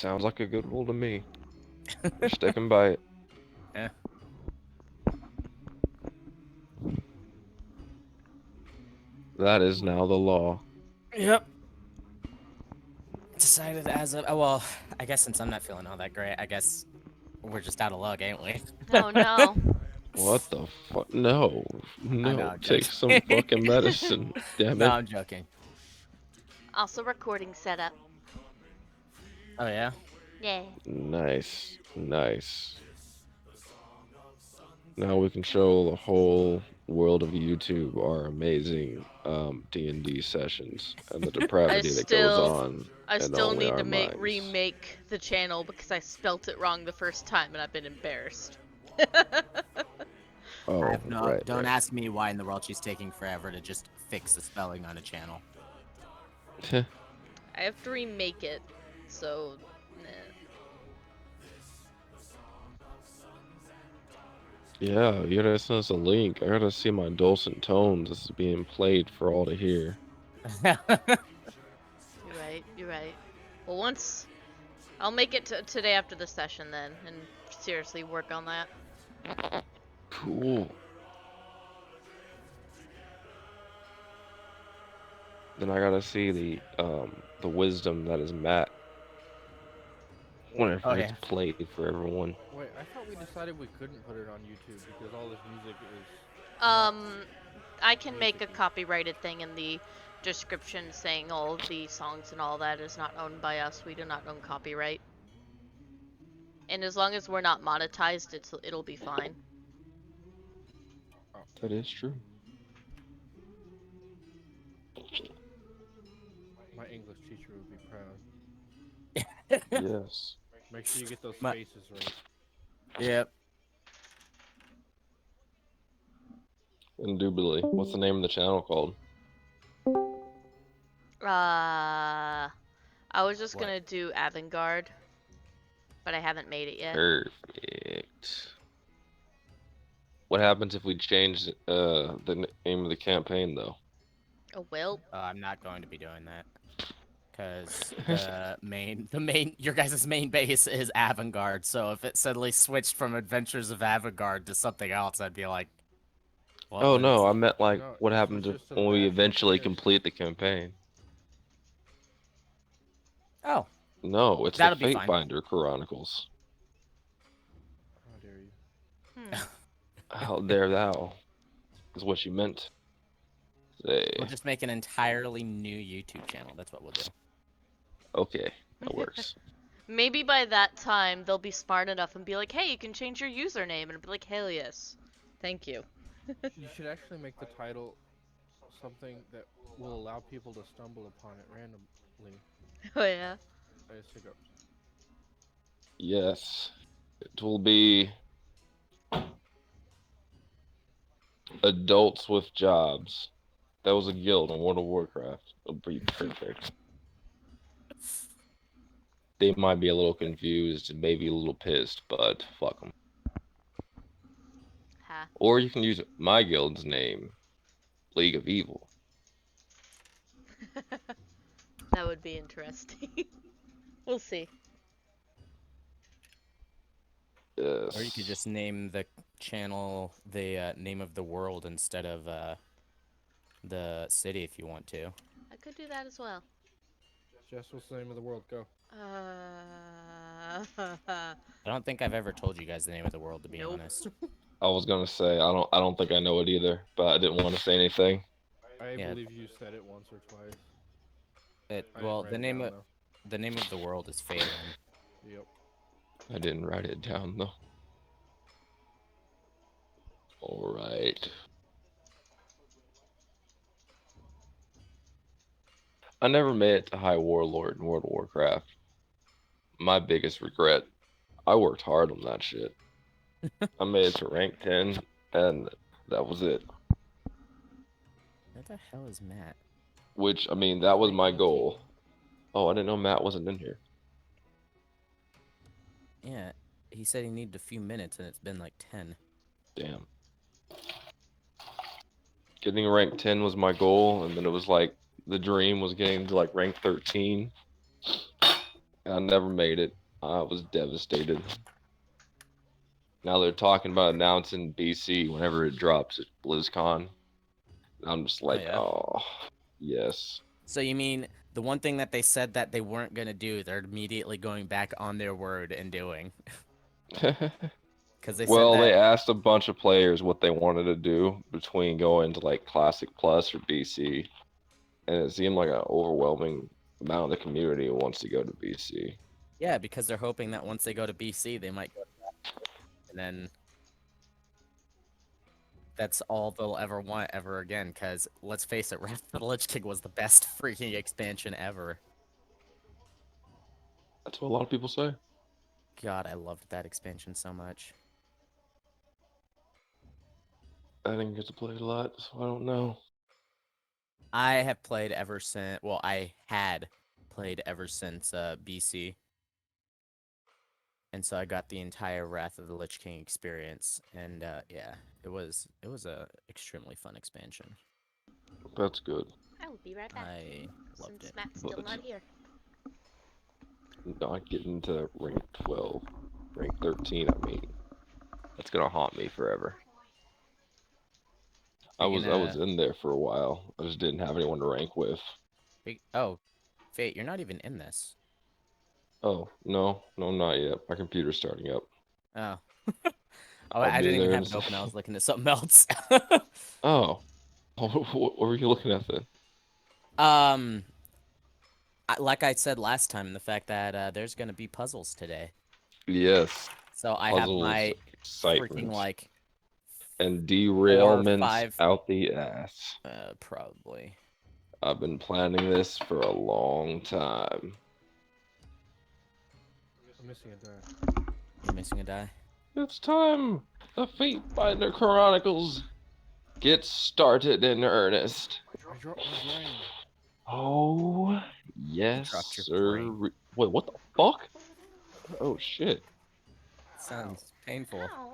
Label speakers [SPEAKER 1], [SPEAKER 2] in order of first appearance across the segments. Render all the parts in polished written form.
[SPEAKER 1] Sounds like a good rule to me. We're sticking by it.
[SPEAKER 2] Yeah.
[SPEAKER 1] That is now the law.
[SPEAKER 2] Yep. Decided as of well, I guess since I'm not feeling all that great, I guess we're just out of luck, ain't we?
[SPEAKER 3] Oh no.
[SPEAKER 1] What the fuck? No.
[SPEAKER 2] I know,
[SPEAKER 1] No.
[SPEAKER 2] I'm
[SPEAKER 1] Take
[SPEAKER 2] joking.
[SPEAKER 1] some fucking medicine. Damn
[SPEAKER 2] No,
[SPEAKER 1] it.
[SPEAKER 2] I'm joking.
[SPEAKER 3] Also recording setup.
[SPEAKER 2] Oh yeah.
[SPEAKER 3] Yeah.
[SPEAKER 1] Nice. Nice. Now we can show the whole world of YouTube our amazing D&D sessions and the depravity that goes on
[SPEAKER 3] I
[SPEAKER 1] in
[SPEAKER 3] still
[SPEAKER 1] only
[SPEAKER 3] need
[SPEAKER 1] our
[SPEAKER 3] to
[SPEAKER 1] minds.
[SPEAKER 3] remake the channel because I spelt it wrong the first time and I've been embarrassed.
[SPEAKER 1] Oh,
[SPEAKER 2] I have no.
[SPEAKER 1] right,
[SPEAKER 2] Don't
[SPEAKER 1] right.
[SPEAKER 2] ask me why in the world she's taking forever to just fix the spelling on a channel.
[SPEAKER 3] I have to remake it, so nah.
[SPEAKER 1] Yeah, you gotta send us a link. I gotta see my dulcet tones. This is being played for all to hear.
[SPEAKER 3] You're right, you're right. Well, once I'll make it today after the session then, and seriously work on that.
[SPEAKER 1] Cool. Then I gotta see the wisdom that is Matt whenever
[SPEAKER 2] Oh
[SPEAKER 1] it's
[SPEAKER 2] yeah.
[SPEAKER 1] played for everyone.
[SPEAKER 4] Wait, I thought we decided we couldn't put it on YouTube because all this music is.
[SPEAKER 3] I can make a
[SPEAKER 4] Music.
[SPEAKER 3] copyrighted thing in the description saying all the songs and all that is not owned by us. We do not own copyright. And as long as we're not monetized, it'll be fine.
[SPEAKER 1] That is true.
[SPEAKER 4] My English teacher would be proud.
[SPEAKER 1] Yes.
[SPEAKER 4] Make sure you get those
[SPEAKER 2] My-
[SPEAKER 4] spaces right.
[SPEAKER 2] Yep.
[SPEAKER 1] Indubitably. What's the name of the channel called?
[SPEAKER 3] I was just
[SPEAKER 2] What?
[SPEAKER 3] gonna do Avengarde, but I haven't made it yet.
[SPEAKER 1] Perfect. What happens if we change the name of the campaign though?
[SPEAKER 3] Oh well.
[SPEAKER 2] I'm not going to be doing that. Because the main, your guys' main base is Avengarde. So if it suddenly switched from Adventures of Avengarde to something else, I'd be like, what
[SPEAKER 1] Oh
[SPEAKER 2] was...
[SPEAKER 1] no, I meant like
[SPEAKER 4] No,
[SPEAKER 1] what
[SPEAKER 4] it
[SPEAKER 1] happens if
[SPEAKER 4] switches to
[SPEAKER 1] when we
[SPEAKER 4] that
[SPEAKER 1] eventually
[SPEAKER 4] because-
[SPEAKER 1] complete the campaign.
[SPEAKER 2] Oh,
[SPEAKER 1] No, it's
[SPEAKER 2] That'll
[SPEAKER 1] the
[SPEAKER 2] be fine.
[SPEAKER 1] Fatebinder Chronicles.
[SPEAKER 4] How dare you?
[SPEAKER 1] How dare thou? Is what you meant. Say.
[SPEAKER 2] we'll just make an entirely new YouTube channel. That's what we'll do.
[SPEAKER 1] Okay, that works.
[SPEAKER 3] Maybe by that time they'll be smart enough and be like, "Hey, you can change your username," and I'll be like, "Hell yes, thank you."
[SPEAKER 4] You should actually make the title something that will allow people to stumble upon it randomly.
[SPEAKER 3] Oh yeah.
[SPEAKER 4] I just hiccups.
[SPEAKER 1] Yes, it will be adults with jobs. That was a guild in World of Warcraft. It'll be perfect. They might be a little confused and maybe a little pissed, but fuck them.
[SPEAKER 3] Ha.
[SPEAKER 1] Or you can use my guild's name, League of Evil.
[SPEAKER 3] That would be interesting. We'll see.
[SPEAKER 1] Yes.
[SPEAKER 2] Or you could just name the channel the name of the world instead of the city if you want to.
[SPEAKER 3] I could do that as well.
[SPEAKER 4] Jess, what's the name of the world? Go.
[SPEAKER 2] I don't think I've ever told you guys the name of the world, to be
[SPEAKER 3] Nope.
[SPEAKER 2] honest.
[SPEAKER 1] I was gonna say I don't think I know it either, but I didn't want to say anything.
[SPEAKER 4] I
[SPEAKER 2] Yeah.
[SPEAKER 4] believe you said it once or twice. I
[SPEAKER 2] Well,
[SPEAKER 4] didn't
[SPEAKER 2] the
[SPEAKER 4] write it
[SPEAKER 2] name
[SPEAKER 4] down,
[SPEAKER 2] of the name of the world is FaelinD.
[SPEAKER 4] though. Yep.
[SPEAKER 1] I didn't write it down though. All right. I never made it to High Warlord in World of Warcraft. My biggest regret. I worked hard on that shit. I made it to rank 10, and that was it.
[SPEAKER 2] Where the hell is Matt?
[SPEAKER 1] Which, I mean, that was
[SPEAKER 4] Rank
[SPEAKER 1] my
[SPEAKER 4] 14.
[SPEAKER 1] goal. Oh, I didn't know Matt wasn't in here.
[SPEAKER 2] Yeah, he said he needed a few minutes, and it's been like 10.
[SPEAKER 1] Damn. Getting rank 10 was my goal, and then it was like the dream was getting to like rank 13. I never made it. I was devastated. Now they're talking about announcing BC whenever it drops at BlizzCon. I'm just like,
[SPEAKER 2] yeah.
[SPEAKER 1] oh, yes.
[SPEAKER 2] So you mean the one thing that they said that they weren't gonna do, they're immediately going back on their word and doing? Because they said
[SPEAKER 1] Well,
[SPEAKER 2] that.
[SPEAKER 1] they asked a bunch of players what they wanted to do between going to like Classic Plus or BC, and it seemed like an overwhelming amount of the community wants to go to BC.
[SPEAKER 2] Yeah, because they're hoping that once they go to BC, they might go to that, and then that's all they'll ever want ever again. Because let's face it, Wrath of the Lich King was the best freaking expansion ever.
[SPEAKER 1] That's what a lot of people say.
[SPEAKER 2] God, I loved that expansion so much.
[SPEAKER 1] I didn't get to play it a lot, so I don't know.
[SPEAKER 2] I have played ever since. Well, I had played ever since BC, and so I got the entire Wrath of the Lich King experience, and yeah, it was a extremely fun expansion.
[SPEAKER 1] That's good.
[SPEAKER 3] I will be right back.
[SPEAKER 2] I loved
[SPEAKER 3] Since
[SPEAKER 2] it.
[SPEAKER 3] Matt's still
[SPEAKER 1] But-
[SPEAKER 3] not here.
[SPEAKER 1] Not getting to rank 12, rank 13. I mean, that's gonna haunt me forever. I was in there for a while. I just didn't have anyone to rank with.
[SPEAKER 2] Oh, Fate, you're not even in this.
[SPEAKER 1] Oh no, not yet. My computer's starting up.
[SPEAKER 2] Oh. Oh,
[SPEAKER 1] I'll
[SPEAKER 2] I
[SPEAKER 1] be
[SPEAKER 2] didn't even
[SPEAKER 1] there
[SPEAKER 2] have
[SPEAKER 1] in
[SPEAKER 2] it
[SPEAKER 1] a
[SPEAKER 2] open. I
[SPEAKER 1] second.
[SPEAKER 2] was looking at something else.
[SPEAKER 1] Oh, what were you looking at then?
[SPEAKER 2] Like I said last time, the fact that there's gonna be puzzles today.
[SPEAKER 1] Yes,
[SPEAKER 2] So I have
[SPEAKER 1] puzzles,
[SPEAKER 2] my freaking
[SPEAKER 1] excitement,
[SPEAKER 2] like
[SPEAKER 1] and
[SPEAKER 2] 4 or
[SPEAKER 1] derailments
[SPEAKER 2] 5,
[SPEAKER 1] out the ass.
[SPEAKER 2] probably.
[SPEAKER 1] I've been planning this for a long time.
[SPEAKER 4] I'm missing a die.
[SPEAKER 2] You're missing a die.
[SPEAKER 1] It's time. The Fatefinder Chronicles gets started in earnest.
[SPEAKER 4] I dropped my brain.
[SPEAKER 1] Oh, yes,
[SPEAKER 2] dropped your
[SPEAKER 1] sir.
[SPEAKER 2] brain.
[SPEAKER 1] Wait, what the fuck? Oh, shit.
[SPEAKER 2] Sounds painful.
[SPEAKER 3] Ow.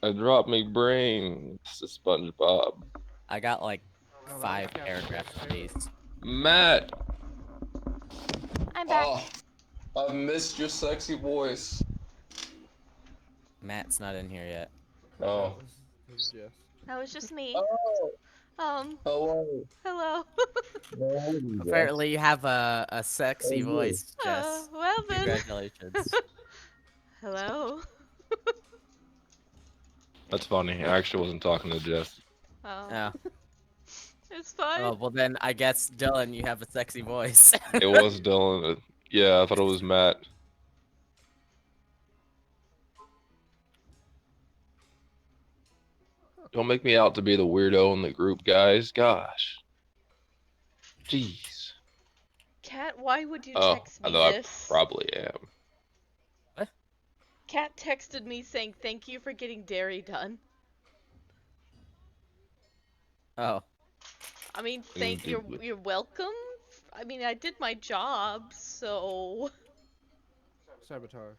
[SPEAKER 1] I dropped my brain. It's a SpongeBob.
[SPEAKER 2] I got like
[SPEAKER 4] Oh, that
[SPEAKER 2] 5
[SPEAKER 4] was Captain
[SPEAKER 2] paragraphs
[SPEAKER 4] Jack's
[SPEAKER 2] spaced.
[SPEAKER 1] Matt!
[SPEAKER 3] I'm back.
[SPEAKER 1] Oh, I've missed your sexy voice.
[SPEAKER 2] Matt's not in here yet.
[SPEAKER 1] Oh.
[SPEAKER 4] This is Jess.
[SPEAKER 3] That was just me.
[SPEAKER 1] Oh, hello.
[SPEAKER 3] Hello.
[SPEAKER 2] Apparently, you have a sexy voice, Jess.
[SPEAKER 3] Well then.
[SPEAKER 2] Congratulations.
[SPEAKER 3] Hello.
[SPEAKER 1] That's funny. I actually wasn't talking to Jess.
[SPEAKER 3] Oh.
[SPEAKER 2] Oh.
[SPEAKER 3] It's fine.
[SPEAKER 2] Oh, well then, I guess, Dylan, you have a sexy voice.
[SPEAKER 1] It was Dylan. Yeah, I thought it was Matt. Don't make me out to be the weirdo in the group, guys. Gosh. Jeez.
[SPEAKER 3] Kat, why would you
[SPEAKER 1] Oh,
[SPEAKER 3] text me
[SPEAKER 1] although
[SPEAKER 3] this?
[SPEAKER 1] I probably am.
[SPEAKER 3] Kat texted me saying thank you for getting dairy done.
[SPEAKER 2] Oh.
[SPEAKER 3] I mean, you're
[SPEAKER 1] Indubitably.
[SPEAKER 3] welcome. I mean, I did my job, so
[SPEAKER 4] Sabotage.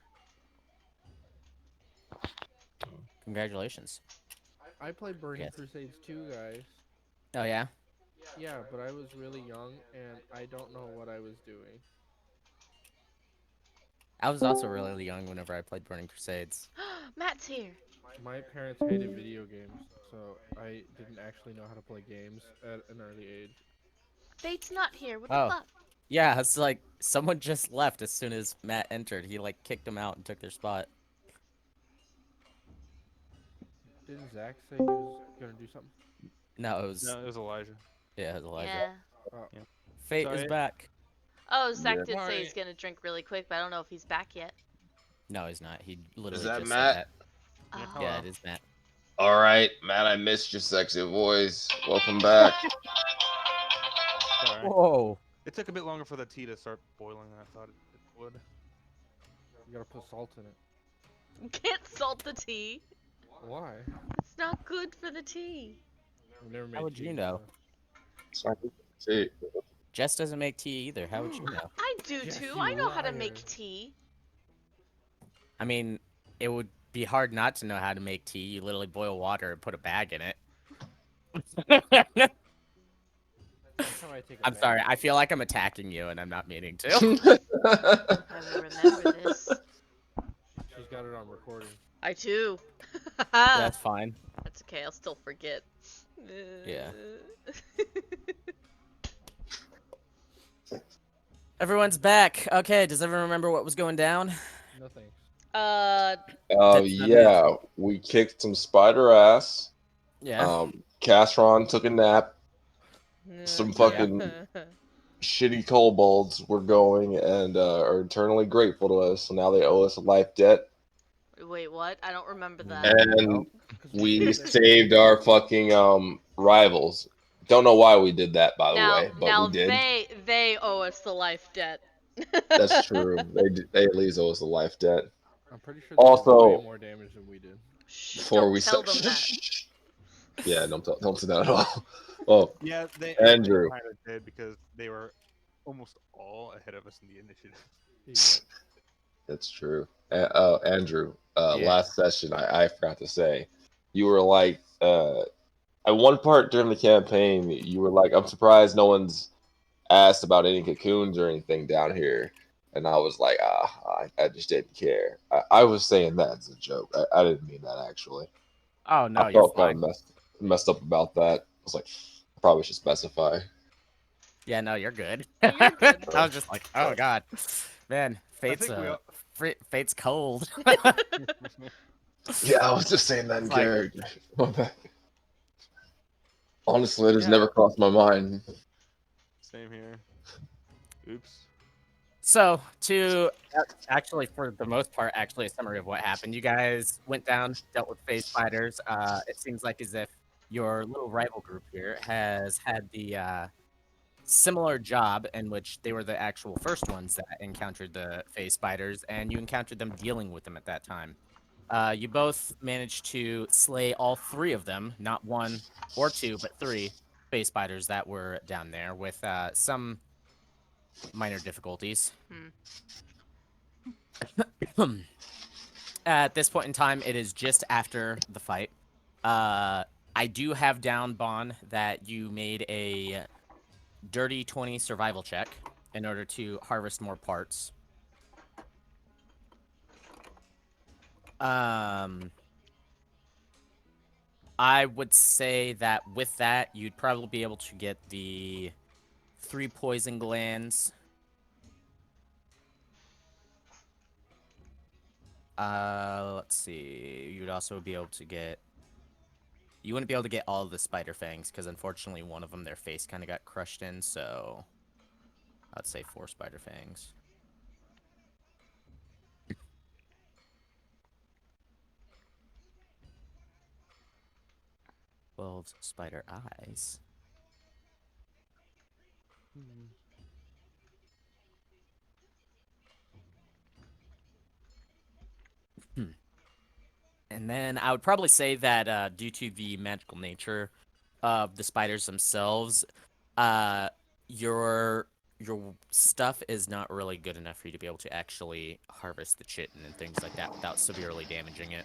[SPEAKER 2] Congratulations.
[SPEAKER 4] I played Burning
[SPEAKER 2] Yes.
[SPEAKER 4] Crusades 2, guys.
[SPEAKER 2] Oh, yeah?
[SPEAKER 4] Yeah, but I was really young and I don't know what I was doing.
[SPEAKER 2] I was also really young whenever I played Burning Crusades.
[SPEAKER 3] Matt's here.
[SPEAKER 4] My parents hated video games, so I didn't actually know how to play games at an early age.
[SPEAKER 3] Fate's not here. What
[SPEAKER 2] Oh.
[SPEAKER 3] the fuck?
[SPEAKER 2] Yeah, it's like, someone just left as soon as Matt entered. He, like, kicked him out and took their spot.
[SPEAKER 4] Didn't Zach say he was gonna do something?
[SPEAKER 2] No, it was...
[SPEAKER 5] No, it was Elijah.
[SPEAKER 2] Yeah, it was Elijah.
[SPEAKER 3] Yeah.
[SPEAKER 2] Fate is
[SPEAKER 5] Sorry.
[SPEAKER 2] back.
[SPEAKER 3] Oh, Zach
[SPEAKER 1] Yeah.
[SPEAKER 3] did say
[SPEAKER 5] Sorry.
[SPEAKER 3] he's gonna drink really quick, but I don't know if he's back yet.
[SPEAKER 2] No, he's not. He literally
[SPEAKER 1] that
[SPEAKER 2] just
[SPEAKER 1] Matt?
[SPEAKER 2] said
[SPEAKER 3] Oh.
[SPEAKER 2] that. Yeah, it is Matt.
[SPEAKER 1] All right, Matt, I missed your sexy voice. Welcome back.
[SPEAKER 5] Sorry.
[SPEAKER 2] Whoa.
[SPEAKER 5] It took a bit longer for the tea to start boiling than I thought it would.
[SPEAKER 4] You gotta put salt in it.
[SPEAKER 3] You can't salt the tea.
[SPEAKER 4] Why?
[SPEAKER 3] It's not good for the tea.
[SPEAKER 4] I've never made
[SPEAKER 2] How would
[SPEAKER 4] tea,
[SPEAKER 2] you know?
[SPEAKER 1] See,
[SPEAKER 2] Jess doesn't make tea either. How would you know?
[SPEAKER 3] I do
[SPEAKER 4] Yes,
[SPEAKER 3] too.
[SPEAKER 4] you
[SPEAKER 3] I know how to
[SPEAKER 4] liar.
[SPEAKER 3] make tea.
[SPEAKER 2] I mean, it would be hard not to know how to make tea. You literally boil water and put a bag in it.
[SPEAKER 4] time I take a
[SPEAKER 2] I'm sorry.
[SPEAKER 4] bath.
[SPEAKER 2] I feel like I'm attacking you, and I'm not meaning to.
[SPEAKER 3] I will remember this.
[SPEAKER 4] She's got it on recording.
[SPEAKER 3] I too.
[SPEAKER 2] That's fine.
[SPEAKER 3] That's okay. I'll still forget.
[SPEAKER 2] Yeah. Everyone's back. Okay, does everyone remember what was going down?
[SPEAKER 4] No thanks.
[SPEAKER 1] Oh
[SPEAKER 2] That's not it.
[SPEAKER 1] yeah, we kicked some spider ass.
[SPEAKER 2] Yeah.
[SPEAKER 1] Castron took a nap. Some fucking shitty kobolds were going and are eternally grateful to us. So now they owe us a life debt.
[SPEAKER 3] Wait, what? I don't remember that.
[SPEAKER 1] And
[SPEAKER 4] 'Cause
[SPEAKER 1] we
[SPEAKER 4] saved their
[SPEAKER 1] saved our fucking rivals. Don't know why we did that, by the way, but we did.
[SPEAKER 3] they owe us the life debt.
[SPEAKER 1] That's true. They at least owe us a life debt.
[SPEAKER 4] I'm pretty sure they did
[SPEAKER 1] Also,
[SPEAKER 4] way more damage than we did.
[SPEAKER 1] before
[SPEAKER 3] Don't
[SPEAKER 1] we
[SPEAKER 3] tell
[SPEAKER 1] start,
[SPEAKER 3] them that.
[SPEAKER 1] yeah, don't say that at all. Oh,
[SPEAKER 5] Yeah, they
[SPEAKER 1] Andrew.
[SPEAKER 5] kind of did because they were almost all ahead of us in the initiative.
[SPEAKER 4] Yeah.
[SPEAKER 1] That's true. Andrew,
[SPEAKER 2] Yeah.
[SPEAKER 1] last session, I forgot to say, you were like, at one part during the campaign, you were like, I'm surprised no one's asked about any cocoons or anything down here. And I was like, I just didn't care. I was saying that as a joke. I didn't mean that actually.
[SPEAKER 2] Oh no,
[SPEAKER 1] I
[SPEAKER 2] you're
[SPEAKER 1] felt
[SPEAKER 2] fine.
[SPEAKER 1] kind of messed up about that. I was like, I probably should specify.
[SPEAKER 2] Yeah, no, you're good.
[SPEAKER 3] No, you're good.
[SPEAKER 2] I was just like, oh god, man, Fate's
[SPEAKER 5] think we all-
[SPEAKER 2] Fate's cold.
[SPEAKER 1] Yeah, I was just saying that in
[SPEAKER 2] It's like-
[SPEAKER 1] character. My bad. Honestly, it has
[SPEAKER 5] Yeah.
[SPEAKER 1] never crossed my mind.
[SPEAKER 5] Same here. Oops.
[SPEAKER 2] So, to actually, for the most part, actually a summary of what happened. You guys went down, dealt with phase fighters. It seems like as if your little rival group here has had the similar job in which they were the actual first ones that encountered the phase spiders, and you encountered them dealing with them at that time. You both managed to slay all three of them, not one or two, but three phase spiders that were down there with some minor difficulties. At this point in time, it is just after the fight. I do have down, Bon, that you made a dirty 20 survival check in order to harvest more parts. I would say that with that, you'd probably be able to get the 3 poison glands. Let's see. You'd also be able to get... You wouldn't be able to get all of the spider fangs, because unfortunately one of them, their face kind of got crushed in, so... I'd say 4 spider fangs. Twelve spider eyes. And then I would probably say that due to the magical nature of the spiders themselves, your stuff is not really good enough for you to be able to actually harvest the chitin and things like that without severely damaging it.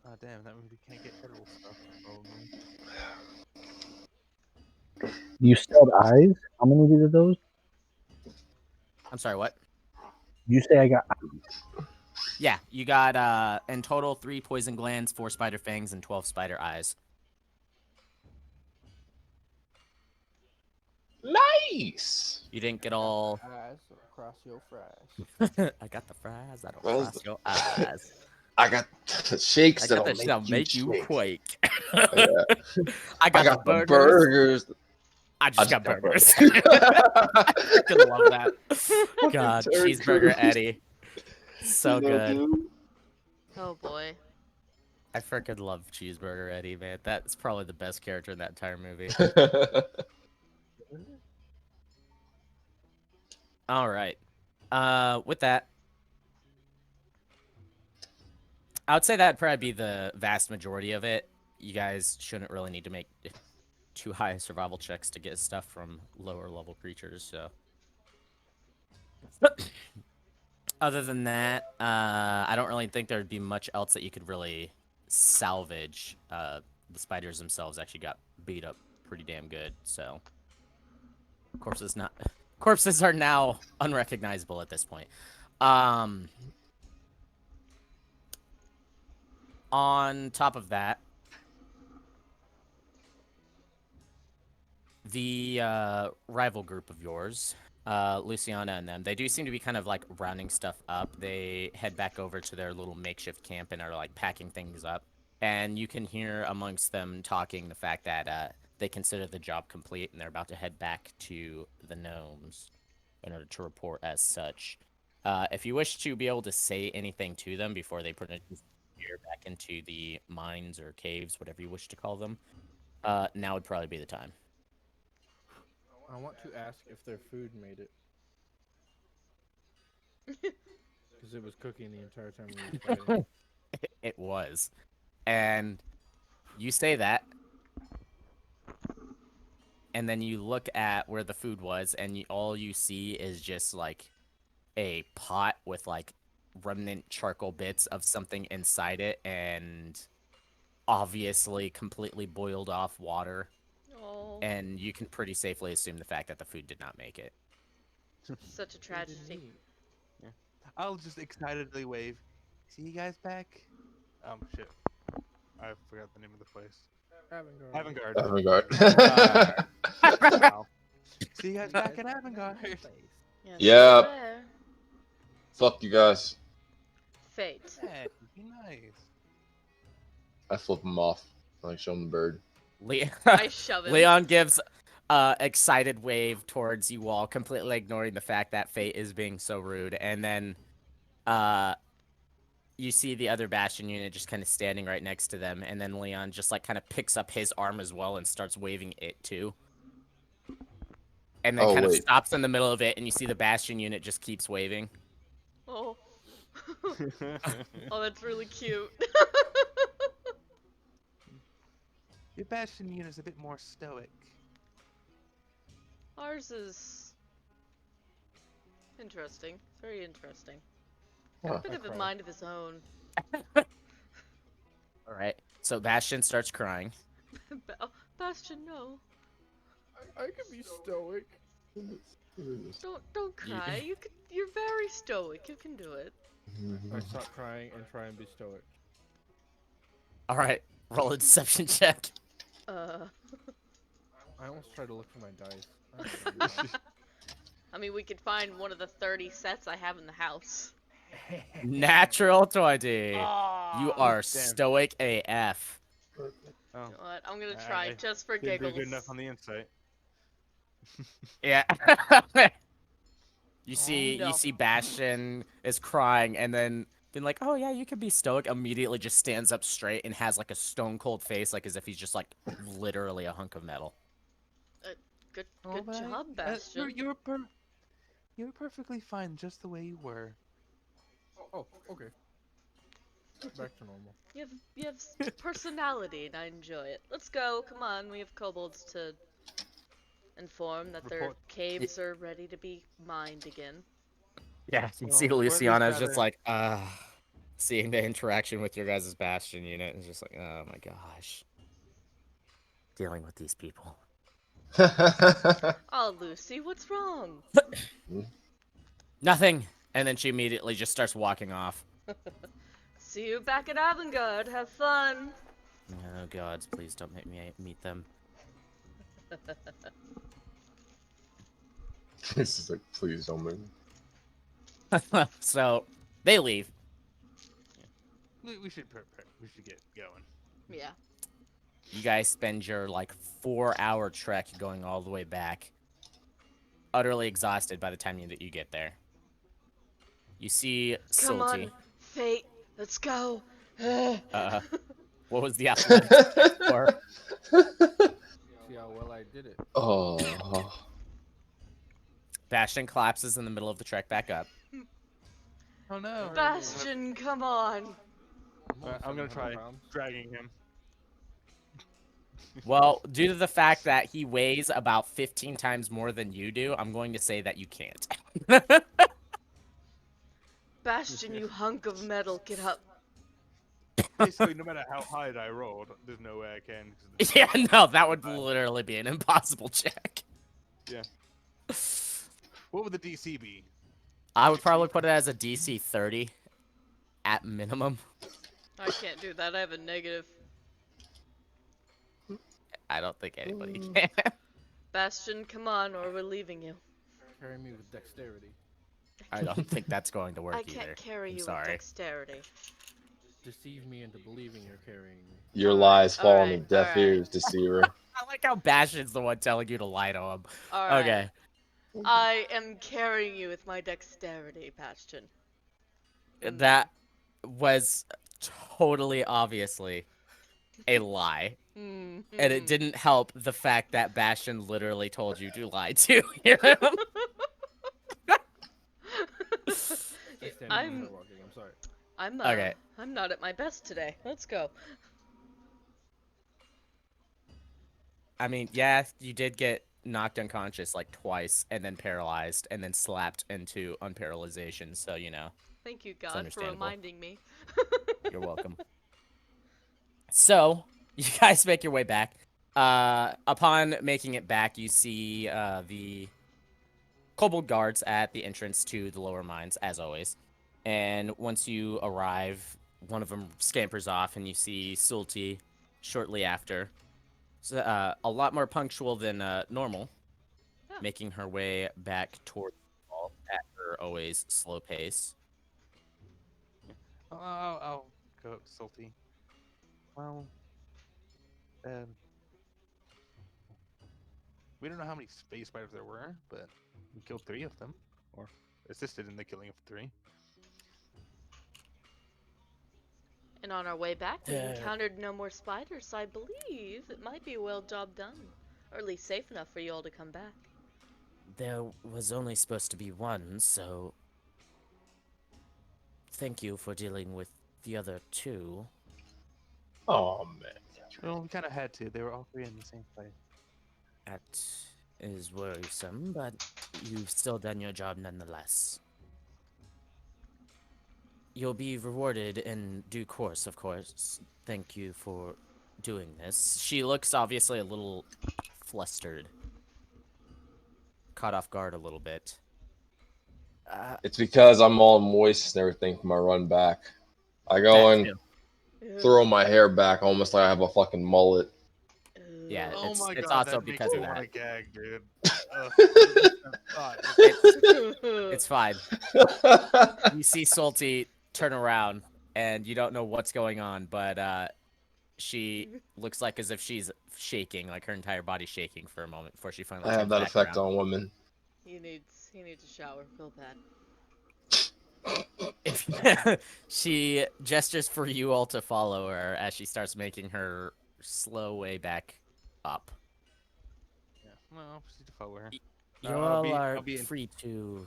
[SPEAKER 5] Ah, damn, that means we can't get edible stuff. Probably.
[SPEAKER 6] You said eyes? How many did those?
[SPEAKER 2] I'm sorry, what?
[SPEAKER 6] You say I got
[SPEAKER 2] Yeah, you got in total 3 poison glands, 4 spider fangs, and 12 spider eyes.
[SPEAKER 1] Nice.
[SPEAKER 2] You didn't get all...
[SPEAKER 4] Eyes across your fries.
[SPEAKER 2] I got the fries, I don't
[SPEAKER 1] Where's
[SPEAKER 2] cross your eyes.
[SPEAKER 1] I got the shakes
[SPEAKER 2] I got
[SPEAKER 1] that'll
[SPEAKER 2] the
[SPEAKER 1] make,
[SPEAKER 2] shit'll make you
[SPEAKER 1] shake.
[SPEAKER 2] quake.
[SPEAKER 1] Yeah.
[SPEAKER 2] I got the burgers. I just got burgers. I freaking love that. God,
[SPEAKER 1] turd
[SPEAKER 2] cheeseburger
[SPEAKER 1] cruise.
[SPEAKER 2] Eddie. So good.
[SPEAKER 3] Oh boy.
[SPEAKER 2] I freaking love cheeseburger Eddie, man. That's probably the best character in that entire movie. All right. With that, I would say that'd probably be the vast majority of it. You guys shouldn't really need to make too high survival checks to get stuff from lower level creatures, so. Other than that, I don't really think there'd be much else that you could really salvage. The spiders themselves actually got beat up pretty damn good, so corpses are now unrecognizable at this point. On top of that, the rival group of yours, Luciana and them, they do seem to be kind of like rounding stuff up. They head back over to their little makeshift camp and are like packing things up. And you can hear amongst them talking the fact that they consider the job complete and they're about to head back to the gnomes in order to report as such. If you wish to be able to say anything to them before they put it back into the mines or caves, whatever you wish to call them, now would probably be the time.
[SPEAKER 4] I want to ask if their food made it. Because it was cooking the entire time we were fighting.
[SPEAKER 2] It was. And you say that, and then you look at where the food was, and all you see is just like a pot with like remnant charcoal bits of something inside it, and obviously completely boiled off water.
[SPEAKER 3] Oh,
[SPEAKER 2] And you can pretty safely assume the fact that the food did not make it.
[SPEAKER 3] such a tragedy.
[SPEAKER 5] I'll just excitedly wave. See you guys back? Shit. I forgot the name of the place.
[SPEAKER 4] Avengarde.
[SPEAKER 5] Avengarde. Wow. See you guys back at Avengarde.
[SPEAKER 3] Yes,
[SPEAKER 1] Yeah.
[SPEAKER 3] there.
[SPEAKER 1] Fuck you guys.
[SPEAKER 3] Fate.
[SPEAKER 5] Yeah, be nice.
[SPEAKER 1] I flip them off. I show them the bird.
[SPEAKER 3] I shove him.
[SPEAKER 2] Leon gives excited wave towards you all, completely ignoring the fact that Fate is being so rude. And then you see the other Bastion unit just kind of standing right next to them. And then Leon just like kind of picks up his arm as well and starts waving it too. And then kind of stops in the middle of it, and you see the Bastion unit just keeps waving.
[SPEAKER 3] Oh. Oh, that's really cute.
[SPEAKER 5] Your Bastion unit is a bit more stoic.
[SPEAKER 3] Ours is interesting. Very interesting.
[SPEAKER 1] Huh.
[SPEAKER 3] A bit of a mind of his own.
[SPEAKER 2] All right. So Bastion starts crying.
[SPEAKER 3] Oh, Bastion, no.
[SPEAKER 4] I can be stoic.
[SPEAKER 3] Don't cry. You're very stoic. You can do it.
[SPEAKER 4] I stop crying and try and be stoic.
[SPEAKER 2] All right. Roll a deception check.
[SPEAKER 4] I almost tried to look for my dice.
[SPEAKER 3] I mean, we could find one of the 30 sets I have in the house.
[SPEAKER 2] Natural 20.
[SPEAKER 3] Oh,
[SPEAKER 2] You are stoic AF.
[SPEAKER 5] Oh,
[SPEAKER 3] you know what? I'm gonna try
[SPEAKER 5] I
[SPEAKER 3] just for
[SPEAKER 5] didn't do
[SPEAKER 3] giggles.
[SPEAKER 5] good enough on the insight.
[SPEAKER 2] Yeah. You see Bastion is crying, and then being like, oh yeah, you can be stoic, immediately just stands up straight and has like a stone cold face, like as if he's just like literally a hunk of metal.
[SPEAKER 3] Good
[SPEAKER 5] All right.
[SPEAKER 3] job, Bastion.
[SPEAKER 5] You were perfectly fine just the way you were.
[SPEAKER 4] Oh, okay. Back to normal.
[SPEAKER 3] You have personality, and I enjoy it. Let's go. Come on, we have kobolds to inform that their
[SPEAKER 5] Report.
[SPEAKER 3] caves are ready to be mined again.
[SPEAKER 2] Yeah, you
[SPEAKER 5] Well,
[SPEAKER 2] see
[SPEAKER 5] or at least
[SPEAKER 2] Luciana's just
[SPEAKER 5] rather-
[SPEAKER 2] like, seeing the interaction with your guys' Bastion unit is just like, oh my gosh. Dealing with these people.
[SPEAKER 3] Oh, Lucy, what's wrong?
[SPEAKER 2] Nothing. And then she immediately just starts walking off.
[SPEAKER 3] See you back at Avengarde. Have fun.
[SPEAKER 2] Oh gods, please don't make me meet them.
[SPEAKER 1] It's just like, please don't move.
[SPEAKER 2] So they leave.
[SPEAKER 5] We should get going.
[SPEAKER 3] Yeah.
[SPEAKER 2] You guys spend your like 4-hour trek going all the way back, utterly exhausted by the time that you get there. You see
[SPEAKER 3] Come
[SPEAKER 2] Silty.
[SPEAKER 3] on, Fate. Let's go.
[SPEAKER 2] What was the athletics for?
[SPEAKER 4] See how well I did it.
[SPEAKER 1] Oh.
[SPEAKER 2] Bastion collapses in the middle of the trek back up.
[SPEAKER 5] Oh no.
[SPEAKER 3] Bastion, come on.
[SPEAKER 5] I'm gonna try
[SPEAKER 4] 700 pounds.
[SPEAKER 5] dragging him.
[SPEAKER 2] Well, due to the fact that he weighs about 15 times more than you do, I'm going to say that you can't.
[SPEAKER 3] Bastion, you hunk of metal, get up.
[SPEAKER 5] Basically, no matter how high I rolled, there's no way I can. 'cause of the
[SPEAKER 2] Yeah,
[SPEAKER 5] spell.
[SPEAKER 2] no, that would literally be an impossible check.
[SPEAKER 5] Yeah. What would the DC be?
[SPEAKER 2] I would probably put it as a DC 30 at minimum.
[SPEAKER 3] I can't do that. I have a negative.
[SPEAKER 2] I don't think anybody can.
[SPEAKER 3] Bastion, come on, or we're leaving you.
[SPEAKER 4] Carry me with dexterity.
[SPEAKER 2] I don't think that's going to work
[SPEAKER 3] I
[SPEAKER 2] either.
[SPEAKER 3] can't carry
[SPEAKER 2] I'm
[SPEAKER 3] you
[SPEAKER 2] sorry.
[SPEAKER 3] with dexterity.
[SPEAKER 4] Deceive me into believing you're carrying me.
[SPEAKER 1] Your
[SPEAKER 3] Alright,
[SPEAKER 1] lies fall on the
[SPEAKER 3] alright,
[SPEAKER 1] deaf
[SPEAKER 3] alright.
[SPEAKER 1] ears, deceiver.
[SPEAKER 2] I like how Bastion's the one telling you to lie to him.
[SPEAKER 3] Alright.
[SPEAKER 2] Okay.
[SPEAKER 3] I am carrying you with my dexterity, Bastion.
[SPEAKER 2] That was totally obviously a lie.
[SPEAKER 3] Mm.
[SPEAKER 2] And it didn't help the fact that Bastion literally told you to lie to him.
[SPEAKER 4] I stand up and
[SPEAKER 3] I'm
[SPEAKER 4] start walking. I'm sorry.
[SPEAKER 2] Okay.
[SPEAKER 3] I'm not at my best today. Let's go.
[SPEAKER 2] I mean, yeah, you did get knocked unconscious like twice, and then paralyzed, and then slapped into unparalyzation, so, you know,
[SPEAKER 3] Thank you, God, for
[SPEAKER 2] understandable.
[SPEAKER 3] reminding me.
[SPEAKER 2] you're welcome. So, you guys make your way back. Upon making it back, you see the kobold guards at the entrance to the lower mines, as always. And once you arrive, one of them scampers off, and you see Sulti shortly after. So, a lot more punctual than normal,
[SPEAKER 3] Yeah.
[SPEAKER 2] making her way back toward the wall at her always slow pace.
[SPEAKER 5] I'll go up to Salty. Well, we don't know how many space spiders there were, but we killed 3 of them, or assisted in the killing of 3.
[SPEAKER 3] And on our way back, we
[SPEAKER 2] Yeah.
[SPEAKER 3] encountered no more spiders, so I believe it might be a well job done. Or at least safe enough for you all to come back.
[SPEAKER 2] There was only supposed to be one, so thank you for dealing with the other 2.
[SPEAKER 1] Oh man.
[SPEAKER 5] Well, we kind of had to. They were all 3 in the same place.
[SPEAKER 2] That is worrisome, but you've still done your job nonetheless. You'll be rewarded in due course, of course. Thank you for doing this. She looks obviously a little flustered. Caught off guard a little bit.
[SPEAKER 1] It's because I'm all moist and everything from my run back. I go
[SPEAKER 2] That
[SPEAKER 1] and
[SPEAKER 2] too.
[SPEAKER 1] throw my hair back almost like I have a fucking mullet.
[SPEAKER 2] Yeah,
[SPEAKER 5] Oh my
[SPEAKER 2] it's
[SPEAKER 5] god,
[SPEAKER 2] also
[SPEAKER 5] that makes
[SPEAKER 2] because
[SPEAKER 5] me
[SPEAKER 2] of
[SPEAKER 5] want
[SPEAKER 2] that.
[SPEAKER 5] to gag, dude.
[SPEAKER 2] It's fine. You see Salty turn around, and you don't know what's going on, but she looks like as if she's shaking, like her entire body's shaking for a moment before she finally
[SPEAKER 1] I have
[SPEAKER 2] turns
[SPEAKER 1] that
[SPEAKER 2] back
[SPEAKER 1] effect
[SPEAKER 2] around.
[SPEAKER 1] on women.
[SPEAKER 3] He needs a shower real bad.
[SPEAKER 2] She gestures for you all to follow her as she starts making her slow way back up.
[SPEAKER 5] Yeah, well, I'll proceed to follow her.
[SPEAKER 2] You
[SPEAKER 5] I'll
[SPEAKER 2] all are
[SPEAKER 5] be in-
[SPEAKER 2] free to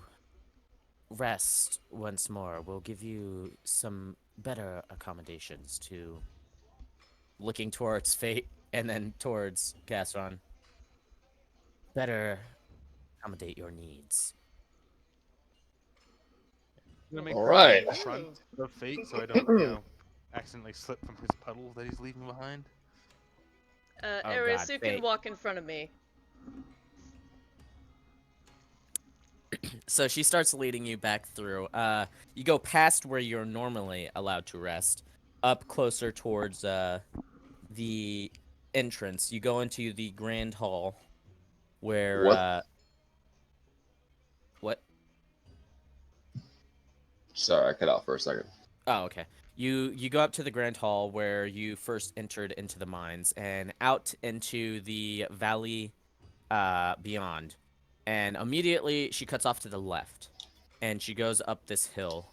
[SPEAKER 2] rest once more. We'll give you some better accommodations to looking towards Fate and then towards Gasron. Better accommodate your needs.
[SPEAKER 5] I'm gonna make
[SPEAKER 1] All
[SPEAKER 5] her
[SPEAKER 1] right.
[SPEAKER 5] in front of Fate so I don't, accidentally slip from his puddle that he's leaving behind.
[SPEAKER 3] Ares,
[SPEAKER 2] God,
[SPEAKER 3] you
[SPEAKER 2] Fate.
[SPEAKER 3] can walk in front of me.
[SPEAKER 2] So she starts leading you back through. You go past where you're normally allowed to rest, up closer towards the entrance. You go into the grand hall, where
[SPEAKER 1] What?
[SPEAKER 2] What?
[SPEAKER 1] Sorry, I cut out for a second.
[SPEAKER 2] Oh, okay. You go up to the grand hall where you first entered into the mines, and out into the valley beyond. And immediately she cuts off to the left, and she goes up this hill,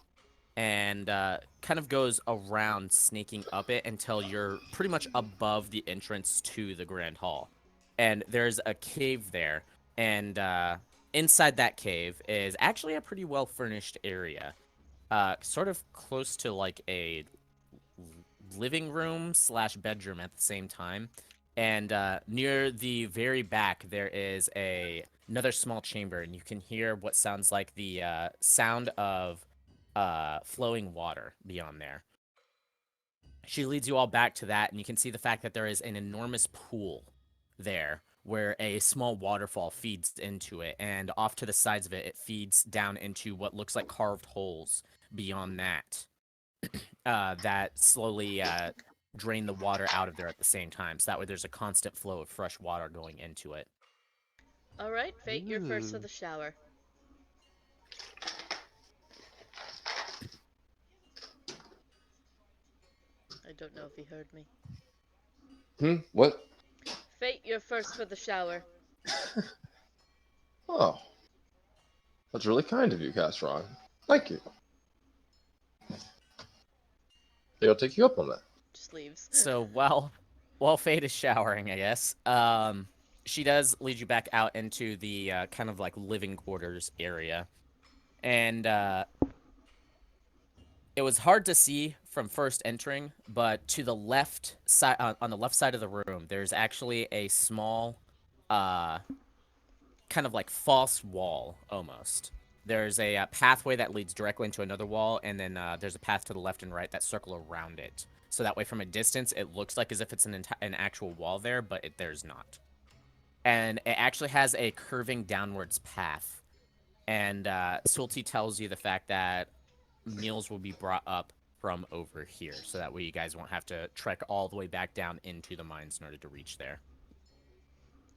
[SPEAKER 2] and kind of goes around, snaking up it until you're pretty much above the entrance to the grand hall. And there's a cave there, and inside that cave is actually a pretty well furnished area, sort of close to like a living room / bedroom at the same time. And near the very back, there is another small chamber, and you can hear what sounds like the sound of flowing water beyond there. She leads you all back to that, and you can see the fact that there is an enormous pool there where a small waterfall feeds into it, and off to the sides of it, it feeds down into what looks like carved holes beyond that, that slowly drain the water out of there at the same time. So that way there's a constant flow of fresh water going into it.
[SPEAKER 3] All right, Fate, you're first for
[SPEAKER 5] Ooh.
[SPEAKER 3] the shower. I don't know if he heard me.
[SPEAKER 1] What?
[SPEAKER 3] Fate, you're first for the shower.
[SPEAKER 1] Oh, that's really kind of you, Castron. Thank you. Maybe I'll take you up on that.
[SPEAKER 3] Just leaves.
[SPEAKER 2] So while Fate is showering, I guess, she does lead you back out into the kind of like living quarters area, and it was hard to see from first entering, but to the left side, on the left side of the room, there's actually a small, kind of like false wall almost. There's a pathway that leads directly into another wall, and then there's a path to the left and right that circle around it. So that way, from a distance, it looks like as if it's an actual wall there, but there's not. And it actually has a curving downwards path. And Sulti tells you the fact that meals will be brought up from over here, so that way you guys won't have to trek all the way back down into the mines in order to reach there.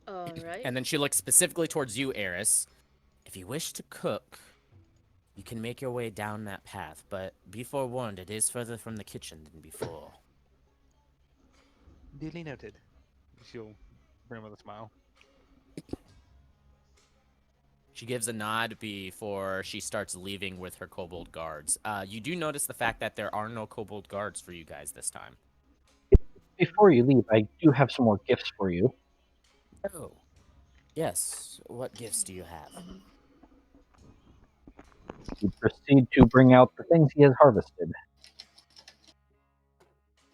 [SPEAKER 3] All right.
[SPEAKER 2] And then she looks specifically towards you, Eris. If you wish to cook, you can make your way down that path, but be forewarned, it is further from the kitchen than before.
[SPEAKER 5] Duly noted. She'll bring him with a smile.
[SPEAKER 2] She gives a nod before she starts leaving with her kobold guards. You do notice the fact that there are no kobold guards for you guys this time.
[SPEAKER 6] Before you leave, I do have some more gifts for you.
[SPEAKER 2] Oh. Yes. What gifts do you have?
[SPEAKER 6] You proceed to bring out the things he has harvested.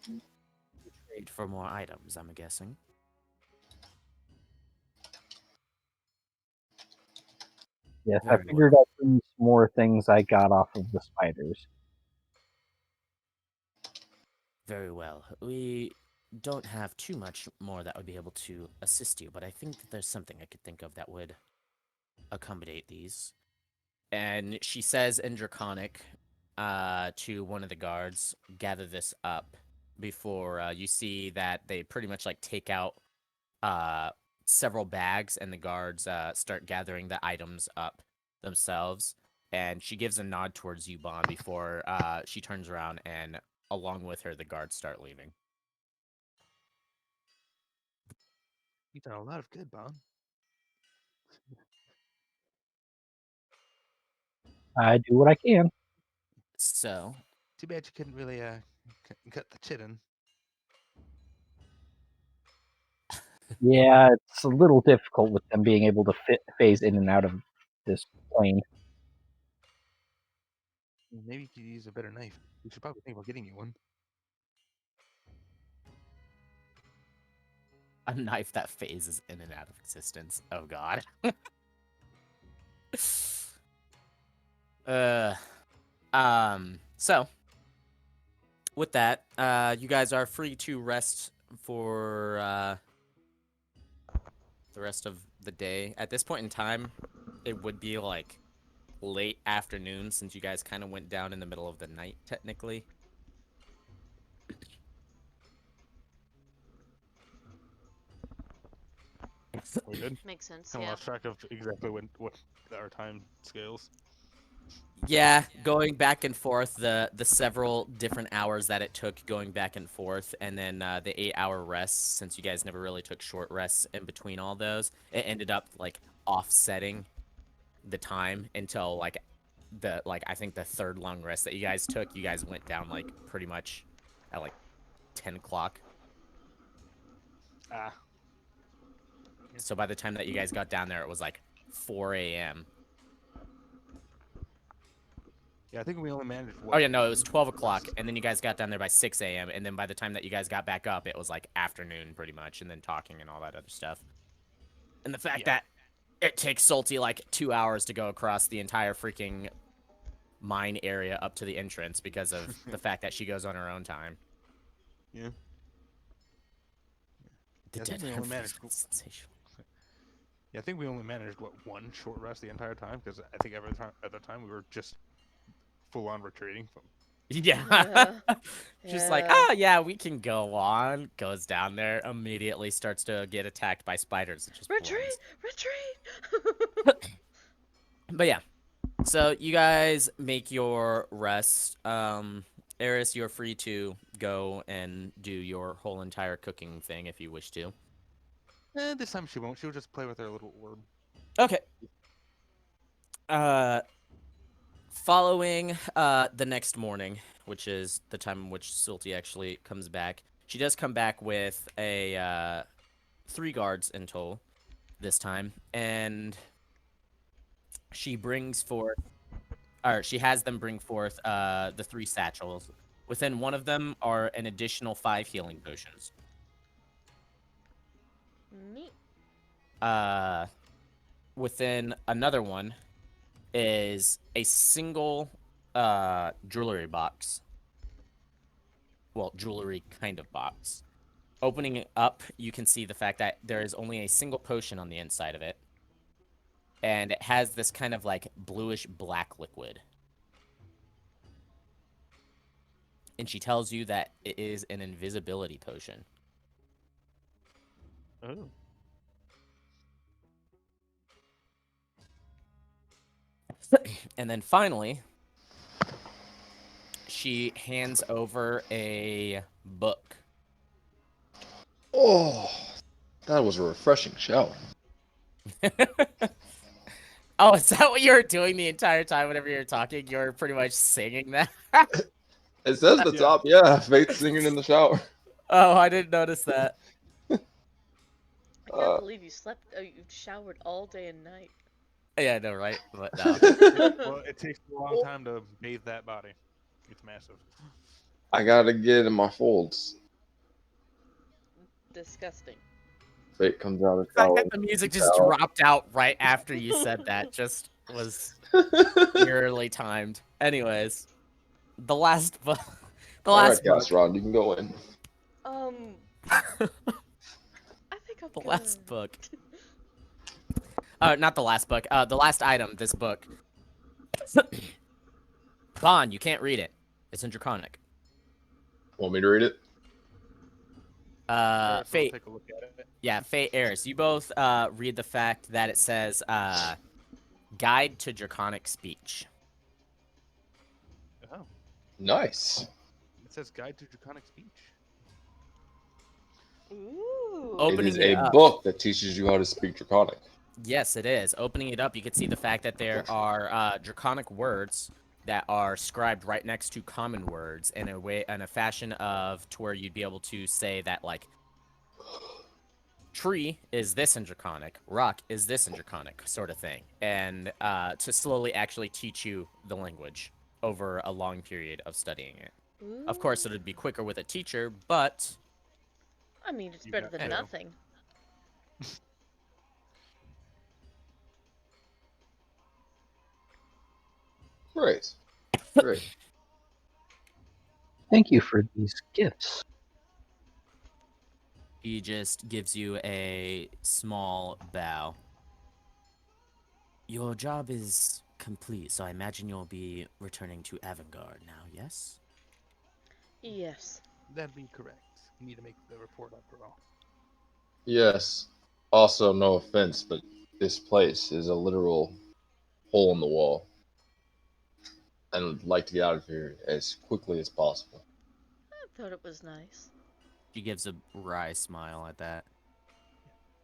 [SPEAKER 2] Trade for more items, I'm guessing.
[SPEAKER 6] Yes, I
[SPEAKER 2] Very
[SPEAKER 6] figured I'd bring some more things I got off of the spiders.
[SPEAKER 2] Very well. We don't have too much more that would be able to assist you, but I think that there's something I could think of that would accommodate these. And she says in Draconic to one of the guards, gather this up before you see that they pretty much like take out several bags, and the guards start gathering the items up themselves. And she gives a nod towards you, Bon, before she turns around and along with her, the guards start leaving.
[SPEAKER 5] You've done a lot of good, Bon.
[SPEAKER 6] I do what I can.
[SPEAKER 2] So,
[SPEAKER 5] Too bad you couldn't really cut the chitin.
[SPEAKER 6] Yeah, it's a little difficult with them being able to phase in and out of this plane.
[SPEAKER 5] Maybe you could use a better knife. We should probably think about getting you one.
[SPEAKER 2] a knife that phases in and out of existence. Oh god. So with that, you guys are free to rest for the rest of the day. At this point in time, it would be like late afternoon since you guys kind of went down in the middle of the night, technically.
[SPEAKER 5] We're good.
[SPEAKER 3] Makes sense,
[SPEAKER 5] Kind of
[SPEAKER 3] yeah.
[SPEAKER 5] lost track of exactly what our time scales.
[SPEAKER 2] Yeah, going back and forth, the several different hours that it took going back and forth, and then the 8-hour rests, since you guys never really took short rests in between all those, it ended up like offsetting the time until like I think the third long rest that you guys took, you guys went down like pretty much at like 10 o'clock.
[SPEAKER 5] Ah.
[SPEAKER 2] So by the time that you guys got down there, it was like 4 a.m.
[SPEAKER 5] Yeah, I think we only managed.
[SPEAKER 2] Oh yeah, no, it was 12 o'clock, and then you guys got down there by 6 a.m., and then by the time that you guys got back up, it was like afternoon pretty much, and then talking and all that other stuff. And the fact that it takes Salty like 2 hours to go across the entire freaking mine area up to the entrance because of the fact that she goes on her own time.
[SPEAKER 5] Yeah.
[SPEAKER 2] The
[SPEAKER 5] I
[SPEAKER 2] dead
[SPEAKER 5] think we
[SPEAKER 2] have
[SPEAKER 5] only managed.
[SPEAKER 2] sensational.
[SPEAKER 5] Yeah, I think we only managed one short rest the entire time because I think every time at the time we were just full on retreating from.
[SPEAKER 2] Yeah.
[SPEAKER 3] Yeah.
[SPEAKER 2] She's like,
[SPEAKER 3] Yeah.
[SPEAKER 2] oh yeah, we can go on. Goes down there, immediately starts to get attacked by spiders. It just
[SPEAKER 3] Retreat!
[SPEAKER 2] runs.
[SPEAKER 3] Retreat!
[SPEAKER 2] But yeah, so you guys make your rest. Eris, you're free to go and do your whole entire cooking thing if you wish to.
[SPEAKER 5] This time she won't. She'll just play with her little orb.
[SPEAKER 2] Okay. Following the next morning, which is the time in which Silty actually comes back, she does come back with a 3 guards in tow this time, and she brings forth, or she has them bring forth the 3 satchels. Within one of them are an additional 5 healing potions.
[SPEAKER 3] Neat.
[SPEAKER 2] Within another one is a single jewelry box. Well, jewelry kind of box. Opening it up, you can see the fact that there is only a single potion on the inside of it. And it has this kind of like bluish black liquid. And she tells you that it is an invisibility potion.
[SPEAKER 5] Oh.
[SPEAKER 2] And then finally, she hands over a book.
[SPEAKER 1] Oh, that was a refreshing shower.
[SPEAKER 2] Oh, is that what you were doing the entire time whenever you were talking? You were pretty much singing that?
[SPEAKER 1] It says at the
[SPEAKER 5] Yeah.
[SPEAKER 1] top, yeah, Faith singing in the shower.
[SPEAKER 2] Oh, I didn't notice that.
[SPEAKER 3] I can't believe you slept. You showered all day and night.
[SPEAKER 2] Yeah, I know, right? But no.
[SPEAKER 5] Well, it takes a long time to bathe that body. It's massive.
[SPEAKER 1] I gotta get in my folds.
[SPEAKER 3] Disgusting.
[SPEAKER 1] Fate comes out of
[SPEAKER 2] The fact
[SPEAKER 1] shower.
[SPEAKER 2] that the music just dropped out right after you said that just was eerily timed. Anyways, the last book.
[SPEAKER 1] All right, Cast Ron, you can go in.
[SPEAKER 3] I think I'm
[SPEAKER 2] The
[SPEAKER 3] good.
[SPEAKER 2] last book. Not the last book. The last item. This book. Bond, you can't read it. It's in Draconic.
[SPEAKER 1] Want me to read it?
[SPEAKER 5] Eris will
[SPEAKER 2] Fate.
[SPEAKER 5] take a look at it.
[SPEAKER 2] Yeah, Fate, Eris. You both read the fact that it says Guide to Draconic Speech.
[SPEAKER 5] Oh,
[SPEAKER 1] Nice.
[SPEAKER 5] it says Guide to Draconic Speech.
[SPEAKER 3] Ooh.
[SPEAKER 2] Oh.
[SPEAKER 1] It
[SPEAKER 2] Opening
[SPEAKER 1] is
[SPEAKER 2] it
[SPEAKER 1] a
[SPEAKER 2] up.
[SPEAKER 1] book that teaches you how to speak Draconic.
[SPEAKER 2] Yes, it is. Opening it up, you can see the fact that there are Draconic words that are scribed right next to common words in a fashion of to where you'd be able to say that like tree is this in Draconic, rock is this in Draconic, sort of thing, and to slowly actually teach you the language over a long period of studying it. Of course, it would be quicker with a teacher, but
[SPEAKER 3] I mean, it's
[SPEAKER 5] You
[SPEAKER 3] better
[SPEAKER 5] got
[SPEAKER 3] than
[SPEAKER 5] to.
[SPEAKER 3] nothing.
[SPEAKER 1] Great. Great.
[SPEAKER 6] Thank you for these gifts.
[SPEAKER 2] he just gives you a small bow. Your job is complete, so I imagine you'll be returning to Avengarde now, yes?
[SPEAKER 3] Yes.
[SPEAKER 5] That'd be correct. You need to make the report after all.
[SPEAKER 1] Yes. Also, no offense, but this place is a literal hole in the wall. And would like to get out of here as quickly as possible.
[SPEAKER 3] I thought it was nice.
[SPEAKER 2] She gives a wry smile at that.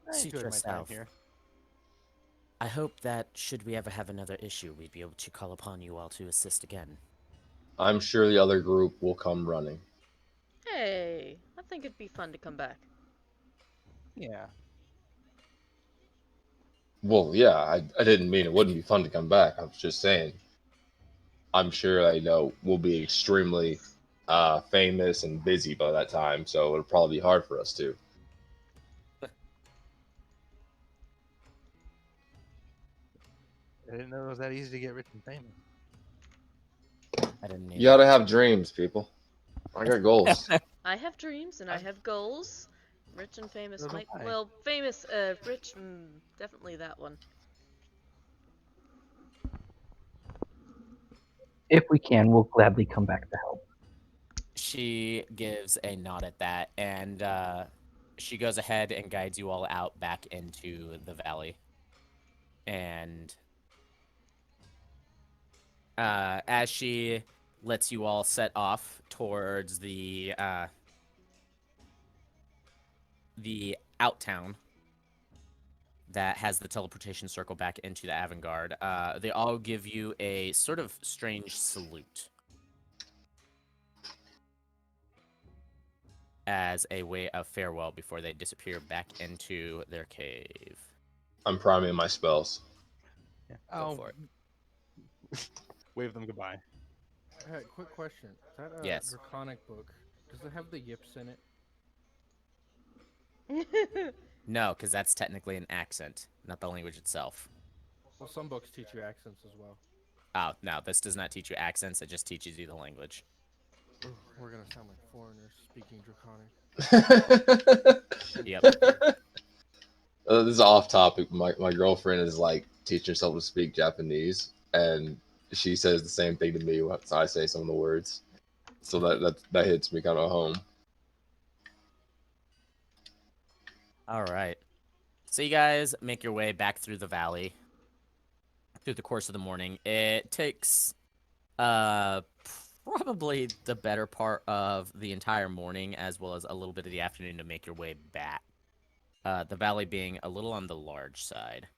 [SPEAKER 5] I
[SPEAKER 2] Suit
[SPEAKER 5] enjoyed my time
[SPEAKER 2] yourself.
[SPEAKER 5] here.
[SPEAKER 2] I hope that should we ever have another issue, we'd be able to call upon you all to assist again.
[SPEAKER 1] I'm sure the other group will come running.
[SPEAKER 3] Hey, I think it'd be fun to come back.
[SPEAKER 5] Yeah.
[SPEAKER 1] Well, yeah, I didn't mean it wouldn't be fun to come back. I was just saying, I'm sure we'll be extremely famous and busy by that time, so it'll probably be hard for us too.
[SPEAKER 5] I didn't know it was that easy to get rich and famous.
[SPEAKER 2] I didn't
[SPEAKER 1] You gotta have dreams, people. I got goals.
[SPEAKER 3] I have dreams and I
[SPEAKER 5] I've-
[SPEAKER 3] have goals. Rich and famous
[SPEAKER 5] So do
[SPEAKER 3] might.
[SPEAKER 5] I.
[SPEAKER 3] Well, famous, rich, definitely that one.
[SPEAKER 6] If we can, we'll gladly come back to help.
[SPEAKER 2] She gives a nod at that, and she goes ahead and guides you all out back into the valley. And as she lets you all set off towards the out town that has the teleportation circle back into the Avengarde, they all give you a sort of strange salute as a way of farewell before they disappear back into their cave.
[SPEAKER 1] I'm priming my spells.
[SPEAKER 5] Yeah.
[SPEAKER 2] Go for
[SPEAKER 5] it. Wave them goodbye.
[SPEAKER 4] Quick question. That
[SPEAKER 2] Yes.
[SPEAKER 4] draconic book, does it have the yips in it?
[SPEAKER 2] No, because that's technically an accent, not the language itself.
[SPEAKER 4] Well, some books teach you accents as well.
[SPEAKER 2] Oh, no, this does not teach you accents, it just teaches you the language.
[SPEAKER 4] Ooh, we're gonna sound like foreigners speaking draconic.
[SPEAKER 2] Yep.
[SPEAKER 1] This is off topic. My girlfriend is like teaching herself to speak Japanese, and she says the same thing to me when I say some of the words. So that hits me kind of home.
[SPEAKER 2] All right. So you guys make your way back through the valley through the course of the morning. It takes probably the better part of the entire morning as well as a little bit of the afternoon to make your way back. The valley being a little on the large side.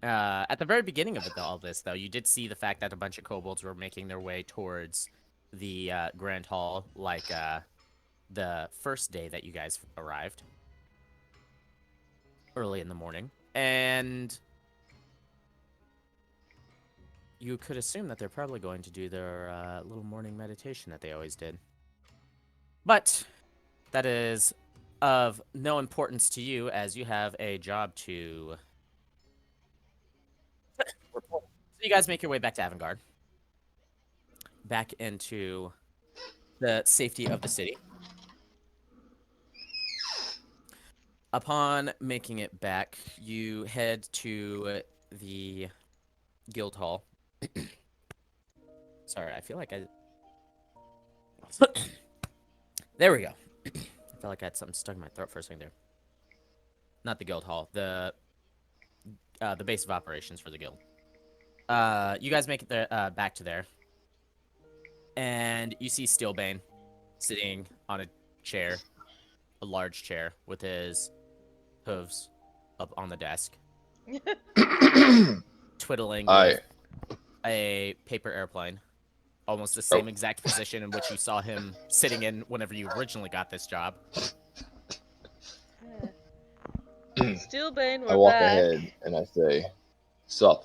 [SPEAKER 2] At the very beginning of all this, though, you did see the fact that a bunch of kobolds were making their way towards the Grand Hall, like the first day that you guys arrived. Early in the morning. And you could assume that they're probably going to do their little morning meditation that they always did. But that is of no importance to you as you have a job to report. So you guys make your way back to Avengarde. Back into the safety of the city. Upon making it back, you head to the guild hall. Sorry, I feel like I... There we go. I feel like I had something stuck in my throat for a second there. Not the guild hall, the base of operations for the guild. You guys make it there, back to there. And you see Steelbane sitting on a chair, a large chair, with his hooves up on the desk. Twiddling with a paper airplane. Almost the same exact position in which you saw him sitting in whenever you originally got this job.
[SPEAKER 3] Steelbane, we're
[SPEAKER 1] I walk
[SPEAKER 3] back.
[SPEAKER 1] ahead and I say, "Sup?"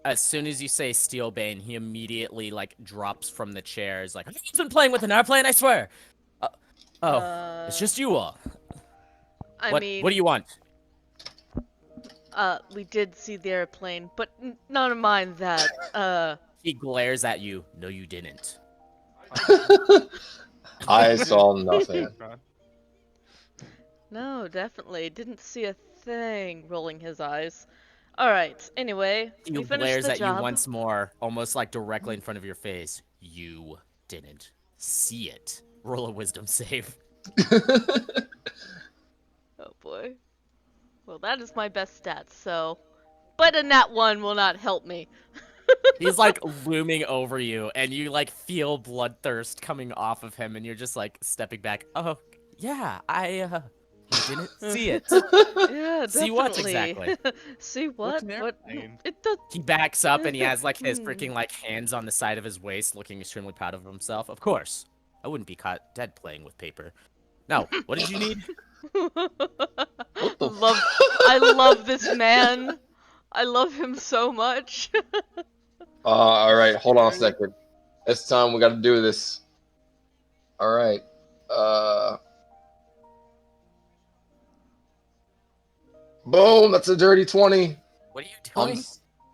[SPEAKER 2] As soon as you say Steelbane, he immediately like drops from the chair. He's like, "Have you been playing with an airplane? I swear." It's just you all.
[SPEAKER 3] I mean,
[SPEAKER 2] what do you want?
[SPEAKER 3] We did see the airplane, but none of mine that.
[SPEAKER 2] He glares at you. No, you didn't.
[SPEAKER 1] I saw nothing.
[SPEAKER 3] No, definitely didn't see a thing. Rolling his eyes. All right. Anyway,
[SPEAKER 2] He
[SPEAKER 3] we finished
[SPEAKER 2] glares
[SPEAKER 3] the
[SPEAKER 2] at
[SPEAKER 3] job.
[SPEAKER 2] you once more, almost like directly in front of your face. You didn't see it. Roll a wisdom save.
[SPEAKER 3] Oh boy. Well, that is my best stat. So, but a nat 1 will not help me.
[SPEAKER 2] He's like looming over you, and you like feel bloodthirst coming off of him, and you're just like stepping back. Oh, yeah, I didn't see it.
[SPEAKER 3] Yeah, definitely.
[SPEAKER 2] See what exactly?
[SPEAKER 3] See what?
[SPEAKER 5] What's an
[SPEAKER 3] What?
[SPEAKER 5] airplane?
[SPEAKER 3] It does.
[SPEAKER 2] He backs up, and he has like his freaking like hands on the side of his waist, looking extremely proud of himself. Of course, I wouldn't be caught dead playing with paper. No, what did you need?
[SPEAKER 3] I love this man. I love him so much.
[SPEAKER 1] All right, hold on a second. It's time. We got to do this. All right. Boom! That's a dirty 20.
[SPEAKER 2] What are you doing?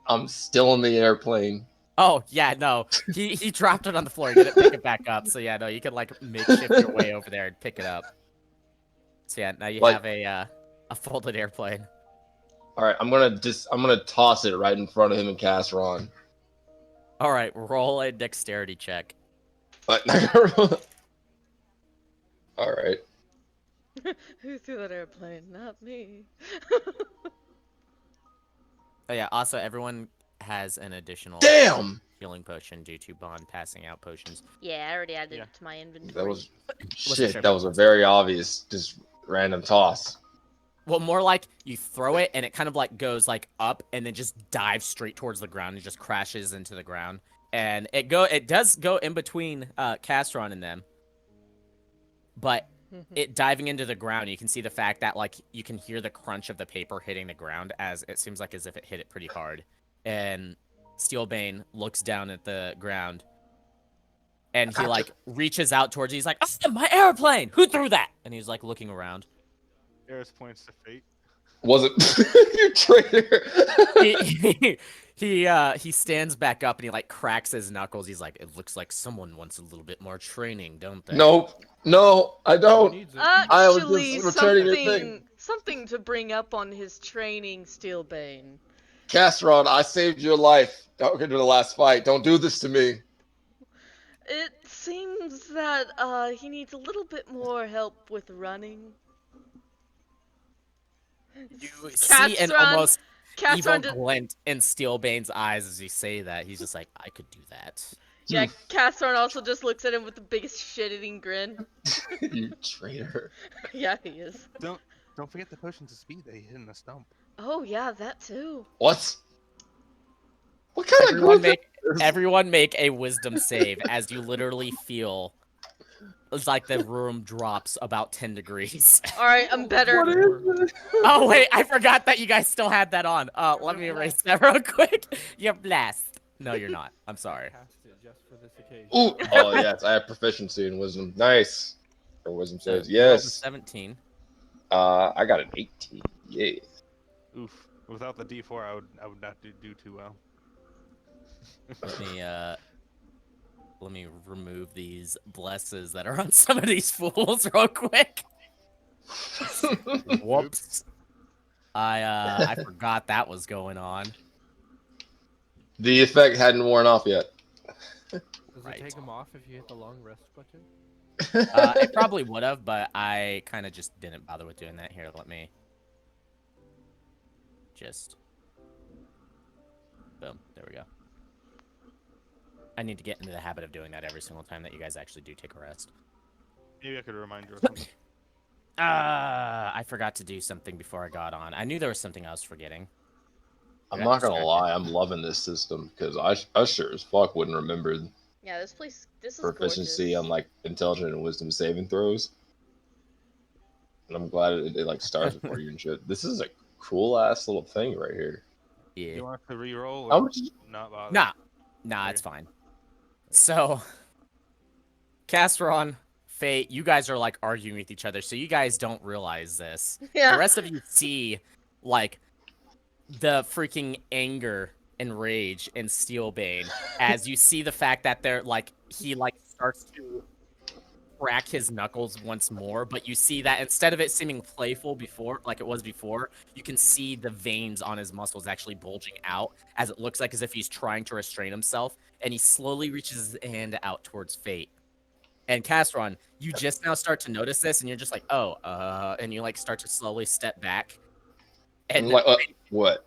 [SPEAKER 1] I'm still in the airplane.
[SPEAKER 2] Oh yeah, no. He dropped it on the floor. He didn't pick it back up. So yeah, no, you can like makeshift your way over there and pick it up. So yeah, now you
[SPEAKER 7] Like-
[SPEAKER 2] have a folded airplane.
[SPEAKER 7] All right, I'm gonna toss it right in front of him and cast Ron.
[SPEAKER 2] All right, roll a dexterity check.
[SPEAKER 7] But all right.
[SPEAKER 3] Who threw that airplane? Not me.
[SPEAKER 2] Oh yeah. Also, everyone has an additional
[SPEAKER 7] Damn.
[SPEAKER 2] healing potion due to Bond passing out potions.
[SPEAKER 3] Yeah, I already added
[SPEAKER 5] Yeah.
[SPEAKER 3] it to my inventory.
[SPEAKER 7] That was
[SPEAKER 2] What's
[SPEAKER 7] shit.
[SPEAKER 2] your
[SPEAKER 7] That was a
[SPEAKER 2] bonus?
[SPEAKER 7] very obvious, just random toss.
[SPEAKER 2] Well, more like you throw it and it kind of like goes like up and then just dives straight towards the ground and just crashes into the ground. And it does go in between Castron and them. But it diving into the ground, you can see the fact that like you can hear the crunch of the paper hitting the ground as it seems like as if it hit it pretty hard. And Steelbane looks down at the ground and he like reaches out towards you. He's like, "Oh, my airplane! Who threw that?" And he's like looking around.
[SPEAKER 5] Eris points to Fate.
[SPEAKER 7] Was it you traitor?
[SPEAKER 2] He stands back up and he like cracks his knuckles. He's like, "It looks like someone wants a little bit more training, don't they?"
[SPEAKER 7] Nope. No, I
[SPEAKER 4] Who
[SPEAKER 7] don't.
[SPEAKER 4] needs it?
[SPEAKER 7] I was
[SPEAKER 3] Actually,
[SPEAKER 7] just returning your thing.
[SPEAKER 3] something to bring up on his training, Steelbane.
[SPEAKER 7] Castron, I saved your life. Don't get to the last fight. Don't do this to me.
[SPEAKER 3] It seems that he needs a little bit more help with running.
[SPEAKER 2] You see an
[SPEAKER 3] Castron-
[SPEAKER 2] almost evil
[SPEAKER 3] Castron,
[SPEAKER 2] glint in Steelbane's eyes as you say that. He's just like, "I could do that."
[SPEAKER 3] yeah, Castron also just looks at him with the biggest shit-eating grin.
[SPEAKER 7] You traitor.
[SPEAKER 3] Yeah, he is.
[SPEAKER 5] Don't forget the potions of speed that he hid in the stump.
[SPEAKER 3] Oh yeah, that too.
[SPEAKER 7] What? What kind
[SPEAKER 2] Everyone
[SPEAKER 7] of group
[SPEAKER 2] make
[SPEAKER 7] is this?
[SPEAKER 2] everyone make a wisdom save as you literally feel it's like the room drops about 10 degrees.
[SPEAKER 3] All right, I'm better.
[SPEAKER 7] What is this?
[SPEAKER 2] Oh wait, I forgot that you guys still had that on. Let me erase that real quick. You're blessed. No, you're not. I'm sorry.
[SPEAKER 4] Cast it just for this occasion.
[SPEAKER 7] Ooh. Oh yes, I have proficiency in wisdom. Nice. Or wisdom saves.
[SPEAKER 2] You rolled a
[SPEAKER 7] Yes.
[SPEAKER 2] 17.
[SPEAKER 7] I got an 18. Yay.
[SPEAKER 5] Oof. Without the D4, I would not do too well.
[SPEAKER 2] Let me remove these blesses that are on some of these fools real quick. Whoops. I forgot that was going on.
[SPEAKER 7] The effect hadn't worn off yet.
[SPEAKER 4] Does
[SPEAKER 2] Right.
[SPEAKER 4] it take him off if you hit the long rest button?
[SPEAKER 2] It probably would have, but I kind of just didn't bother with doing that. Here, let me just boom. There we go. I need to get into the habit of doing that every single time that you guys actually do take a rest.
[SPEAKER 5] Maybe I could remind you or something.
[SPEAKER 2] I forgot to do something before I got on. I knew there was something I was forgetting.
[SPEAKER 7] I'm
[SPEAKER 2] I got
[SPEAKER 7] not gonna
[SPEAKER 2] distracted.
[SPEAKER 7] lie, I'm loving this system because I sure as fuck wouldn't remember
[SPEAKER 3] Yeah, this is
[SPEAKER 7] proficiency
[SPEAKER 3] gorgeous.
[SPEAKER 7] on like intelligence and wisdom saving throws. And I'm glad it like starts for you and shit. This is a cool ass little thing right here.
[SPEAKER 2] Yeah.
[SPEAKER 5] You want to re-roll?
[SPEAKER 7] How
[SPEAKER 5] or
[SPEAKER 7] much?
[SPEAKER 5] Not bother.
[SPEAKER 2] Nah,
[SPEAKER 5] Okay.
[SPEAKER 2] it's fine. So, Castron, Fate, you guys are like arguing with each other, so you guys don't realize this.
[SPEAKER 3] Yeah.
[SPEAKER 2] The rest of you see, like, the freaking anger and rage in Steelbane as you see the fact that they're like he like starts to crack his knuckles once more, but you see that instead of it seeming playful before, like it was before, you can see the veins on his muscles actually bulging out as it looks like as if he's trying to restrain himself, and he slowly reaches his hand out towards Fate. And Castron, you just now start to notice this, and you're just like, oh, and you like start to slowly step back,
[SPEAKER 7] I'm
[SPEAKER 2] and
[SPEAKER 7] like, what?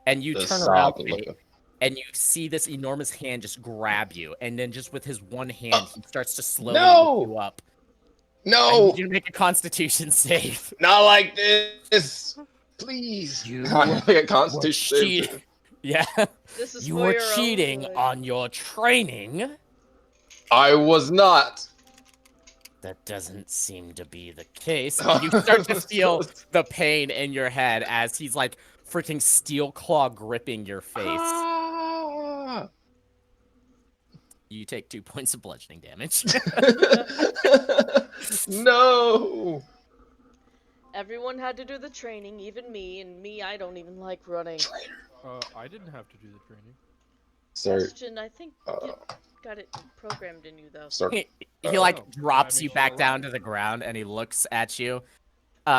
[SPEAKER 2] and you
[SPEAKER 7] The
[SPEAKER 2] turn
[SPEAKER 7] sob
[SPEAKER 2] around,
[SPEAKER 7] and
[SPEAKER 2] Fate,
[SPEAKER 7] look-
[SPEAKER 2] and you see this enormous hand just grab you, and then just with his one hand, he starts to slowly
[SPEAKER 7] No!
[SPEAKER 2] lift you up. I
[SPEAKER 7] No,
[SPEAKER 2] need you to make a Constitution save.
[SPEAKER 7] not like this, please.
[SPEAKER 2] You
[SPEAKER 7] I make a
[SPEAKER 2] were
[SPEAKER 7] constitution save.
[SPEAKER 2] cheat- Yeah,
[SPEAKER 3] This is
[SPEAKER 2] you
[SPEAKER 3] for
[SPEAKER 2] were
[SPEAKER 3] your own
[SPEAKER 2] cheating
[SPEAKER 3] good.
[SPEAKER 2] on your training.
[SPEAKER 7] I was not.
[SPEAKER 2] That doesn't seem to be the case. You start to feel the pain in your head as he's like freaking steel claw gripping your face.
[SPEAKER 7] Ah.
[SPEAKER 2] You take 2 points of bludgeoning damage.
[SPEAKER 7] No.
[SPEAKER 3] Everyone had to do the training, even me, and me, I don't even like running.
[SPEAKER 4] I didn't have to do the training.
[SPEAKER 7] Start.
[SPEAKER 3] Question, I think you got it programmed in you, though.
[SPEAKER 7] Start.
[SPEAKER 2] He like
[SPEAKER 4] Oh,
[SPEAKER 2] drops
[SPEAKER 4] I
[SPEAKER 2] you
[SPEAKER 4] mean,
[SPEAKER 2] back
[SPEAKER 4] you're
[SPEAKER 2] down
[SPEAKER 4] alive.
[SPEAKER 2] to the ground and he looks at you.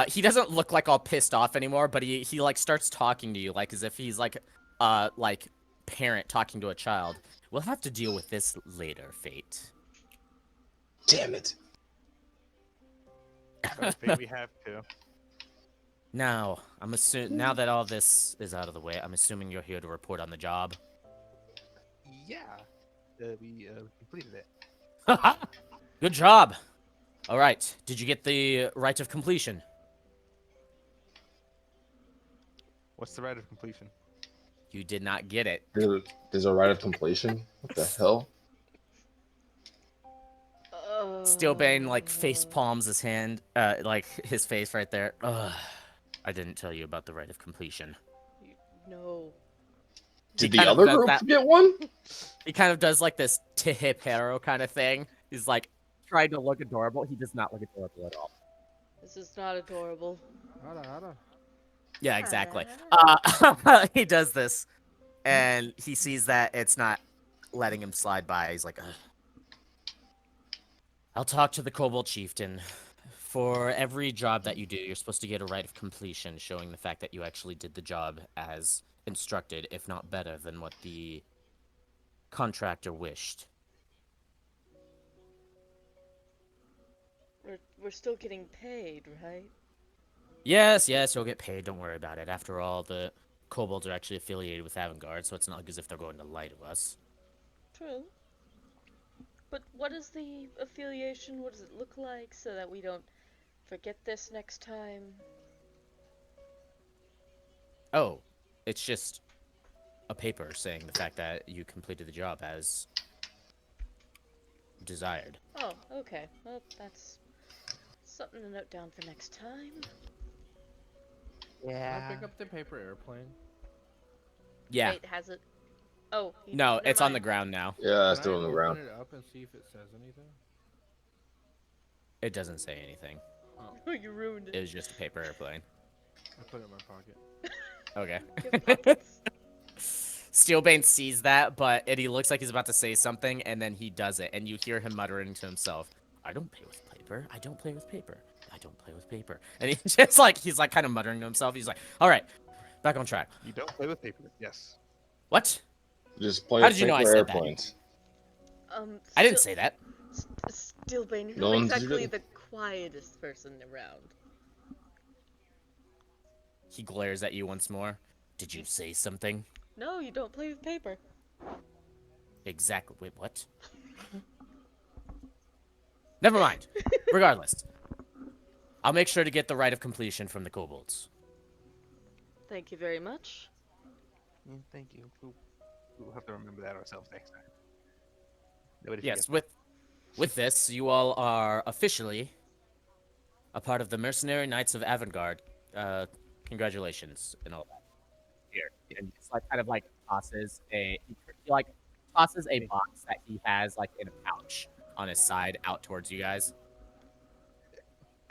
[SPEAKER 2] He doesn't look like all pissed off anymore, but he like starts talking to you like as if he's like parent talking to a child. We'll have to deal with this later, Fate.
[SPEAKER 7] Damn it.
[SPEAKER 5] Sorry, Fate, we have to.
[SPEAKER 2] Now, now that all this is out of the way, I'm assuming you're here to report on the job.
[SPEAKER 5] Yeah. We completed it.
[SPEAKER 2] Good job. All right. Did you get the right of completion?
[SPEAKER 5] What's the rite of completion?
[SPEAKER 2] You did not get it.
[SPEAKER 7] There's a right of completion? What the hell?
[SPEAKER 2] Steelbane like face palms his hand, like his face right there. Ugh. I didn't tell you about the right of completion.
[SPEAKER 3] No.
[SPEAKER 7] Did
[SPEAKER 2] He
[SPEAKER 7] the
[SPEAKER 2] kind of
[SPEAKER 7] other
[SPEAKER 2] does
[SPEAKER 7] group
[SPEAKER 2] that-
[SPEAKER 7] get one?
[SPEAKER 2] He kind of does like this Tehipero kind of thing. He's like trying to look adorable. He does not look adorable at all.
[SPEAKER 3] This is not adorable.
[SPEAKER 4] Hada.
[SPEAKER 2] Yeah, exactly. He does this, and he sees that it's not letting him slide by. He's like, ugh. I'll talk to the Kobold Chieftain. For every job that you do, you're supposed to get a right of completion, showing the fact that you actually did the job as instructed, if not better than what the contractor wished.
[SPEAKER 3] We're still getting paid, right?
[SPEAKER 2] Yes, you'll get paid. Don't worry about it. After all, the Kobolds are actually affiliated with Avengarde, so it's not like as if they're going to lie to us.
[SPEAKER 3] True. But what is the affiliation? What does it look like so that we don't forget this next time?
[SPEAKER 2] Oh, it's just a paper saying the fact that you completed the job as desired.
[SPEAKER 3] Oh, okay. Well, that's something to note down for next time.
[SPEAKER 4] Can I pick up the paper airplane?
[SPEAKER 2] Yeah.
[SPEAKER 3] Wait, has it? Oh.
[SPEAKER 2] No,
[SPEAKER 3] never
[SPEAKER 2] it's on the
[SPEAKER 3] mind.
[SPEAKER 2] ground now.
[SPEAKER 7] Yeah, it's
[SPEAKER 4] Can
[SPEAKER 7] still
[SPEAKER 4] I
[SPEAKER 7] on the
[SPEAKER 4] open
[SPEAKER 7] ground.
[SPEAKER 4] it up and see if it says anything?
[SPEAKER 2] It doesn't say anything.
[SPEAKER 3] Oh, you ruined
[SPEAKER 2] It
[SPEAKER 3] it.
[SPEAKER 2] was just a paper airplane.
[SPEAKER 4] I put it in my pocket.
[SPEAKER 2] Okay.
[SPEAKER 3] Give pockets.
[SPEAKER 2] Steelbane sees that, but he looks like he's about to say something, and then he does it, and you hear him muttering to himself, I don't play with paper. I don't play with paper. I don't play with paper. And he's just like, kind of muttering to himself. He's like, all right, back on track.
[SPEAKER 5] You don't play with paper. Yes.
[SPEAKER 2] What?
[SPEAKER 7] Just play
[SPEAKER 2] How
[SPEAKER 7] with
[SPEAKER 2] did you know I
[SPEAKER 7] paper
[SPEAKER 2] said that?
[SPEAKER 7] airplanes.
[SPEAKER 2] I didn't say that.
[SPEAKER 3] Steelbane, you're
[SPEAKER 7] No
[SPEAKER 3] not
[SPEAKER 7] one
[SPEAKER 3] exactly
[SPEAKER 7] did.
[SPEAKER 3] the quietest person around.
[SPEAKER 2] He glares at you once more. Did you say something?
[SPEAKER 3] No, you don't play with paper.
[SPEAKER 2] Exactly. Wait, what? Never mind. Regardless. I'll make sure to get the right of completion from the kobolds.
[SPEAKER 3] Thank you very much.
[SPEAKER 5] Thank you. We'll have to remember that ourselves next time. Nobody
[SPEAKER 2] Yes,
[SPEAKER 5] forgets.
[SPEAKER 2] with this, you all are officially a part of the Mercenary Knights of Avengarde. Congratulations and all that. Here, and it's like kind of like tosses a box that he has like in a pouch on his side out towards you guys.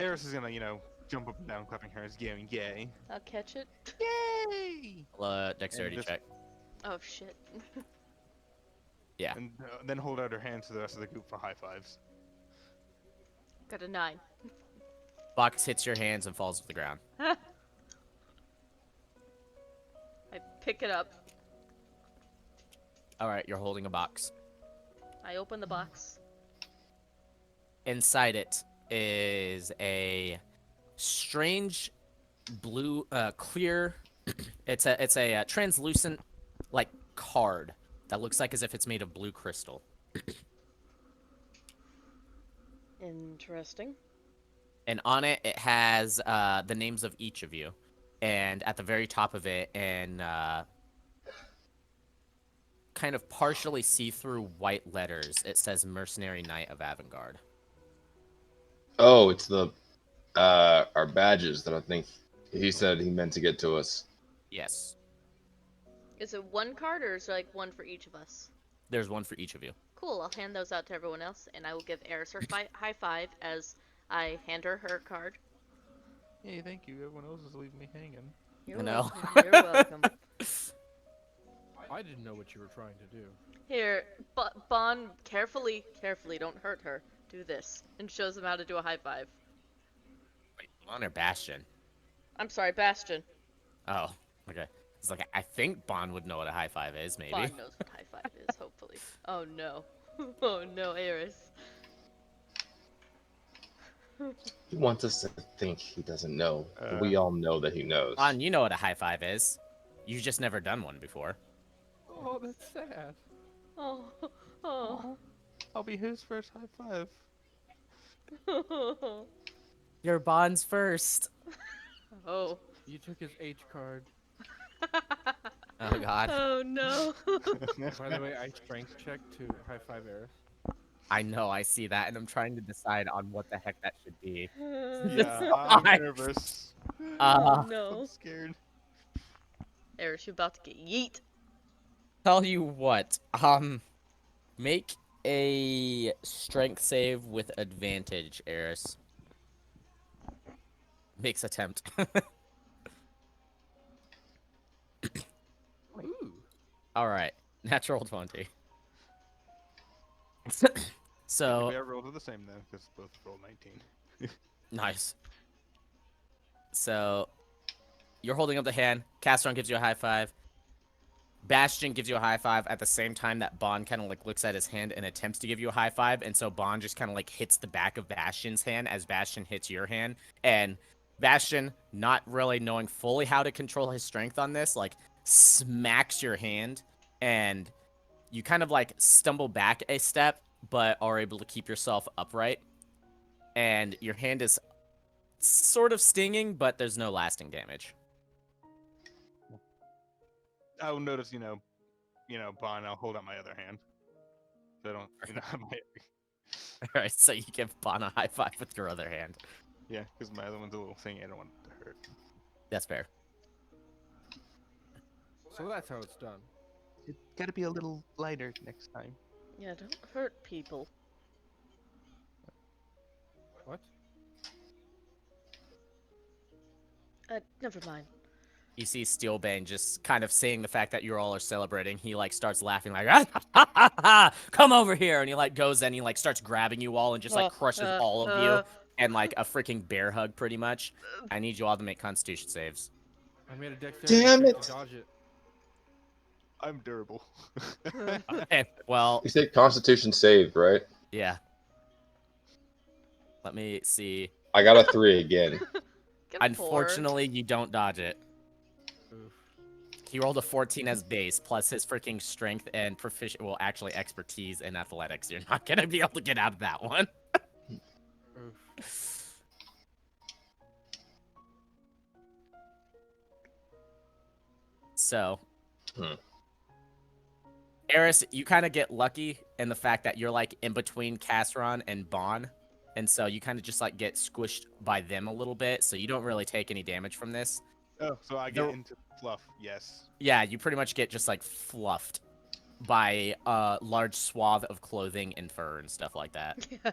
[SPEAKER 5] Eris is gonna, jump up and down, clapping her hands, yelling, "Yay!"
[SPEAKER 3] I'll catch it.
[SPEAKER 5] Yay!
[SPEAKER 2] Dexterity
[SPEAKER 5] And this-
[SPEAKER 2] check.
[SPEAKER 3] Oh shit.
[SPEAKER 2] Yeah.
[SPEAKER 5] And then hold out her hand to the rest of the group for high fives.
[SPEAKER 3] Got a 9.
[SPEAKER 2] Box hits your hands and falls to the ground.
[SPEAKER 3] I pick it up.
[SPEAKER 2] All right, you're holding a box.
[SPEAKER 3] I open the box.
[SPEAKER 2] Inside it is a strange blue, clear. It's a translucent, like card that looks like as if it's made of blue crystal.
[SPEAKER 3] Interesting.
[SPEAKER 2] And on it, it has the names of each of you. And at the very top of it, in kind of partially see-through white letters, it says Mercenary Knight of Avengarde.
[SPEAKER 7] Oh, it's the our badges that I think he said he meant to get to us.
[SPEAKER 2] Yes.
[SPEAKER 3] Is it one card or is it like one for each of us?
[SPEAKER 2] There's one for each of you.
[SPEAKER 3] Cool, I'll hand those out to everyone else, and I will give Eris her high five as I hand her her card.
[SPEAKER 5] Hey, thank you. Everyone else is leaving me hanging.
[SPEAKER 3] You're
[SPEAKER 2] I know.
[SPEAKER 3] welcome. You're welcome.
[SPEAKER 4] I didn't know what what you were trying to do.
[SPEAKER 3] Here, Bon, carefully, don't hurt her. Do this. And shows him how to do a high five.
[SPEAKER 2] Wait, Bon or Bastion?
[SPEAKER 3] I'm sorry, Bastion.
[SPEAKER 2] Oh, okay. It's like, I think Bon would know what a high five is, maybe.
[SPEAKER 3] Bon knows what high five is, hopefully. Oh no. Oh no, Eris.
[SPEAKER 7] He wants us to think he doesn't know. But we all know that he knows.
[SPEAKER 2] Bon, you know what a high five is. You've just never done one before.
[SPEAKER 4] Oh, that's sad.
[SPEAKER 3] Oh. Oh.
[SPEAKER 5] I'll be his first high five.
[SPEAKER 2] Your Bon's first.
[SPEAKER 3] Oh.
[SPEAKER 4] You took his H card.
[SPEAKER 2] Oh, God.
[SPEAKER 3] Oh no.
[SPEAKER 4] By the way, I strength checked to high five Eris.
[SPEAKER 2] I know, I see that, and I'm trying to decide on what the heck that should be.
[SPEAKER 5] Yeah, I'm nervous.
[SPEAKER 3] Oh no.
[SPEAKER 5] I'm scared.
[SPEAKER 3] Eris, you're about to get yeet.
[SPEAKER 2] Tell you what, make a strength save with advantage, Eris. Makes attempt.
[SPEAKER 4] Ooh.
[SPEAKER 2] Alright, natural 20. So,
[SPEAKER 5] We are rolled the same then, because both rolled 19.
[SPEAKER 2] nice. So, you're holding up the hand, Castron gives you a high five. Bastion gives you a high five at the same time that Bon kind of like looks at his hand and attempts to give you a high five, and so Bon just kind of like hits the back of Bastion's hand as Bastion hits your hand, and Bastion, not really knowing fully how to control his strength on this, like smacks your hand, and you kind of like stumble back a step, but are able to keep yourself upright, and your hand is sort of stinging, but there's no lasting damage.
[SPEAKER 5] I'll notice, Bon, I'll hold out my other hand. So I don't, have my...
[SPEAKER 2] Alright, so you give Bon a high five with your other hand.
[SPEAKER 5] Yeah, because my other one's a little thing I don't want it to hurt.
[SPEAKER 2] That's fair.
[SPEAKER 4] So that's how it's done.
[SPEAKER 5] It's gotta be a little lighter next time.
[SPEAKER 3] Yeah, don't hurt people.
[SPEAKER 4] What?
[SPEAKER 3] Never mind.
[SPEAKER 2] You see Steelbane just kind of seeing the fact that you all are celebrating. He like starts laughing like, ah, ha, ha, ha, come over here. And he like goes in, he like starts grabbing you all and just like crushes all of you. And like a freaking bear hug pretty much. I need you all to make Constitution saves.
[SPEAKER 4] I made a dexterity
[SPEAKER 7] Damn
[SPEAKER 4] check
[SPEAKER 7] it.
[SPEAKER 4] to dodge it.
[SPEAKER 5] I'm durable.
[SPEAKER 2] Okay, well,
[SPEAKER 7] You said Constitution saved, right?
[SPEAKER 2] yeah. Let me see.
[SPEAKER 7] I got a 3 again.
[SPEAKER 3] Get a
[SPEAKER 2] Unfortunately, you don't dodge it.
[SPEAKER 4] Oof.
[SPEAKER 2] He rolled a 14 as base, plus his freaking strength and expertise in athletics. You're not gonna be able to get out of that one.
[SPEAKER 4] Oof.
[SPEAKER 2] So, Eris, you kind of get lucky in the fact that you're like in between Casseron and Bon, and so you kind of just like get squished by them a little bit, so you don't really take any damage from this.
[SPEAKER 5] Oh, so I get into fluff, yes.
[SPEAKER 2] Yeah, you pretty much get just like fluffed by a large swath of clothing and fur and stuff like that.
[SPEAKER 3] Yeah.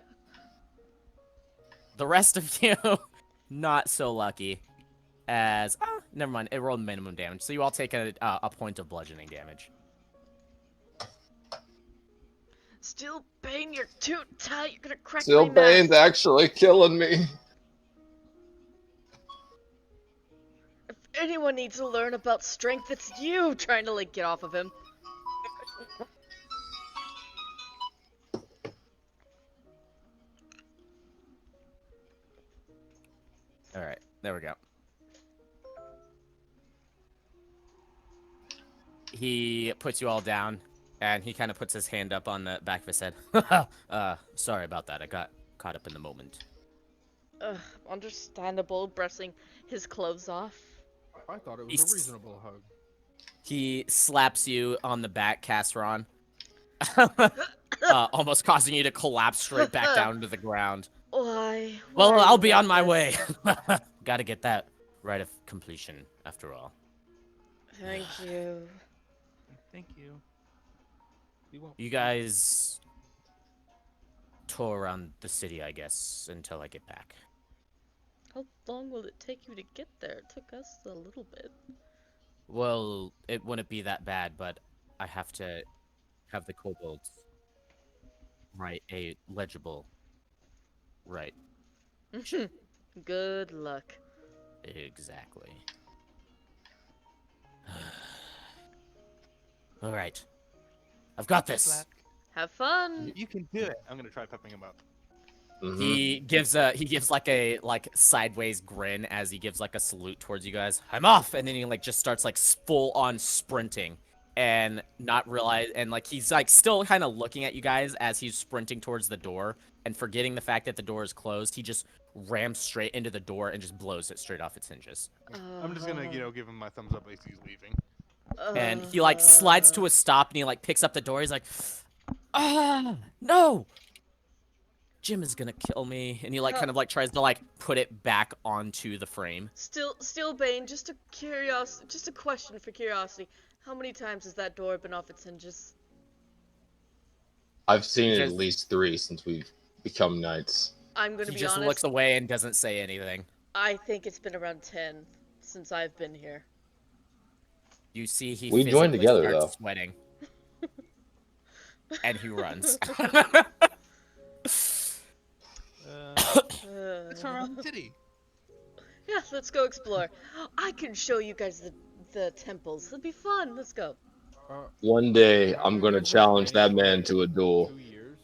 [SPEAKER 2] The rest of you, not so lucky, as never mind. It rolled minimum damage, so you all take a point of bludgeoning damage.
[SPEAKER 3] Still, Bane, you're too tight. You're gonna crack
[SPEAKER 7] Still
[SPEAKER 3] my
[SPEAKER 7] Bane's
[SPEAKER 3] mask.
[SPEAKER 7] actually killing me.
[SPEAKER 3] If anyone needs to learn about strength, it's you trying to like get off of him.
[SPEAKER 2] All right, there we go. He puts you all down, and he kind of puts his hand up on the back of his head. Sorry about that. I got caught up in the moment.
[SPEAKER 3] Understandable, brushing his clothes off.
[SPEAKER 4] I thought it was
[SPEAKER 2] He's-
[SPEAKER 4] a reasonable hug.
[SPEAKER 2] He slaps you on the back, Casseron, almost causing you to collapse straight back down to the ground.
[SPEAKER 3] Why?
[SPEAKER 2] Well,
[SPEAKER 3] Why
[SPEAKER 2] I'll be
[SPEAKER 3] like
[SPEAKER 2] on my
[SPEAKER 3] this?
[SPEAKER 2] way. Gotta get that right of completion, after all.
[SPEAKER 3] Thank you.
[SPEAKER 5] Thank you. We won't.
[SPEAKER 2] You guys tour around the city, I guess, until I get back.
[SPEAKER 3] How long will it take you to get there? It took us a little bit.
[SPEAKER 2] Well, it wouldn't be that bad, but I have to have the kobolds write a legible right.
[SPEAKER 3] Good luck.
[SPEAKER 2] Exactly. All right. I've got this.
[SPEAKER 5] Black.
[SPEAKER 3] Have fun.
[SPEAKER 5] You can do it. I'm gonna try pepping him up.
[SPEAKER 7] Mhm.
[SPEAKER 2] He gives like a sideways grin as he gives like a salute towards you guys. I'm off, and then he like just starts like full on sprinting and not realize, and like he's like still kind of looking at you guys as he's sprinting towards the door and forgetting the fact that the door is closed. He just rams straight into the door and just blows it straight off its hinges.
[SPEAKER 5] I'm just gonna, give him my thumbs up as he's leaving.
[SPEAKER 2] And he like slides to a stop and he like picks up the door. He's like, no. Jim is gonna kill me, and he like kind of like tries to like put it back onto the frame.
[SPEAKER 3] Still, Bane. Just a question for curiosity. How many times has that door been off its hinges?
[SPEAKER 7] I've seen it at
[SPEAKER 2] Just-
[SPEAKER 7] least 3 since we've become knights.
[SPEAKER 3] I'm gonna
[SPEAKER 2] He
[SPEAKER 3] be
[SPEAKER 2] just
[SPEAKER 3] honest.
[SPEAKER 2] looks away and doesn't say anything.
[SPEAKER 3] I think it's been around 10 since I've been here.
[SPEAKER 2] You see, he
[SPEAKER 7] We joined
[SPEAKER 2] physically
[SPEAKER 7] together,
[SPEAKER 2] starts
[SPEAKER 7] though.
[SPEAKER 2] sweating, and he runs.
[SPEAKER 5] It's around the city.
[SPEAKER 3] Yeah, let's go explore. I can show you guys the temples. It'll be fun. Let's go.
[SPEAKER 7] One day,
[SPEAKER 4] have
[SPEAKER 7] I'm
[SPEAKER 4] you
[SPEAKER 7] going to
[SPEAKER 4] guys been
[SPEAKER 7] challenge that
[SPEAKER 4] playing
[SPEAKER 7] man to a duel.
[SPEAKER 4] 2 years?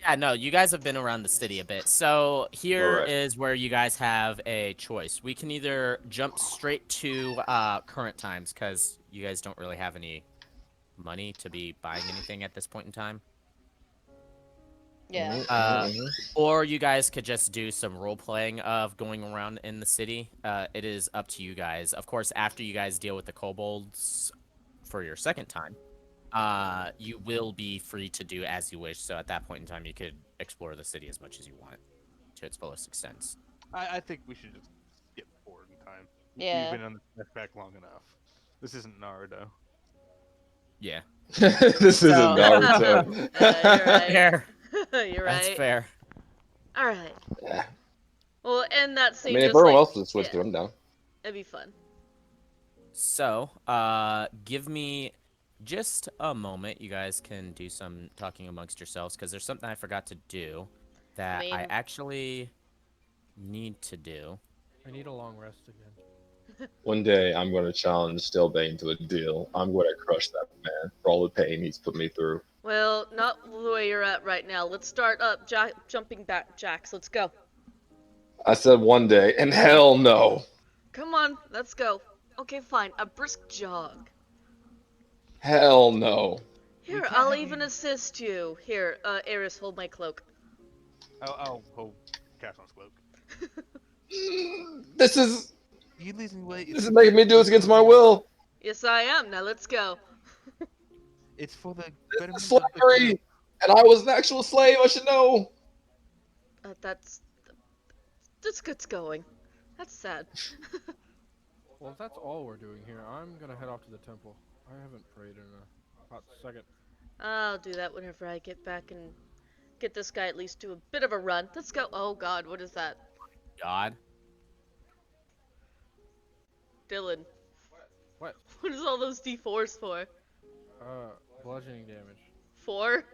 [SPEAKER 2] Yeah, no, you guys have been around the city a bit. So here is
[SPEAKER 7] Alright.
[SPEAKER 2] where you guys have a choice. We can either jump straight to current times, because you guys don't really have any money to be buying anything at this point in time.
[SPEAKER 3] Yeah.
[SPEAKER 2] Or you guys could just do some role playing of going around in the city. It is up to you guys. Of course, after you guys deal with the kobolds for your second time, you will be free to do as you wish. So at that point in time, you could explore the city as much as you want to its fullest extent.
[SPEAKER 5] I think we should just skip forward in time.
[SPEAKER 3] Yeah.
[SPEAKER 5] We've been on the back long enough. This isn't Naruto.
[SPEAKER 2] Yeah.
[SPEAKER 7] This isn't Naruto.
[SPEAKER 3] You're right.
[SPEAKER 2] Fair.
[SPEAKER 3] You're
[SPEAKER 2] That's
[SPEAKER 3] right.
[SPEAKER 2] fair.
[SPEAKER 3] All right.
[SPEAKER 7] Yeah.
[SPEAKER 3] Well, and that
[SPEAKER 7] I
[SPEAKER 3] scene.
[SPEAKER 7] mean, if
[SPEAKER 3] just,
[SPEAKER 7] everyone
[SPEAKER 3] like,
[SPEAKER 7] else would switch
[SPEAKER 3] yeah,
[SPEAKER 7] to him, down.
[SPEAKER 3] it'd be fun.
[SPEAKER 2] So, give me just a moment. You guys can do some talking amongst yourselves, because there's something I forgot to do that I
[SPEAKER 3] mean-
[SPEAKER 2] actually need to do.
[SPEAKER 4] I need a long rest again.
[SPEAKER 7] One day, I'm going to challenge Stillbane to a deal. I'm going to crush that man for all the pain he's put me through.
[SPEAKER 3] Well, not the way you're at right now. Let's start up, jumping back, Jax. Let's go.
[SPEAKER 7] I said one day, and hell no.
[SPEAKER 3] Come on, let's go. Okay, fine. A brisk jog.
[SPEAKER 7] Hell no.
[SPEAKER 3] Here,
[SPEAKER 5] can't
[SPEAKER 3] I'll
[SPEAKER 5] have
[SPEAKER 3] even
[SPEAKER 5] you-
[SPEAKER 3] assist you. Here, Eris, hold my cloak.
[SPEAKER 5] I'll hold Catherine's cloak.
[SPEAKER 7] This is
[SPEAKER 5] You losing weight?
[SPEAKER 7] this is making me do this against my will.
[SPEAKER 3] Yes, I am. Now let's go.
[SPEAKER 5] It's for the
[SPEAKER 7] This
[SPEAKER 5] betterment
[SPEAKER 7] is
[SPEAKER 5] of the
[SPEAKER 7] slavery,
[SPEAKER 5] group.
[SPEAKER 7] and I was an actual slave. I should know.
[SPEAKER 3] That's good going. That's sad.
[SPEAKER 4] Well, if that's all we're doing here, I'm gonna head off to the temple. I haven't prayed in a hot second.
[SPEAKER 3] I'll do that whenever I get back and get this guy at least to a bit of a run. Let's go. Oh God, what is that?
[SPEAKER 2] God.
[SPEAKER 3] Dylan.
[SPEAKER 4] What?
[SPEAKER 3] What is all those D4s for?
[SPEAKER 4] Bludgeoning damage.
[SPEAKER 3] 4?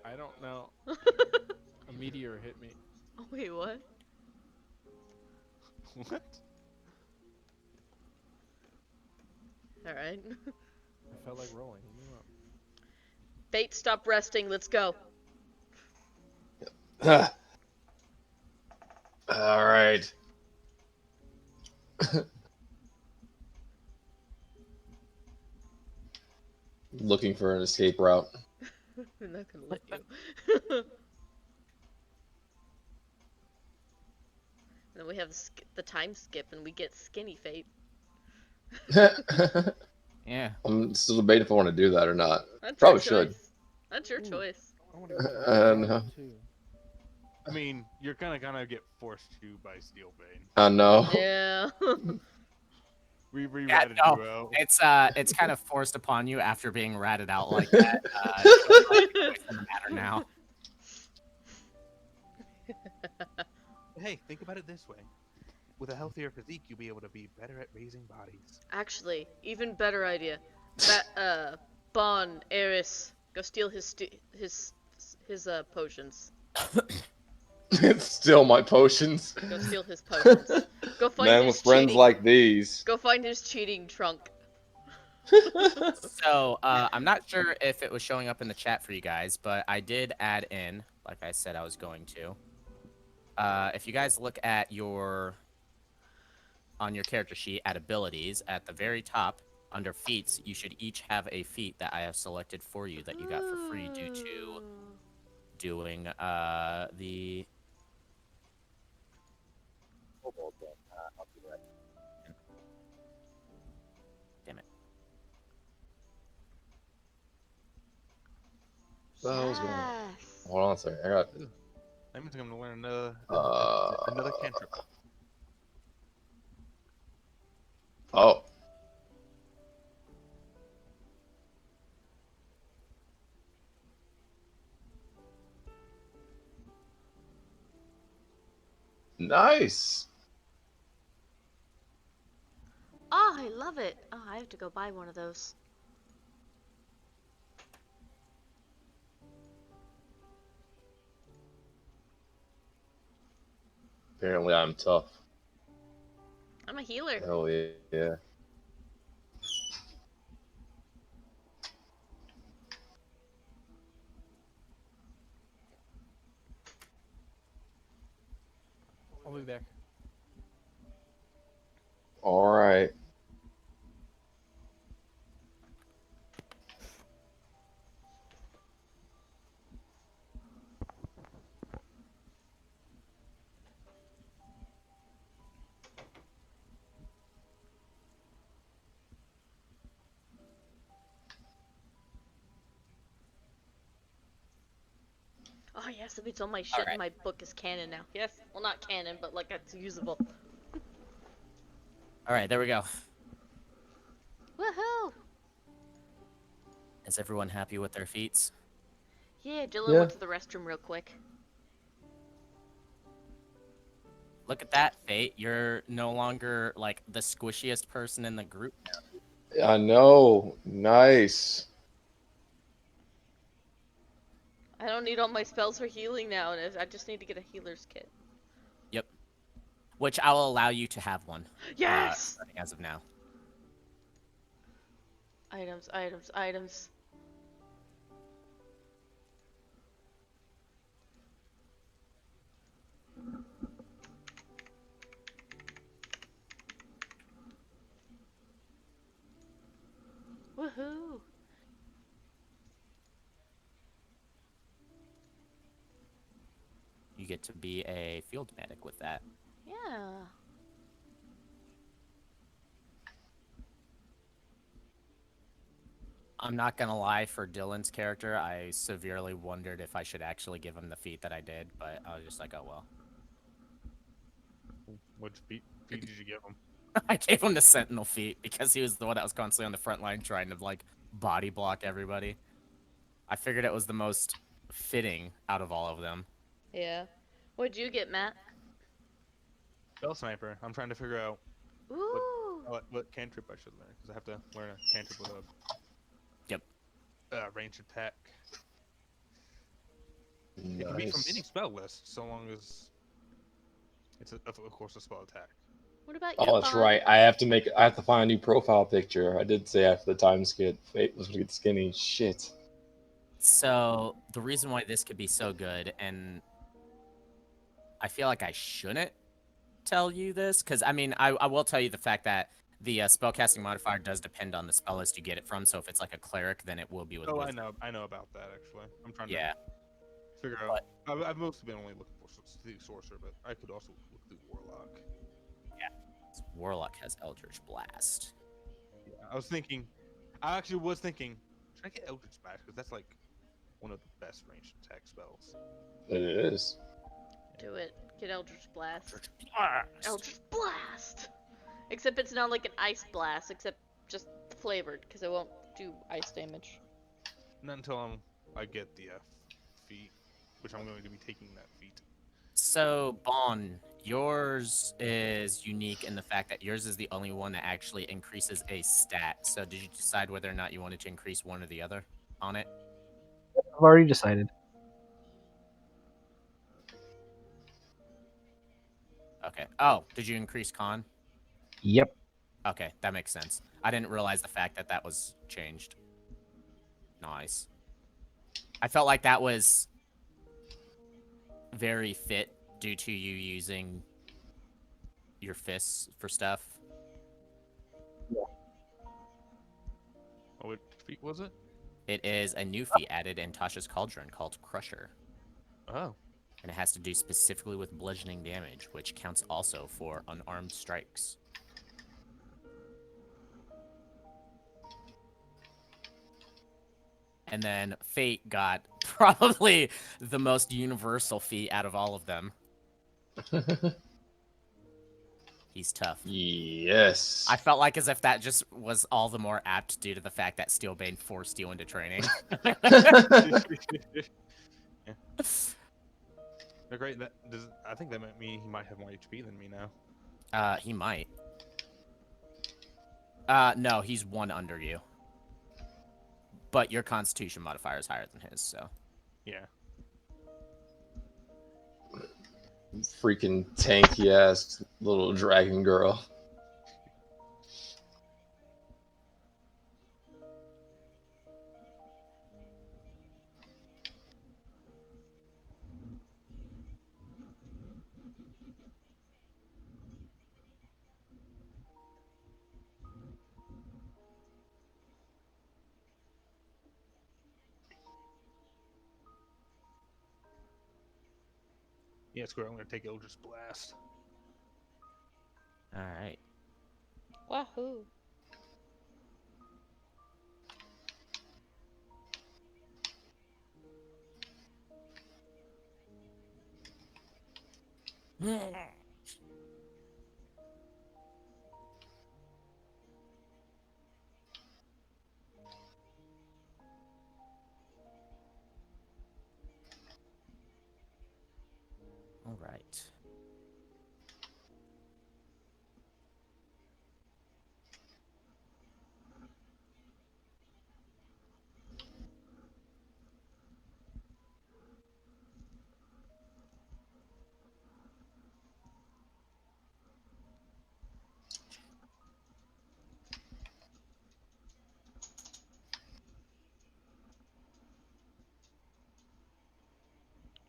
[SPEAKER 4] I don't know. A meteor hit me.
[SPEAKER 3] Oh, wait, what?
[SPEAKER 5] What?
[SPEAKER 3] Alright.
[SPEAKER 4] I felt like rolling. You know.
[SPEAKER 3] Bait, stop resting. Let's go.
[SPEAKER 7] All right. Looking for an escape route.
[SPEAKER 3] I'm not gonna let you. Then we have the time skip and we get skinny fate.
[SPEAKER 2] Yeah.
[SPEAKER 7] I'm still debating if I want to do that or not.
[SPEAKER 3] That's
[SPEAKER 7] Probably
[SPEAKER 3] your
[SPEAKER 7] should.
[SPEAKER 3] choice. That's your
[SPEAKER 4] Ooh.
[SPEAKER 3] choice.
[SPEAKER 4] I want to go.
[SPEAKER 7] No.
[SPEAKER 4] Too.
[SPEAKER 5] I mean, you're gonna get forced to by Steelbane.
[SPEAKER 7] I know.
[SPEAKER 3] Yeah.
[SPEAKER 5] We
[SPEAKER 2] Yeah,
[SPEAKER 5] re-ratted
[SPEAKER 2] no.
[SPEAKER 5] you out.
[SPEAKER 2] It's kind of forced upon you after being ratted out like that. It doesn't matter now.
[SPEAKER 5] Hey, think about it this way. with a healthier physique, you'll be able to be better at raising bodies.
[SPEAKER 3] Actually, even better idea. Bon, Eris, go steal his potions.
[SPEAKER 7] It's still my potions.
[SPEAKER 3] Go steal his potions. Go find
[SPEAKER 1] Man,
[SPEAKER 3] his
[SPEAKER 1] with friends
[SPEAKER 3] cheating.
[SPEAKER 1] like these.
[SPEAKER 3] Go find his cheating trunk.
[SPEAKER 2] So, I'm not sure if it was showing up in the chat for you guys, but I did add in, like I said I was going to. If you guys look at on your character sheet at abilities, at the very top, under feats, you should each have a feat that I have selected for you that you got for free due to doing the kobold thing. I'll do that. Damn it.
[SPEAKER 7] What the hell's going on?
[SPEAKER 3] Yes.
[SPEAKER 7] Hold on a second. I got.
[SPEAKER 5] That means I'm gonna learn another cantrip.
[SPEAKER 7] Oh. Nice.
[SPEAKER 3] Oh, I love it. Oh, I have to go buy one of those.
[SPEAKER 7] Apparently, I'm tough.
[SPEAKER 3] I'm a healer.
[SPEAKER 7] Hell yeah.
[SPEAKER 4] I'll be back.
[SPEAKER 7] All right.
[SPEAKER 3] Oh yes, that means all my shit in my book is canon now. Yes, well not canon, but like it's usable.
[SPEAKER 2] All right, there we go.
[SPEAKER 3] Woohoo!
[SPEAKER 2] Is everyone happy with their feats?
[SPEAKER 3] Yeah, Dylan
[SPEAKER 7] Yeah.
[SPEAKER 3] went to the restroom real quick.
[SPEAKER 2] Look at that, Fate. You're no longer like the squishiest person in the group now.
[SPEAKER 7] I know. Nice.
[SPEAKER 3] I don't need all my spells for healing now, and I just need to get a healer's kit.
[SPEAKER 2] Yep. Which I will allow you to have one.
[SPEAKER 3] Yes!
[SPEAKER 2] Starting as of now.
[SPEAKER 3] Items, items, items. Woohoo!
[SPEAKER 2] You get to be a field medic with that.
[SPEAKER 3] Yeah.
[SPEAKER 2] I'm not gonna lie, for Dylan's character, I severely wondered if I should actually give him the feat that I did, but I was just like, oh well.
[SPEAKER 5] Which feat did you give him?
[SPEAKER 2] I gave him the Sentinel feat because he was the one that was constantly on the front line trying to like body block everybody. I figured it was the most fitting out of all of them.
[SPEAKER 3] Yeah. What'd you get, Matt?
[SPEAKER 5] Spell sniper. I'm trying to figure out
[SPEAKER 3] Ooh.
[SPEAKER 5] what cantrip I should learn because I have to learn a cantrip with a range attack. It can be from any
[SPEAKER 7] Nice.
[SPEAKER 5] spell list, so long as it's of course a spell attack.
[SPEAKER 3] What about you?
[SPEAKER 7] Oh, that's
[SPEAKER 3] Bon?
[SPEAKER 7] right. I have to find a new profile picture. I did say after the time skip, Fate was gonna get skinny. Shit.
[SPEAKER 2] So the reason why this could be so good, and I feel like I shouldn't tell you this, because I mean, I will tell you the fact that the spellcasting modifier does depend on the spell list you get it from. So if it's like a cleric, then it will be with.
[SPEAKER 5] Oh,
[SPEAKER 2] wisdom.
[SPEAKER 5] I know about that actually. I'm trying
[SPEAKER 2] Yeah.
[SPEAKER 5] to figure out. I've mostly been only looking for the sorcerer, but I could also look through warlock.
[SPEAKER 2] Warlock has Eldritch Blast.
[SPEAKER 5] Yeah, I actually was thinking, should I get Eldritch Blast because that's like one of the best ranged attack spells.
[SPEAKER 7] It is.
[SPEAKER 3] Do it. Get Eldritch Blast.
[SPEAKER 2] Blast.
[SPEAKER 3] Eldritch Blast! Except it's not like an ice blast, except just flavored, because it won't do ice damage.
[SPEAKER 5] Not until I get the feat, which I'm going to be taking that feat.
[SPEAKER 2] So, Bon, yours is unique in the fact that yours is the only one that actually increases a stat. So, did you decide whether or not you wanted to increase one or the other on it?
[SPEAKER 6] I've already decided.
[SPEAKER 2] Okay. Oh, did you increase con?
[SPEAKER 6] Yep.
[SPEAKER 2] Okay, that makes sense. I didn't realize the fact that that was changed. Nice. I felt like that was very fit due to you using your fists for stuff.
[SPEAKER 5] Oh, which feat was it?
[SPEAKER 2] It is a new feat added in Tasha's Cauldron called Crusher.
[SPEAKER 5] Oh.
[SPEAKER 2] And it has to do specifically with bludgeoning damage, which counts also for unarmed strikes. And then Fate got probably the most universal feat out of all of them. He's tough.
[SPEAKER 7] Yes.
[SPEAKER 2] I felt like as if that just was all the more apt due to the fact that Steelbane forced you into training.
[SPEAKER 5] Yeah. They're great. I think that might mean he might have more HP than me now.
[SPEAKER 2] He might. No, he's one under you. But your Constitution modifier is higher than his, so.
[SPEAKER 5] Yeah.
[SPEAKER 7] Freaking tanky ass little dragon girl.
[SPEAKER 5] Yeah, screw it. I'm gonna take Eldritch Blast.
[SPEAKER 2] All right.
[SPEAKER 3] Wahoo.
[SPEAKER 2] All right.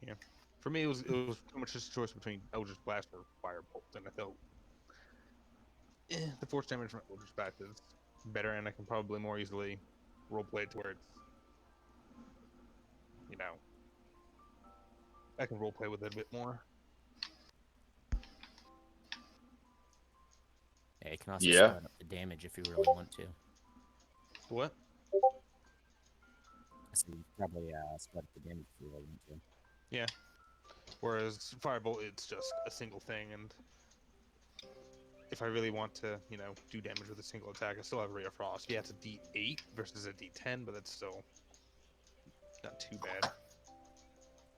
[SPEAKER 5] Yeah. For me, it was pretty much just a choice between Eldritch Blast or Firebolt, and I felt the force damage from Eldritch Blast is better, and I can probably more easily roleplay it to where it's, you know, I can roleplay with it a bit more.
[SPEAKER 2] Yeah, you can also
[SPEAKER 7] Yeah.
[SPEAKER 2] start up the damage if you really want to.
[SPEAKER 5] What?
[SPEAKER 2] So you probably start up the damage if you really want to.
[SPEAKER 5] Yeah. Whereas Firebolt, it's just a single thing, and if I really want to, you know, do damage with a single attack, I still have Ray of Frost. Yeah, it's a D8 versus a D10, but that's still not too bad.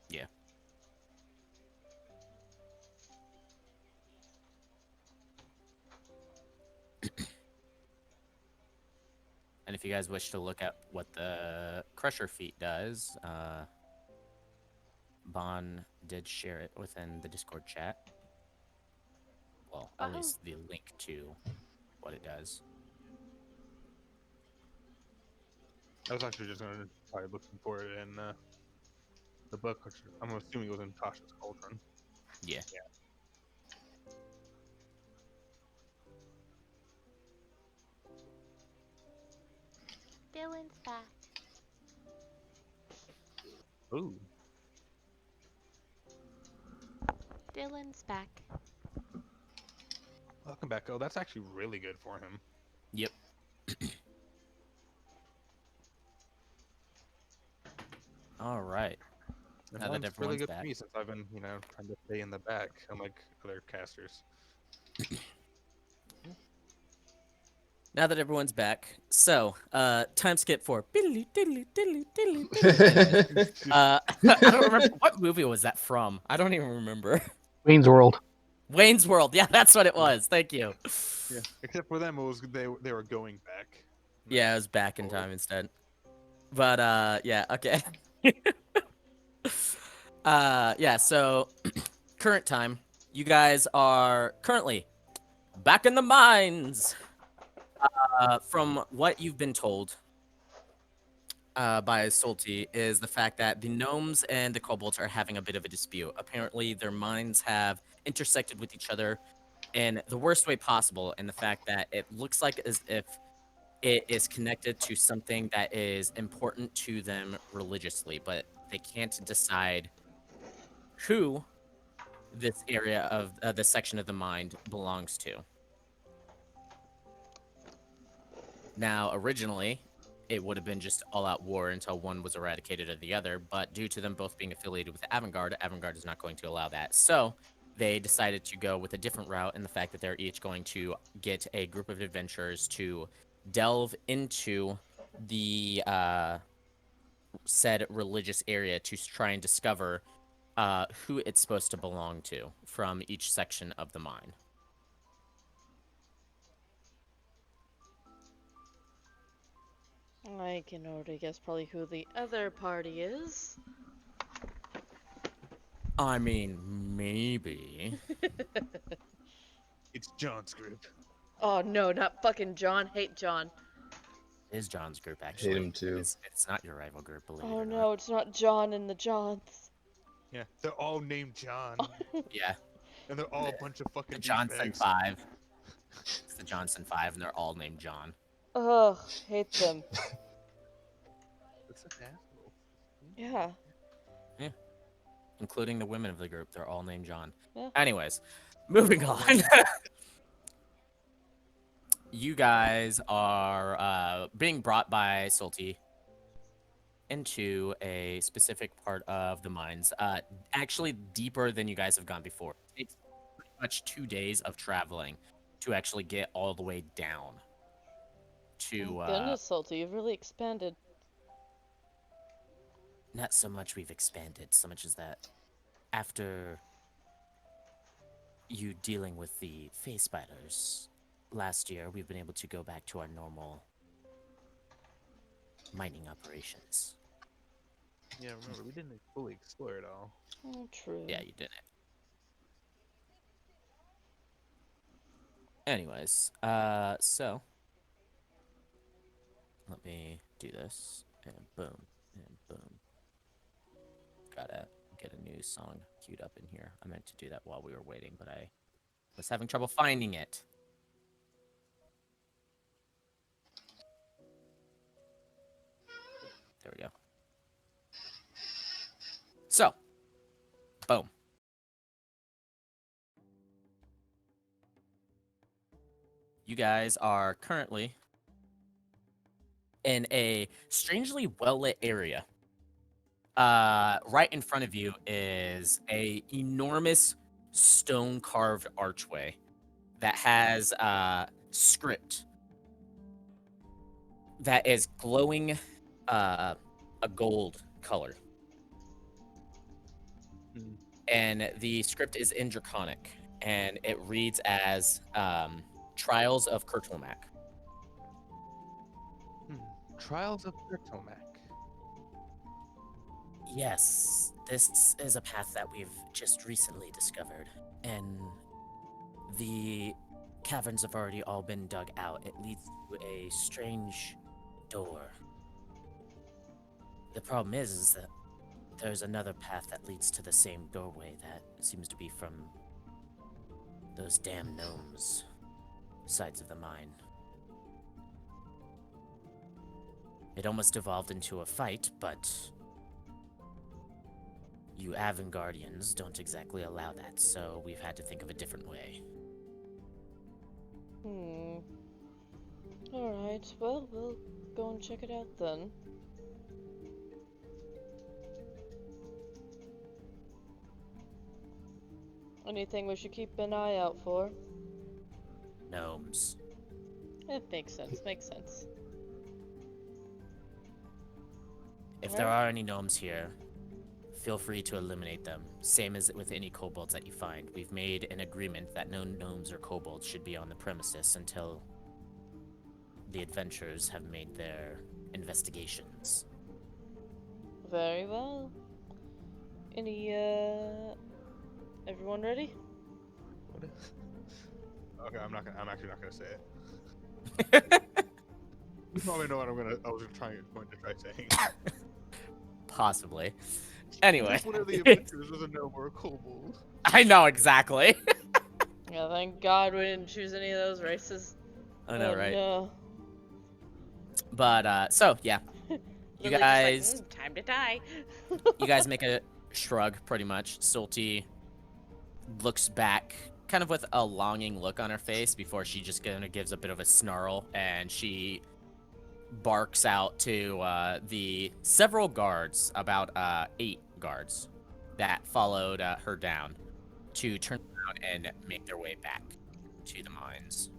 [SPEAKER 2] Yeah. And if you guys wish to look at what the Crusher feat does, Bon did share it within the Discord chat. Well, at
[SPEAKER 3] Wahoo.
[SPEAKER 2] least the link to what it does.
[SPEAKER 5] I was actually just going to try looking for it in the book, which I'm assuming it was in Tasha's Cauldron.
[SPEAKER 2] Yeah.
[SPEAKER 3] Dylan's back.
[SPEAKER 5] Ooh.
[SPEAKER 3] Dylan's back.
[SPEAKER 5] Welcome back. Oh, that's actually really good for him.
[SPEAKER 2] Yep. All right.
[SPEAKER 5] And
[SPEAKER 2] Now that
[SPEAKER 5] that's really
[SPEAKER 2] everyone's
[SPEAKER 5] good
[SPEAKER 2] back.
[SPEAKER 5] for me since I've been, you know, trying to stay in the back, unlike other casters.
[SPEAKER 2] Now that everyone's back, so time skip for I don't remember what movie was that from. I don't even remember.
[SPEAKER 6] Wayne's World.
[SPEAKER 2] Wayne's World. Yeah, that's what it was. Thank you.
[SPEAKER 5] Yeah. Except for them, it was they were going back.
[SPEAKER 2] Yeah, it was back in time instead. But yeah, okay. Yeah, so current time, you guys are currently back in the mines. From what you've been told by Solti is the fact that the gnomes and the kobolds are having a bit of a dispute. Apparently, their minds have intersected with each other in the worst way possible, and the fact that it looks like as if it is connected to something that is important to them religiously, but they can't decide who this area of this section of the mind belongs to. Now, originally, it would have been just all-out war until one was eradicated or the other, but due to them both being affiliated with Avengarde, Avengarde is not going to allow that. So they decided to go with a different route in the fact that they're each going to get a group of adventurers to delve into the said religious area to try and discover who it's supposed to belong to from each section of the mine.
[SPEAKER 3] I can already guess probably who the other party is.
[SPEAKER 2] I mean, maybe.
[SPEAKER 5] It's John's group.
[SPEAKER 3] Oh no, not fucking John. Hate John.
[SPEAKER 2] It is John's group, actually.
[SPEAKER 7] him too.
[SPEAKER 2] It's not your rival group, believe it
[SPEAKER 3] Oh
[SPEAKER 2] or
[SPEAKER 3] no,
[SPEAKER 2] not.
[SPEAKER 3] it's not John and the Johns.
[SPEAKER 5] Yeah, they're all named John,
[SPEAKER 2] Yeah,
[SPEAKER 5] and they're all a bunch of fucking
[SPEAKER 2] the Johnson
[SPEAKER 5] douchebags.
[SPEAKER 2] 5. It's the Johnson 5, and they're all named John.
[SPEAKER 3] Ugh, hate them.
[SPEAKER 5] That's an asshole.
[SPEAKER 3] Yeah.
[SPEAKER 2] Including the women of the group. They're all named John.
[SPEAKER 3] Yeah.
[SPEAKER 2] Anyways, moving on. You guys are being brought by Solti into a specific part of the mines. Actually, deeper than you guys have gone before. It takes pretty much 2 days of traveling to actually get all the way down to.
[SPEAKER 3] Thank goodness, Salty, you've really expanded.
[SPEAKER 2] Not so much we've expanded, so much as that after you dealing with the face spiders last year, we've been able to go back to our normal mining operations.
[SPEAKER 5] Yeah, remember, we didn't fully explore it all.
[SPEAKER 3] Oh, true.
[SPEAKER 2] Yeah, you didn't. Anyways, so let me do this, and boom, and boom. Gotta get a new song queued up in here. I meant to do that while we were waiting, but I was having trouble finding it. There we go. So, boom. You guys are currently in a strangely well-lit area. Right in front of you is a enormous stone-carved archway that has script that is glowing a gold color. And the script is in Draconic, and it reads as Trials of Kurtulmak.
[SPEAKER 5] Trials of Kurtulmak.
[SPEAKER 2] Yes, this is a path that we've just recently discovered, and the caverns have already all been dug out. It leads to a strange door. The problem is that there's another path that leads to the same doorway that seems to be from those damn gnomes' sides of the mine. It almost evolved into a fight, but you Avengardians don't exactly allow that, so we've had to think of a different way.
[SPEAKER 3] Alright, well, we'll go and check it out then. Anything we should keep an eye out for?
[SPEAKER 2] Gnomes.
[SPEAKER 3] It makes sense. Makes sense.
[SPEAKER 2] If there are any gnomes here, feel free to eliminate them. Same as with any kobolds that you find. We've made an agreement that no gnomes or kobolds should be on the premises until the adventurers have made their investigations.
[SPEAKER 3] Very well. Any, everyone ready?
[SPEAKER 5] What is? Okay, I'm actually not gonna say it. You probably know what I was going to try saying.
[SPEAKER 2] Possibly. Anyway.
[SPEAKER 5] One of the adventures was a gnome or a kobold.
[SPEAKER 2] I know exactly.
[SPEAKER 3] Yeah, thank God we didn't choose any of those races.
[SPEAKER 2] I know, right?
[SPEAKER 3] No.
[SPEAKER 2] But so yeah, you
[SPEAKER 3] Literally
[SPEAKER 2] guys,
[SPEAKER 3] just like, time to die.
[SPEAKER 2] you guys make a shrug, pretty much. Salty looks back, kind of with a longing look on her face, before she just kind of gives a bit of a snarl, and she barks out to the several guards, about 8 guards, that followed her down, to turn around and make their way back to the mines.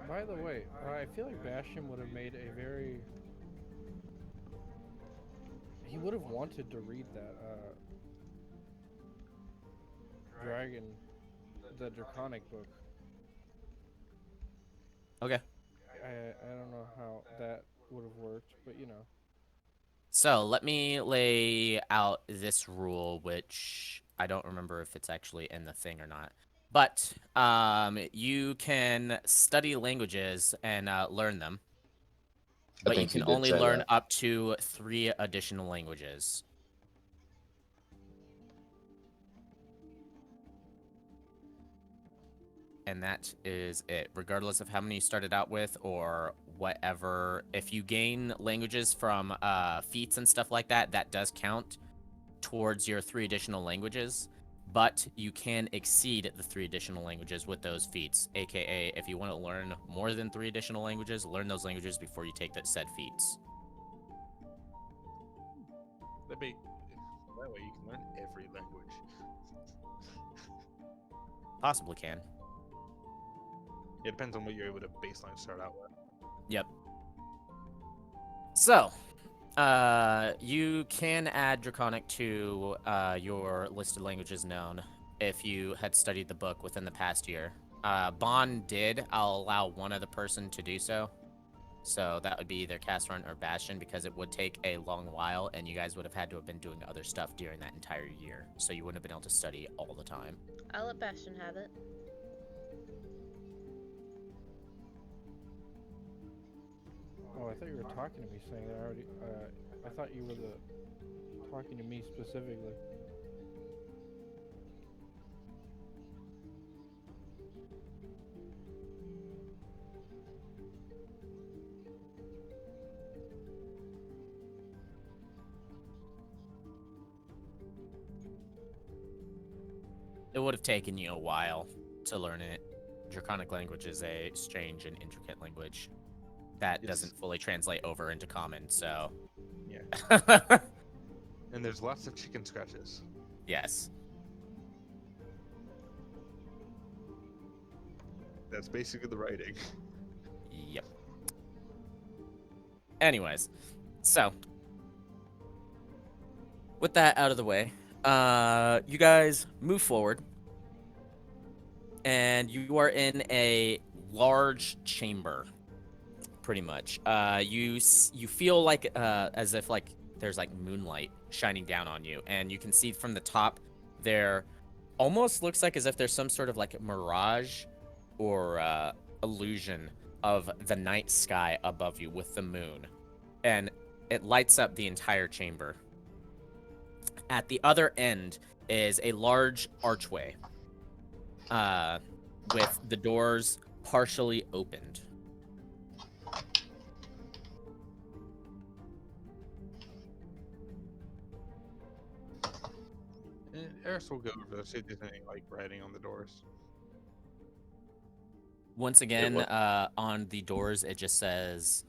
[SPEAKER 4] By the way, I feel like Bastion would have made a very... He would have wanted to read that, Dragon, the Draconic book.
[SPEAKER 2] Okay.
[SPEAKER 4] I don't know how that would have worked, but you know.
[SPEAKER 2] So let me lay out this rule, which I don't remember if it's actually in the thing or not. But you can study languages and learn them,
[SPEAKER 7] I
[SPEAKER 2] but you
[SPEAKER 7] think
[SPEAKER 2] can
[SPEAKER 7] you did
[SPEAKER 2] only
[SPEAKER 7] say
[SPEAKER 2] learn
[SPEAKER 7] that.
[SPEAKER 2] up to 3 additional languages. And that is it, regardless of how many you started out with or whatever. If you gain languages from feats and stuff like that, that does count towards your 3 additional languages, but you can exceed the 3 additional languages with those feats, aka if you want to learn more than 3 additional languages, learn those languages before you take that said feats.
[SPEAKER 5] That way you can learn every language.
[SPEAKER 2] Possibly can.
[SPEAKER 5] It depends on what you're able to baseline start out with.
[SPEAKER 2] Yep. So, you can add Draconic to your listed languages known if you had studied the book within the past year. Bond did. I'll allow one other person to do so. So that would be either Casrun or Bastion, because it would take a long while, and you guys would have had to have been doing other stuff during that entire year. So you wouldn't have been able to study all the time.
[SPEAKER 3] I'll let Bastion have it.
[SPEAKER 4] Oh, I thought you were talking to me, saying that I already. I thought you were talking to me specifically.
[SPEAKER 2] It would have taken you a while to learn it. Draconic language is a strange and intricate language that
[SPEAKER 5] Yes.
[SPEAKER 2] doesn't fully translate over into common, so...
[SPEAKER 5] Yeah. And there's lots of chicken scratches.
[SPEAKER 2] Yes.
[SPEAKER 5] That's basically the writing.
[SPEAKER 2] Yep. Anyways, so... with that out of the way, you guys move forward, and you are in a large chamber, pretty much. You feel like as if like there's like moonlight shining down on you, and you can see from the top there almost looks like as if there's some sort of like mirage or illusion of the night sky above you with the moon, and it lights up the entire chamber. At the other end is a large archway with the doors partially opened.
[SPEAKER 5] And Eris will go over there, see if there's any like writing on the doors.
[SPEAKER 2] Once again,
[SPEAKER 7] what?
[SPEAKER 2] on the doors, it just says,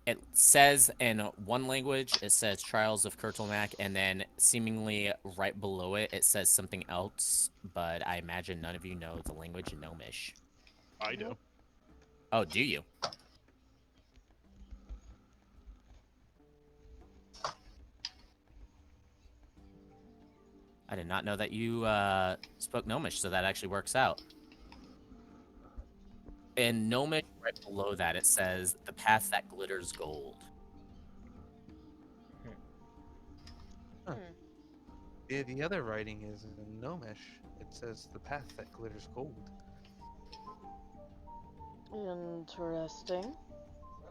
[SPEAKER 2] It says in one language, it says Trials of Kurtulmak, and then seemingly right below it, it says something else, but I imagine none of you know the language Gnomish.
[SPEAKER 5] I do.
[SPEAKER 2] Oh, do you? I did not know that you spoke Gnomish, so that actually works out. In Gnomish, right below that, it says, the path that glitters gold.
[SPEAKER 5] Yeah, the other writing is in Gnomish. It says the path that glitters gold.
[SPEAKER 3] Interesting.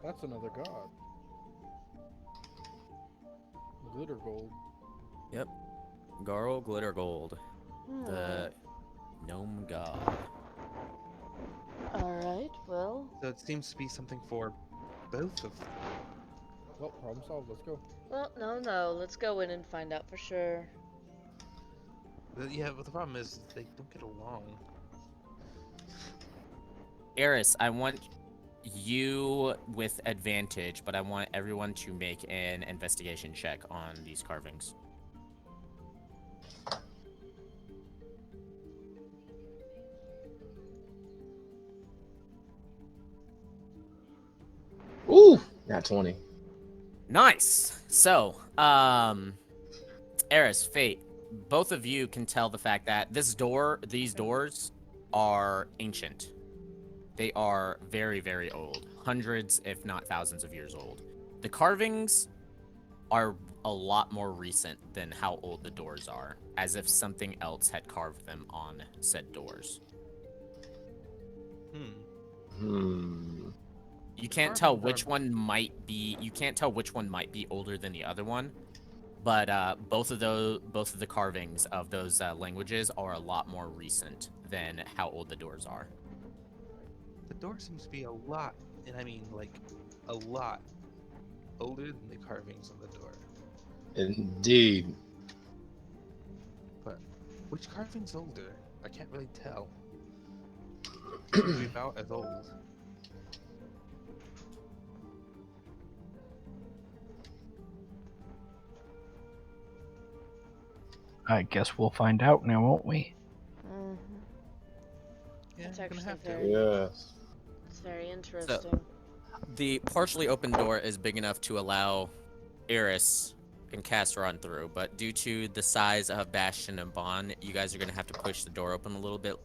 [SPEAKER 4] That's another god. Glitter gold.
[SPEAKER 2] Yep. Garl Glitter Gold,
[SPEAKER 3] Hmm.
[SPEAKER 2] the gnome god.
[SPEAKER 3] Alright, well.
[SPEAKER 5] So it seems to be something for both of them.
[SPEAKER 4] Well, problem solved. Let's go.
[SPEAKER 3] Well, no. Let's go in and find out for sure.
[SPEAKER 5] Yeah, but the problem is they don't get along.
[SPEAKER 2] Eris, I want you with advantage, but I want everyone to make an investigation check on these carvings.
[SPEAKER 7] Ooh, not 20.
[SPEAKER 2] Nice. So, Eris, Fate, both of you can tell the fact that these doors are ancient. They are very, very old. Hundreds, if not thousands of years old. The carvings are a lot more recent than how old the doors are, as if something else had carved them on said doors. You can't tell which one might be. You can't tell which one might be older than the other one, but both of the carvings of those languages are a lot more recent than how old the doors are.
[SPEAKER 5] The door seems to be a lot, and I mean like a lot older than the carvings on the door.
[SPEAKER 7] Indeed.
[SPEAKER 5] But which carving's older? I can't really tell. Probably about as old.
[SPEAKER 6] I guess we'll find out now, won't we?
[SPEAKER 3] Mm-hmm.
[SPEAKER 5] Yeah,
[SPEAKER 3] It's
[SPEAKER 5] you're gonna
[SPEAKER 3] actually
[SPEAKER 5] have to.
[SPEAKER 3] very,
[SPEAKER 7] Yes.
[SPEAKER 3] it's very interesting.
[SPEAKER 2] The partially open door is big enough to allow Eris and Cass run through, but due to the size of Bastion and Bond, you guys are going to have to push the door open a little bit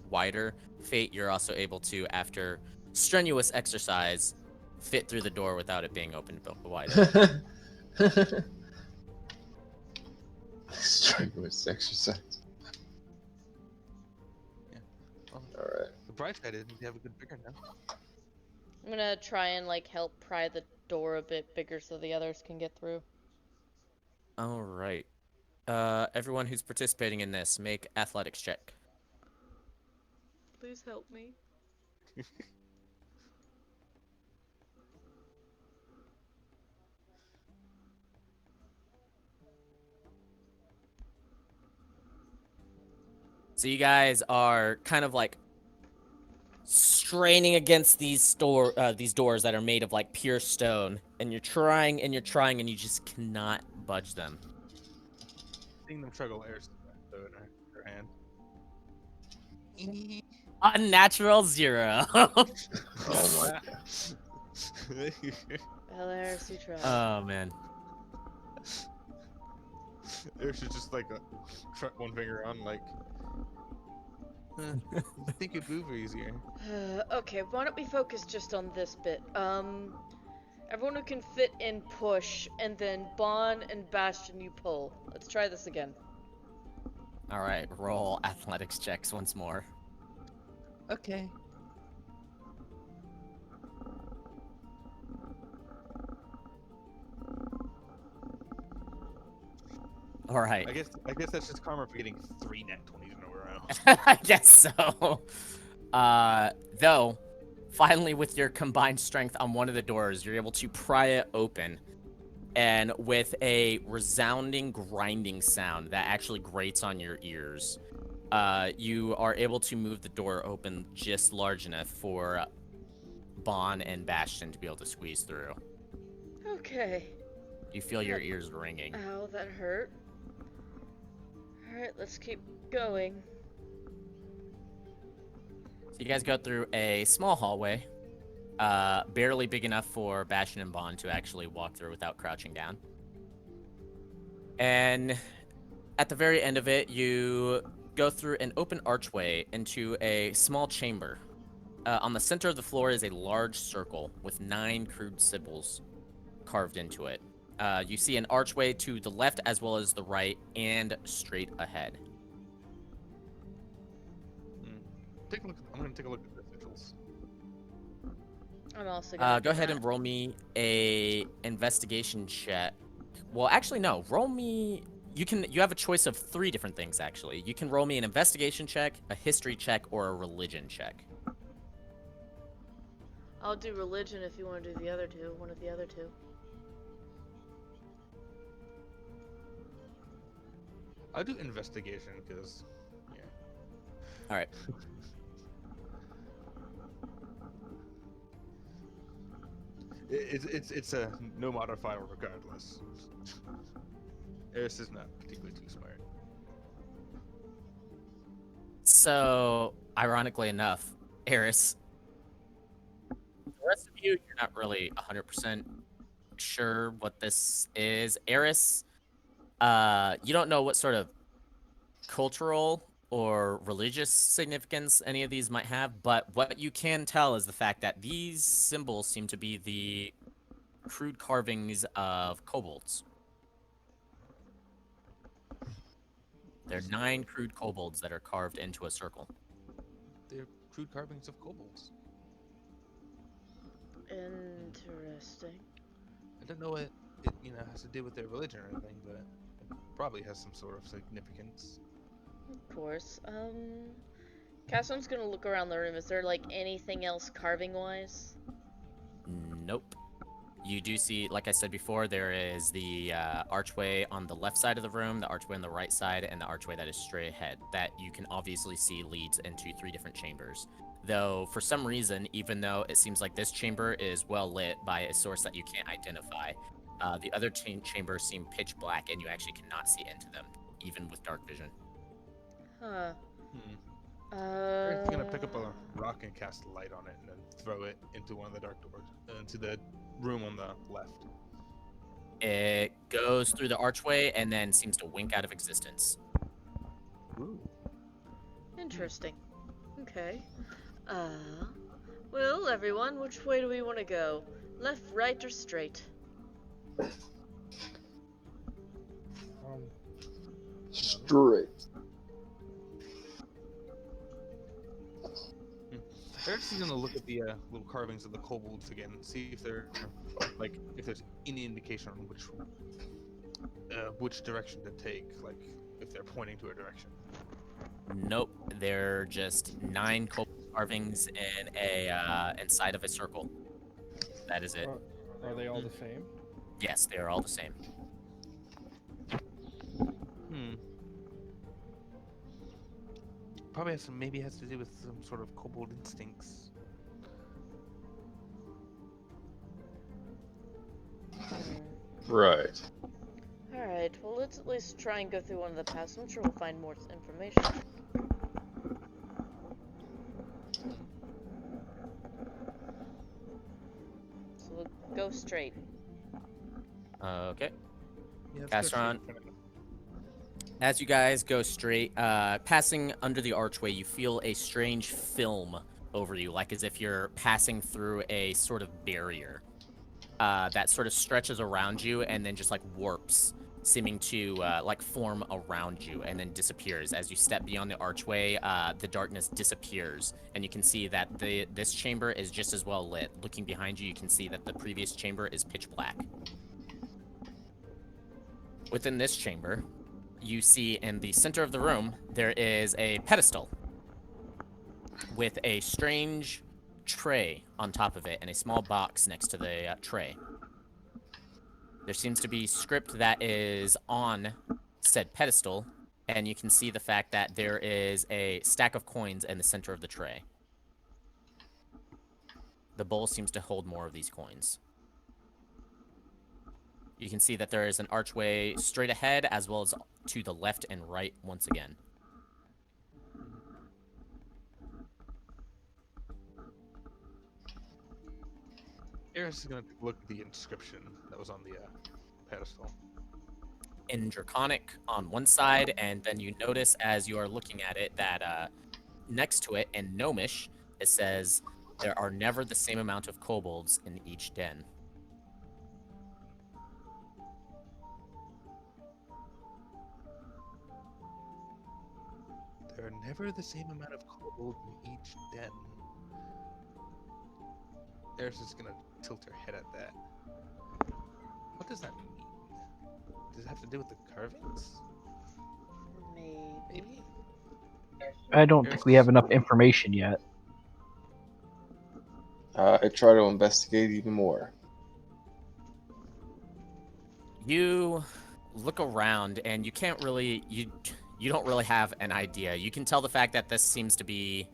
[SPEAKER 2] wider. Fate, you're also able to, after strenuous exercise, fit through the door without it being opened wider.
[SPEAKER 7] Strenuous exercise.
[SPEAKER 5] Well,
[SPEAKER 7] All right.
[SPEAKER 5] the bright side is you have a good figure now.
[SPEAKER 3] I'm gonna try and like help pry the door a bit bigger so the others can get through.
[SPEAKER 2] All right. Everyone who's participating in this, make athletics check.
[SPEAKER 3] Please help me.
[SPEAKER 2] So you guys are kind of like straining against these doors that are made of like pure stone, and you're trying and you just cannot budge them.
[SPEAKER 5] Seeing them struggle, Eris in her hand.
[SPEAKER 2] Unnatural 0.
[SPEAKER 7] Oh my.
[SPEAKER 3] Hilarious, you try.
[SPEAKER 2] Oh man.
[SPEAKER 5] Eris is just like one finger on, like. I think it'd move easier.
[SPEAKER 3] Okay, why don't we focus just on this bit? Everyone who can fit in push, and then Bon and Bastion you pull. Let's try this again.
[SPEAKER 2] All right, roll athletics checks once more.
[SPEAKER 5] Okay.
[SPEAKER 2] All right.
[SPEAKER 5] I guess that's just karma for getting 3 net 20s in a row.
[SPEAKER 2] I guess so. Though, finally, with your combined strength on one of the doors, you're able to pry it open. And with a resounding grinding sound that actually grates on your ears, you are able to move the door open just large enough for Bon and Bastion to be able to squeeze through.
[SPEAKER 3] Okay.
[SPEAKER 2] You feel your ears ringing.
[SPEAKER 3] Ow, that hurt. Alright, let's keep going.
[SPEAKER 2] So you guys go through a small hallway, barely big enough for Bastion and Bond to actually walk through without crouching down. And at the very end of it, you go through an open archway into a small chamber. On the center of the floor is a large circle with 9 crude symbols carved into it. You see an archway to the left as well as the right and straight ahead.
[SPEAKER 5] Take a look. I'm gonna take a look at the sigils.
[SPEAKER 3] I'm also gonna
[SPEAKER 2] Go
[SPEAKER 3] do
[SPEAKER 2] ahead
[SPEAKER 3] that.
[SPEAKER 2] and roll me a investigation check. Well, actually, no. Roll me. You have a choice of 3 different things. Actually, you can roll me an investigation check, a history check, or a religion check.
[SPEAKER 3] I'll do religion if you want to do the other two. One of the other two.
[SPEAKER 5] I'll do investigation because, yeah.
[SPEAKER 2] All right.
[SPEAKER 5] It's a no modifier regardless. Eris is not particularly too smart.
[SPEAKER 2] So, ironically enough, Eris, the rest of you, you're not really 100% sure what this is. Eris, you don't know what sort of cultural or religious significance any of these might have, but what you can tell is the fact that these symbols seem to be the crude carvings of kobolds. There are 9 crude kobolds that are carved into a circle.
[SPEAKER 5] They're crude carvings of kobolds.
[SPEAKER 3] Interesting.
[SPEAKER 5] I don't know what it has to do with their religion or anything, but it probably has some sort of significance.
[SPEAKER 3] Of course. Casson's gonna look around the room. Is there like anything else carving wise?
[SPEAKER 2] Nope. You do see, like I said before, there is the archway on the left side of the room, the archway on the right side, and the archway that is straight ahead. That you can obviously see leads into 3 different chambers. Though, for some reason, even though it seems like this chamber is well lit by a source that you can't identify, the other chambers seem pitch black, and you actually cannot see into them, even with dark vision.
[SPEAKER 3] Huh.
[SPEAKER 5] Eris is gonna pick up a rock and cast a light on it, and then throw it into one of the dark doors, into the room on the left.
[SPEAKER 2] It goes through the archway and then seems to wink out of existence.
[SPEAKER 5] Ooh.
[SPEAKER 3] Interesting. Okay. Well, everyone, which way do we want to go? Left, right, or straight?
[SPEAKER 7] Straight.
[SPEAKER 5] Eris is gonna look at the little carvings of the kobolds again, and see if they're if there's any indication on which direction to take, like if they're pointing to a direction.
[SPEAKER 2] Nope, they're just 9 carvings in a inside of a circle. That is it.
[SPEAKER 4] Are they all the same?
[SPEAKER 2] Yes, they are all the same.
[SPEAKER 5] Probably maybe has to do with some sort of kobold instincts.
[SPEAKER 7] Right.
[SPEAKER 3] Alright, well, let's at least try and go through one of the paths. I'm sure we'll find more information. So we'll go straight.
[SPEAKER 2] Okay.
[SPEAKER 5] Yeah, let's
[SPEAKER 2] Pass
[SPEAKER 5] go
[SPEAKER 2] around.
[SPEAKER 5] straight for now.
[SPEAKER 2] As you guys go straight, passing under the archway, you feel a strange film over you, like as if you're passing through a sort of barrier that sort of stretches around you and then just like warps, seeming to like form around you and then disappears. As you step beyond the archway, the darkness disappears, and you can see that this chamber is just as well lit. Looking behind you, you can see that the previous chamber is pitch black. Within this chamber, you see in the center of the room, there is a pedestal with a strange tray on top of it and a small box next to the tray. There seems to be script that is on said pedestal, and you can see the fact that there is a stack of coins in the center of the tray. The bowl seems to hold more of these coins. You can see that there is an archway straight ahead, as well as to the left and right once again.
[SPEAKER 5] Eris is gonna take a look at the inscription that was on the pedestal.
[SPEAKER 2] In Draconic on one side, and then you notice as you are looking at it that next to it in Gnomish, it says, "There are never the same amount of kobolds in each den."
[SPEAKER 5] There are never the same amount of kobolds in each den. Eris is gonna tilt her head at that. What does that mean? Does it have to do with the carvings?
[SPEAKER 3] Maybe.
[SPEAKER 6] I don't think we have enough information yet.
[SPEAKER 7] I try to investigate even more.
[SPEAKER 2] You look around and you can't really you don't really have an idea. You can tell the fact that this seems to be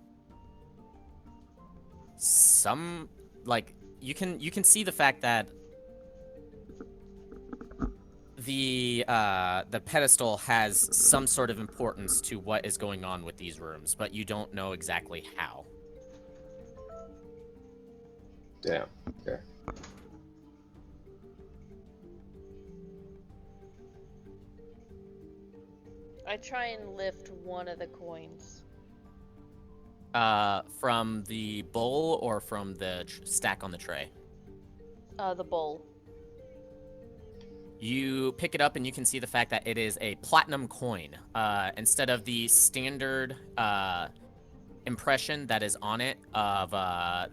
[SPEAKER 2] some like you can see the fact that the pedestal has some sort of importance to what is going on with these rooms, but you don't know exactly how.
[SPEAKER 7] Damn. Okay.
[SPEAKER 3] I try and lift one of the coins.
[SPEAKER 2] From the bowl or from the stack on the tray?
[SPEAKER 3] The bowl.
[SPEAKER 2] You pick it up and you can see the fact that it is a platinum coin. Instead of the standard impression that is on it of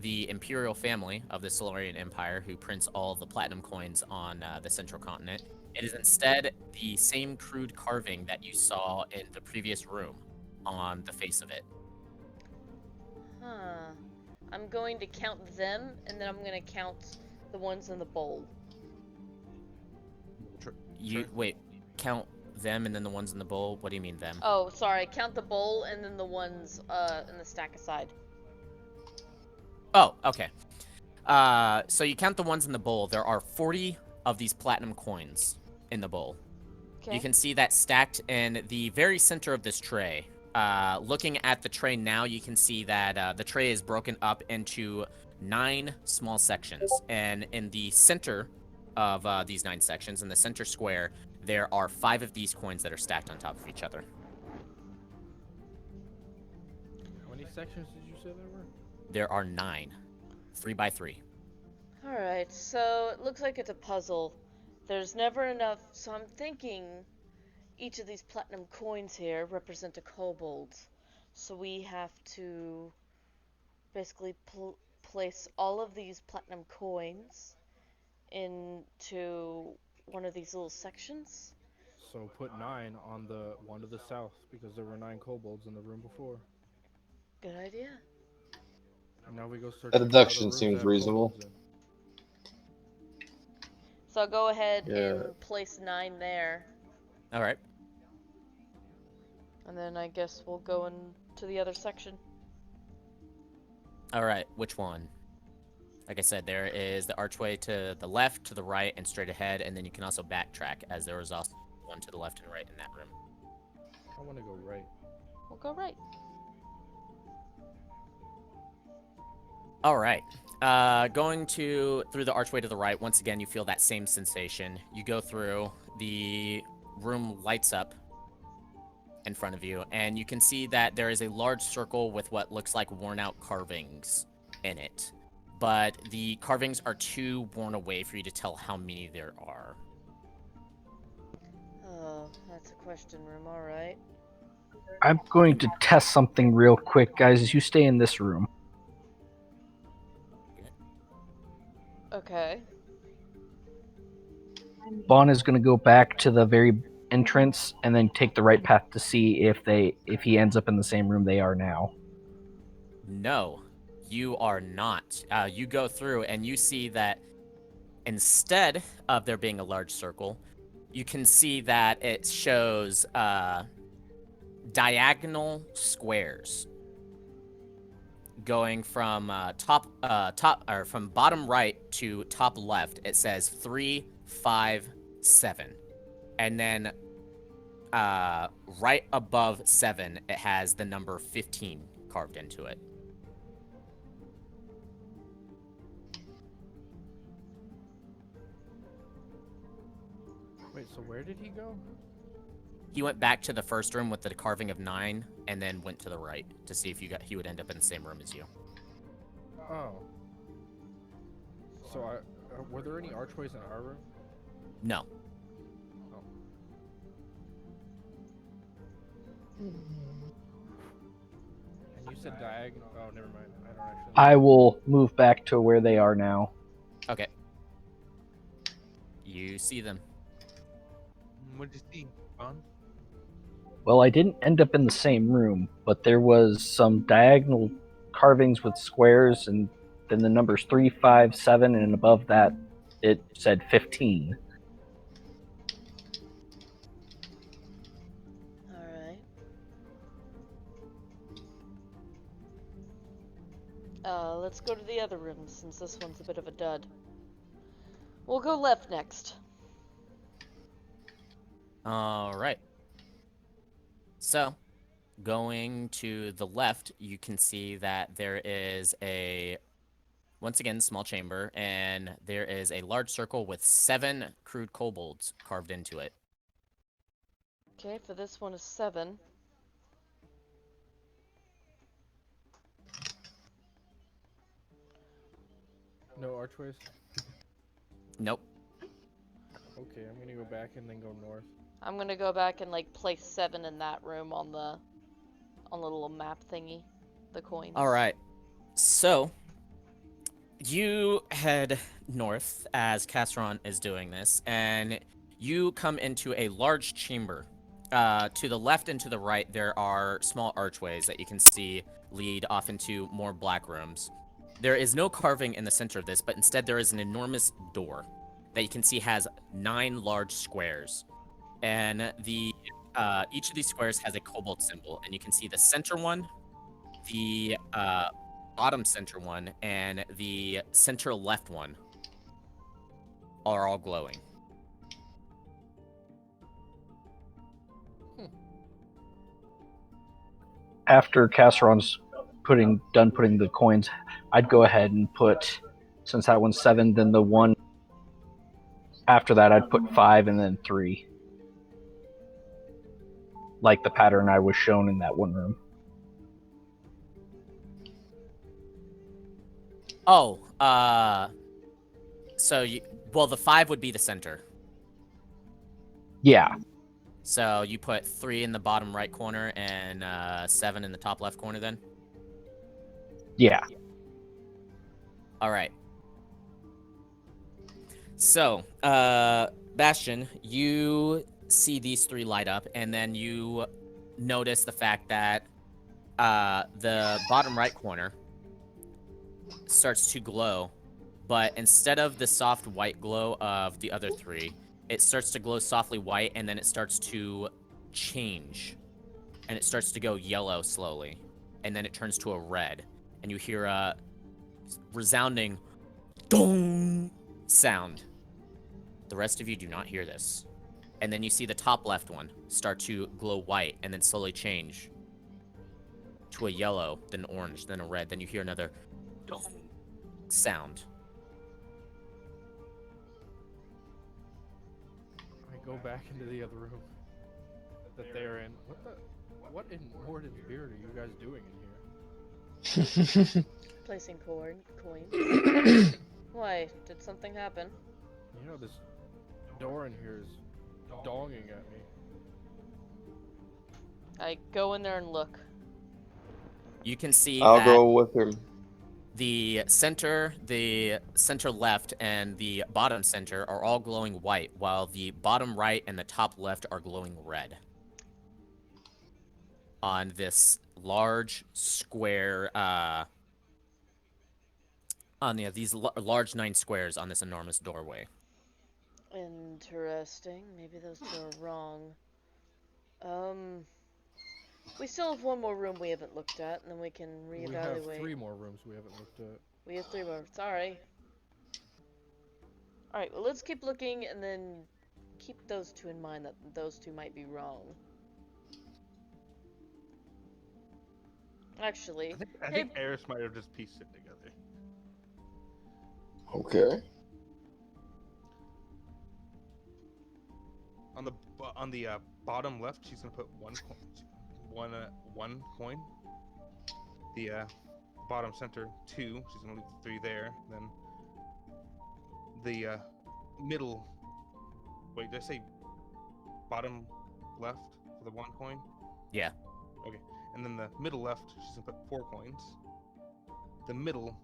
[SPEAKER 2] the imperial family of the Solarian Empire who prints all the platinum coins on the central continent, it is instead the same crude carving that you saw in the previous room on the face of it.
[SPEAKER 3] Huh. I'm going to count them, and then I'm going to count the ones in the bowl.
[SPEAKER 2] Wait, count them and then the ones in the bowl? What do you mean them?
[SPEAKER 3] Oh, sorry. Count the bowl and then the ones in the stack aside.
[SPEAKER 2] Oh, okay. So you count the ones in the bowl. There are 40 of these platinum coins in the bowl.
[SPEAKER 3] Okay.
[SPEAKER 2] You can see that stacked in the very center of this tray. Looking at the tray now, you can see that the tray is broken up into 9 small sections. And in the center of these 9 sections, in the center square, there are 5 of these coins that are stacked on top of each other.
[SPEAKER 4] How many sections did you say there were?
[SPEAKER 2] There are 9. 3 by 3.
[SPEAKER 3] Alright, so it looks like it's a puzzle. There's never enough, so I'm thinking each of these platinum coins here represent a kobold. So we have to basically place all of these platinum coins into one of these little sections.
[SPEAKER 4] So put 9 on the one to the south, because there were 9 kobolds in the room before.
[SPEAKER 3] Good idea.
[SPEAKER 4] And now we go search.
[SPEAKER 7] That deduction seems reasonable.
[SPEAKER 3] So I'll go ahead
[SPEAKER 7] Yeah.
[SPEAKER 3] and place 9 there.
[SPEAKER 2] All right.
[SPEAKER 3] And then I guess we'll go into the other section.
[SPEAKER 2] All right, which one? Like I said, there is the archway to the left, to the right, and straight ahead, and then you can also backtrack, as there was also one to the left and right in that room.
[SPEAKER 4] I want to go right.
[SPEAKER 3] We'll go right.
[SPEAKER 2] All right. Going through the archway to the right, once again, you feel that same sensation. You go through, the room lights up in front of you, and you can see that there is a large circle with what looks like worn-out carvings in it. But the carvings are too worn away for you to tell how many there are.
[SPEAKER 3] Oh, that's a question room, alright.
[SPEAKER 6] I'm going to test something real quick, guys. You stay in this room.
[SPEAKER 3] Okay.
[SPEAKER 6] Vaughn is going to go back to the very entrance and then take the right path to see if he ends up in the same room they are now.
[SPEAKER 2] No, you are not. You go through and you see that instead of there being a large circle, you can see that it shows diagonal squares going from from bottom right to top left. It says 3, 5, 7. And then right above 7, it has the number 15 carved into it.
[SPEAKER 4] Wait, so where did he go?
[SPEAKER 2] He went back to the first room with the carving of 9, and then went to the right to see if he would end up in the same room as you.
[SPEAKER 4] Oh. So were there any archways in our room?
[SPEAKER 2] No.
[SPEAKER 4] Oh. And you said diagonal. Oh, never mind. I don't actually.
[SPEAKER 6] I will move back to where they are now.
[SPEAKER 2] Okay. You see them.
[SPEAKER 5] What'd you see, Vaughn?
[SPEAKER 6] Well, I didn't end up in the same room, but there was some diagonal carvings with squares, and then the numbers 3, 5, 7, and above that it said 15.
[SPEAKER 3] Alright. Let's go to the other room since this one's a bit of a dud. We'll go left next.
[SPEAKER 2] All right. So, going to the left, you can see that there is once again, small chamber, and there is a large circle with 7 crude kobolds carved into it.
[SPEAKER 3] Okay, for this one is 7.
[SPEAKER 4] No archways?
[SPEAKER 2] Nope.
[SPEAKER 4] Okay, I'm gonna go back and then go north.
[SPEAKER 3] I'm gonna go back and like place 7 in that room on the little map thingy, the coins.
[SPEAKER 2] All right. So, you head north as Casseron is doing this, and you come into a large chamber. To the left and to the right, there are small archways that you can see lead off into more black rooms. There is no carving in the center of this, but instead there is an enormous door that you can see has 9 large squares. And each of these squares has a kobold symbol, and you can see the center one, the bottom center one, and the center left one are all glowing.
[SPEAKER 6] After Casseron's done putting the coins, I'd go ahead and put, since that one's 7, then the one after that I'd put 5 and then 3. Like the pattern I was shown in that one room.
[SPEAKER 2] Oh, so the 5 would be the center.
[SPEAKER 6] Yeah.
[SPEAKER 2] So you put 3 in the bottom right corner and 7 in the top left corner then?
[SPEAKER 6] Yeah.
[SPEAKER 2] All right. So, Bastion, you see these 3 light up, and then you notice the fact that the bottom right corner starts to glow, but instead of the soft white glow of the other 3, it starts to glow softly white, and then it starts to change, and it starts to go yellow slowly, and then it turns to a red, and you hear a resounding dong sound. The rest of you do not hear this. And then you see the top left one start to glow white and then slowly change to a yellow, then orange, then a red. Then you hear another dong sound.
[SPEAKER 4] I go back into the other room that they're in. What in Morden's beard are you guys doing in here?
[SPEAKER 3] Placing coins. Why? Did something happen?
[SPEAKER 4] You know, this door in here is donging at me.
[SPEAKER 3] I go in there and look.
[SPEAKER 2] You can see
[SPEAKER 1] I'll
[SPEAKER 2] that
[SPEAKER 1] go with him.
[SPEAKER 2] the center left, and the bottom center are all glowing white, while the bottom right and the top left are glowing red. On this large square, these large 9 squares on this enormous doorway.
[SPEAKER 3] Interesting. Maybe those 2 are wrong. We still have one more room we haven't looked at, and then we can reevaluate.
[SPEAKER 4] We have 3 more rooms we haven't looked at.
[SPEAKER 3] We have 3 more. Sorry. Alright, well, let's keep looking, and then keep those two in mind, that those two might be wrong. Actually,
[SPEAKER 5] I think Eris might have just pieced it together.
[SPEAKER 7] Okay.
[SPEAKER 5] On the bottom left, she's gonna put one coin. The bottom center 2. She's gonna leave 3 there. Then the middle. Wait, did I say bottom left for the 1 coin?
[SPEAKER 2] Yeah.
[SPEAKER 5] Okay. And then the middle left, she's gonna put 4 coins. The middle,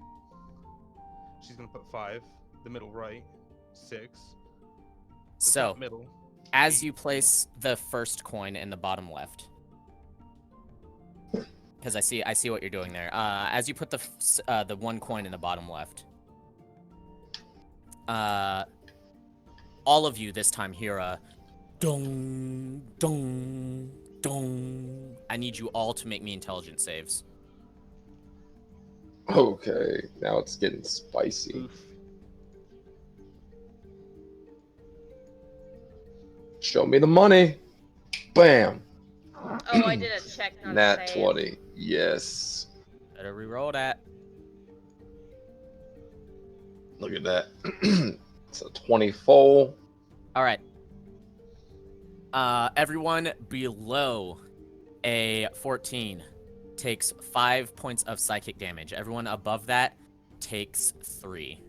[SPEAKER 5] she's gonna put 5. The middle right, 6. The
[SPEAKER 2] So,
[SPEAKER 5] top middle.
[SPEAKER 2] as you place the first coin in the bottom left, because I see what you're doing there. As you put the 1 coin in the bottom left, all of you this time hear a dong dong dong. I need you all to make me intelligence saves.
[SPEAKER 7] Okay, now it's getting spicy.
[SPEAKER 5] Oof.
[SPEAKER 7] Show me the money. Bam.
[SPEAKER 3] oh, I did a check, not a
[SPEAKER 7] Nat
[SPEAKER 3] save.
[SPEAKER 7] 20. Yes.
[SPEAKER 2] Better re-roll that.
[SPEAKER 7] Look at that. It's a 24.
[SPEAKER 2] All right. Everyone below a 14 takes 5 points of psychic damage. Everyone above that takes 3.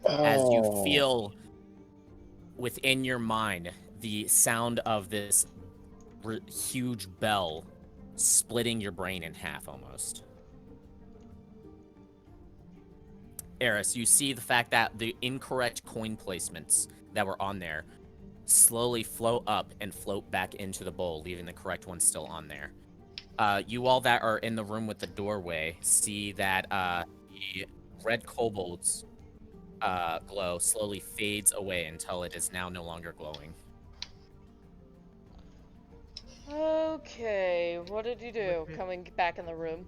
[SPEAKER 2] As you
[SPEAKER 7] Oh.
[SPEAKER 2] feel within your mind the sound of this huge bell splitting your brain in half almost. Eris, you see the fact that the incorrect coin placements that were on there slowly float up and float back into the bowl, leaving the correct one still on there. You all that are in the room with the doorway see that the red kobold's glow slowly fades away until it is now no longer glowing.
[SPEAKER 3] Okay, what did you do?
[SPEAKER 4] Okay.
[SPEAKER 3] Coming back in the room.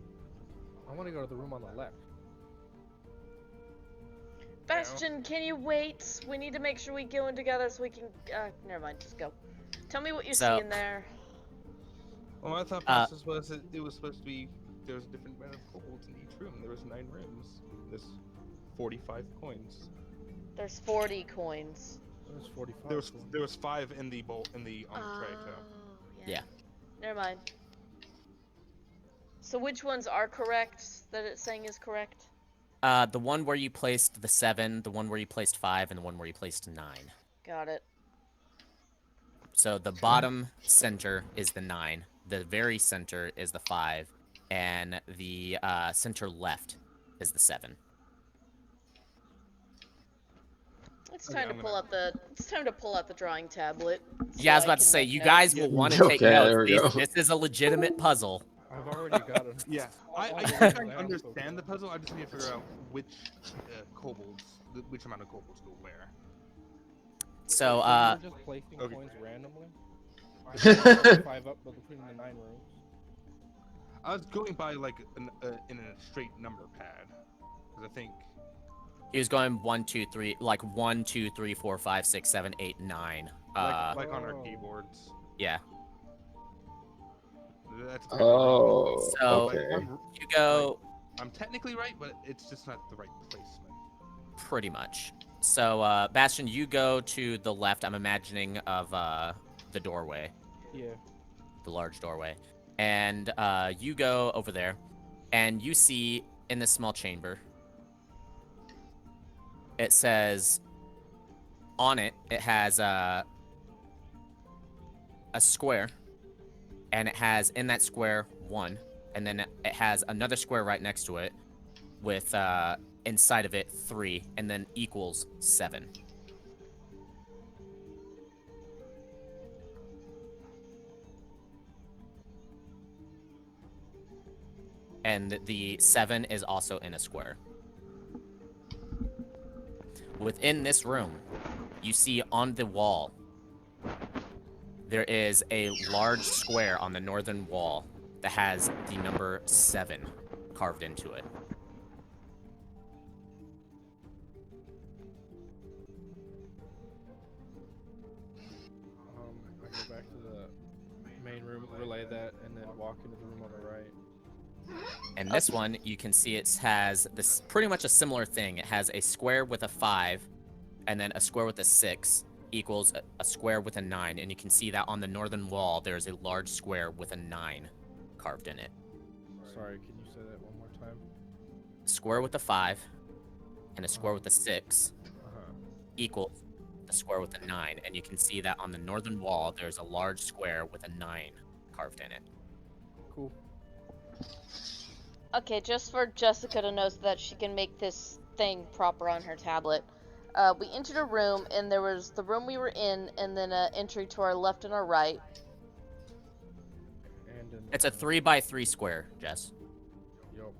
[SPEAKER 4] I want to go to the room on the left.
[SPEAKER 3] Bastion, can you wait? We need to make sure we go in together so we can. Never mind, just go. Tell me what you
[SPEAKER 2] So-
[SPEAKER 3] see in there.
[SPEAKER 5] Well, my thought process was that it was supposed to be there was a different amount of kobolds in each room. There was 9 rooms. There's 45 coins.
[SPEAKER 3] There's 40 coins.
[SPEAKER 4] There's 45.
[SPEAKER 5] There was 5 in the bowl on the tray too.
[SPEAKER 2] Yeah.
[SPEAKER 3] Never mind. So which ones are correct that it's saying is correct?
[SPEAKER 2] The one where you placed the 7, the one where you placed 5, and the one where you placed 9.
[SPEAKER 3] Got it.
[SPEAKER 2] So the bottom center is the 9, the very center is the 5, and the center left is the 7.
[SPEAKER 3] It's
[SPEAKER 5] Okay,
[SPEAKER 3] time
[SPEAKER 5] I'm
[SPEAKER 3] to pull
[SPEAKER 5] gonna-
[SPEAKER 3] up the. It's time to pull out the drawing tablet.
[SPEAKER 2] Yeah, I was
[SPEAKER 3] so
[SPEAKER 2] about to
[SPEAKER 3] can
[SPEAKER 2] say,
[SPEAKER 3] make
[SPEAKER 2] you
[SPEAKER 3] notes.
[SPEAKER 2] guys will want to take
[SPEAKER 7] Okay,
[SPEAKER 2] notes.
[SPEAKER 7] there we go.
[SPEAKER 2] This is a legitimate puzzle.
[SPEAKER 4] I've already got it.
[SPEAKER 5] Yeah, I
[SPEAKER 4] I'll
[SPEAKER 5] think
[SPEAKER 4] write
[SPEAKER 5] I
[SPEAKER 4] it down,
[SPEAKER 5] understand the puzzle. I just need to figure out which kobolds, which amount of kobolds go where.
[SPEAKER 2] So,
[SPEAKER 4] You're just placing
[SPEAKER 5] Okay.
[SPEAKER 4] coins randomly. Just 5 up between the 9 rooms.
[SPEAKER 5] I was going by like in a straight number pad, because I think
[SPEAKER 2] he was going 1, 2, 3, like 1, 2, 3, 4, 5, 6, 7, 8, 9.
[SPEAKER 5] like on our
[SPEAKER 4] Oh.
[SPEAKER 5] keyboards.
[SPEAKER 2] Yeah.
[SPEAKER 5] That's
[SPEAKER 7] Oh.
[SPEAKER 2] So-
[SPEAKER 7] Okay.
[SPEAKER 2] You go
[SPEAKER 5] I'm technically right, but it's just not the right placement.
[SPEAKER 2] pretty much. So, Bastion, you go to the left, I'm imagining, of the doorway.
[SPEAKER 4] Yeah.
[SPEAKER 2] The large doorway. And you go over there, and you see in this small chamber, it says, on it, it has a square, and it has in that square 1, and then it has another square right next to it with inside of it 3, and then equals 7. And the 7 is also in a square. Within this room, you see on the wall, there is a large square on the northern wall that has the number 7 carved into it.
[SPEAKER 4] walk into the room on the right.
[SPEAKER 2] And this one, you can see it has this pretty much a similar thing. It has a square with a 5, and then a square with a 6 equals a square with a 9. And you can see that on the northern wall, there's a large square with a 9 carved in it.
[SPEAKER 4] Sorry, can you say that one more time?
[SPEAKER 2] Square with a 5 and a square with a 6
[SPEAKER 4] Uh-huh.
[SPEAKER 2] equals a square with a 9. And you can see that on the northern wall, there's a large square with a 9 carved in it.
[SPEAKER 4] Cool.
[SPEAKER 3] Okay, just for Jessica to know so that she can make this thing proper on her tablet. We entered a room, and there was the room we were in, and then an entry to our left and our right.
[SPEAKER 4] And in
[SPEAKER 2] It's a 3x3 square, Jess.
[SPEAKER 4] Yup.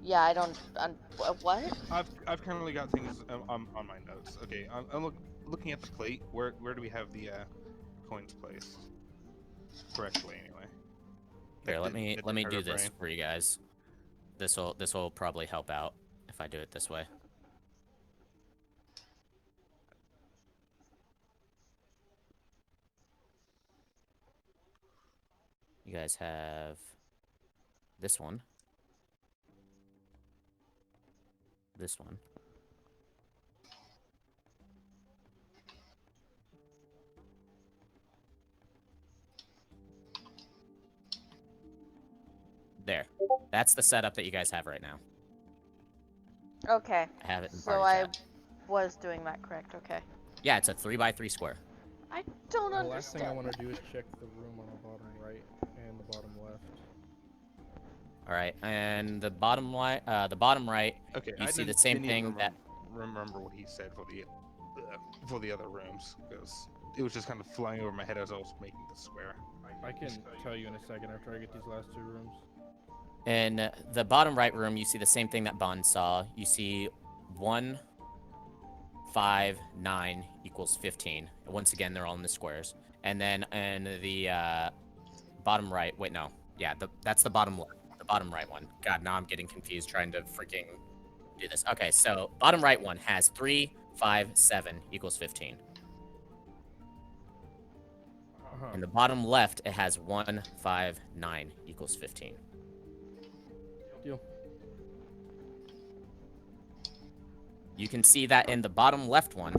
[SPEAKER 3] Yeah, I don't. What?
[SPEAKER 5] I've kind of got things on my notes. Okay, I'm looking at the plate. Where do we have the coins placed? Correctly, anyway.
[SPEAKER 2] Here, let me do
[SPEAKER 5] target
[SPEAKER 2] this
[SPEAKER 5] brain.
[SPEAKER 2] for you guys. This will probably help out if I do it this way. You guys have this one. This one. There. That's the setup that you guys have right now.
[SPEAKER 3] Okay.
[SPEAKER 2] I have it in
[SPEAKER 3] So
[SPEAKER 2] party
[SPEAKER 3] I
[SPEAKER 2] chat.
[SPEAKER 3] was doing that correct. Okay.
[SPEAKER 2] Yeah, it's a 3x3 square.
[SPEAKER 3] I don't
[SPEAKER 4] The last thing I
[SPEAKER 3] understand.
[SPEAKER 4] want to do is check the room on the bottom right and the bottom left.
[SPEAKER 2] All right, and the bottom right,
[SPEAKER 5] Okay,
[SPEAKER 2] you
[SPEAKER 5] I
[SPEAKER 2] see the
[SPEAKER 5] didn't-
[SPEAKER 2] same
[SPEAKER 5] didn't even
[SPEAKER 2] thing that.
[SPEAKER 5] remember what he said for the other rooms, because it was just kind of flying over my head as I was making the square.
[SPEAKER 4] I can tell you in a second after I get these last 2 rooms.
[SPEAKER 2] In the bottom right room, you see the same thing that Bun saw. You see 1, 5, 9 equals 15. Once again, they're all in the squares. And then in the bottom right, wait, no. Yeah, that's the bottom left. The bottom right one. God, now I'm getting confused trying to freaking do this. Okay, so bottom right one has 3, 5, 7 equals 15.
[SPEAKER 4] Uh-huh.
[SPEAKER 2] In the bottom left, it has 1, 5, 9 equals 15.
[SPEAKER 4] Deal.
[SPEAKER 2] You can see that in the bottom left one,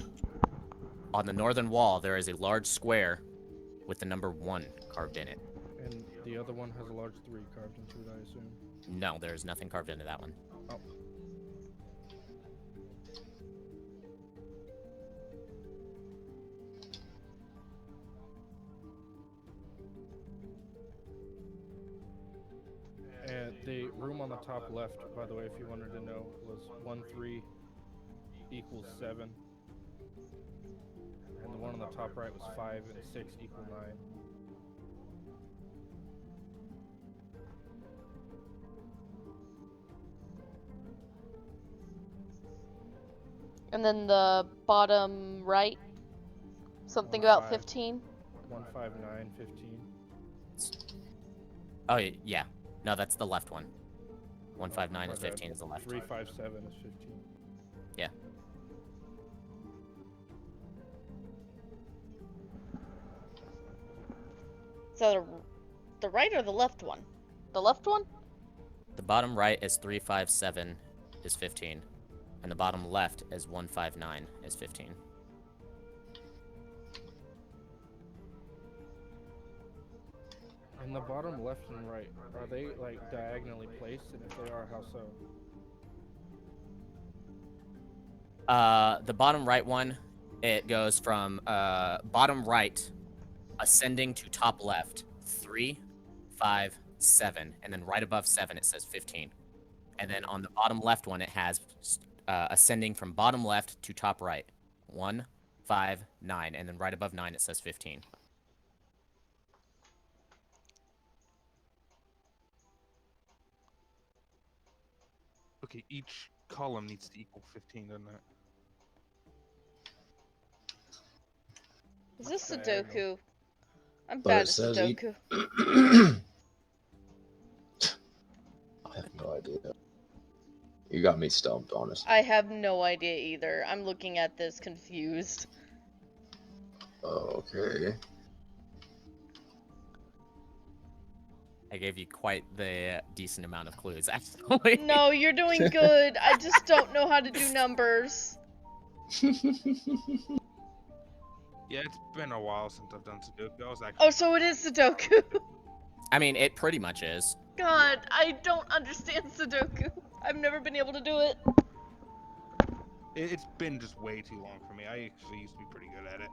[SPEAKER 2] on the northern wall, there is a large square with the number 1 carved in it.
[SPEAKER 4] And the other one has a large 3 carved into it, I assume.
[SPEAKER 2] No, there's nothing carved into that one.
[SPEAKER 4] Oh. And the room on the top left, by the way, if you wanted to know, was 1, 3 equals 7. And the one on the top right was 5 and 6 equal 9.
[SPEAKER 3] And then the bottom right, something
[SPEAKER 4] One
[SPEAKER 3] about
[SPEAKER 4] five.
[SPEAKER 3] 15.
[SPEAKER 4] 1, 5, 9, 15.
[SPEAKER 2] Oh, yeah. No, that's the left one. 159
[SPEAKER 4] My
[SPEAKER 2] is
[SPEAKER 4] bad.
[SPEAKER 2] 15 is the left.
[SPEAKER 4] 3, 5, 7 is 15.
[SPEAKER 2] Yeah.
[SPEAKER 3] So the right or the left one? The left one?
[SPEAKER 2] The bottom right is 357 is 15. And the bottom left is 159 is 15.
[SPEAKER 4] And the bottom left and right, are they like diagonally placed? And if they are, how so?
[SPEAKER 2] The bottom right one, it goes from bottom right, ascending to top left, 3, 5, 7, and then right above 7 it says 15. And then on the bottom left one, it has ascending from bottom left to top right, 1, 5, 9, and then right above 9 it says 15.
[SPEAKER 5] Okay, each column needs to equal 15, doesn't it?
[SPEAKER 3] Is this
[SPEAKER 4] Diagonal.
[SPEAKER 3] Sudoku? I'm
[SPEAKER 7] But
[SPEAKER 3] bad
[SPEAKER 7] it
[SPEAKER 3] at
[SPEAKER 7] says
[SPEAKER 3] Sudoku.
[SPEAKER 7] I have no idea. You got me stumped, honestly.
[SPEAKER 3] I have no idea either. I'm looking at this confused.
[SPEAKER 7] Okay.
[SPEAKER 2] I gave you quite the decent amount of clues, actually.
[SPEAKER 3] No, you're doing good. I just don't know how to do numbers.
[SPEAKER 5] Yeah, it's been a while since I've done Sudoku. I was actually
[SPEAKER 3] Oh, so it is Sudoku.
[SPEAKER 2] I mean, it pretty much is.
[SPEAKER 3] God, I don't understand Sudoku. I've never been able to do it.
[SPEAKER 5] It's been just way too long for me. I actually used to be pretty good at it.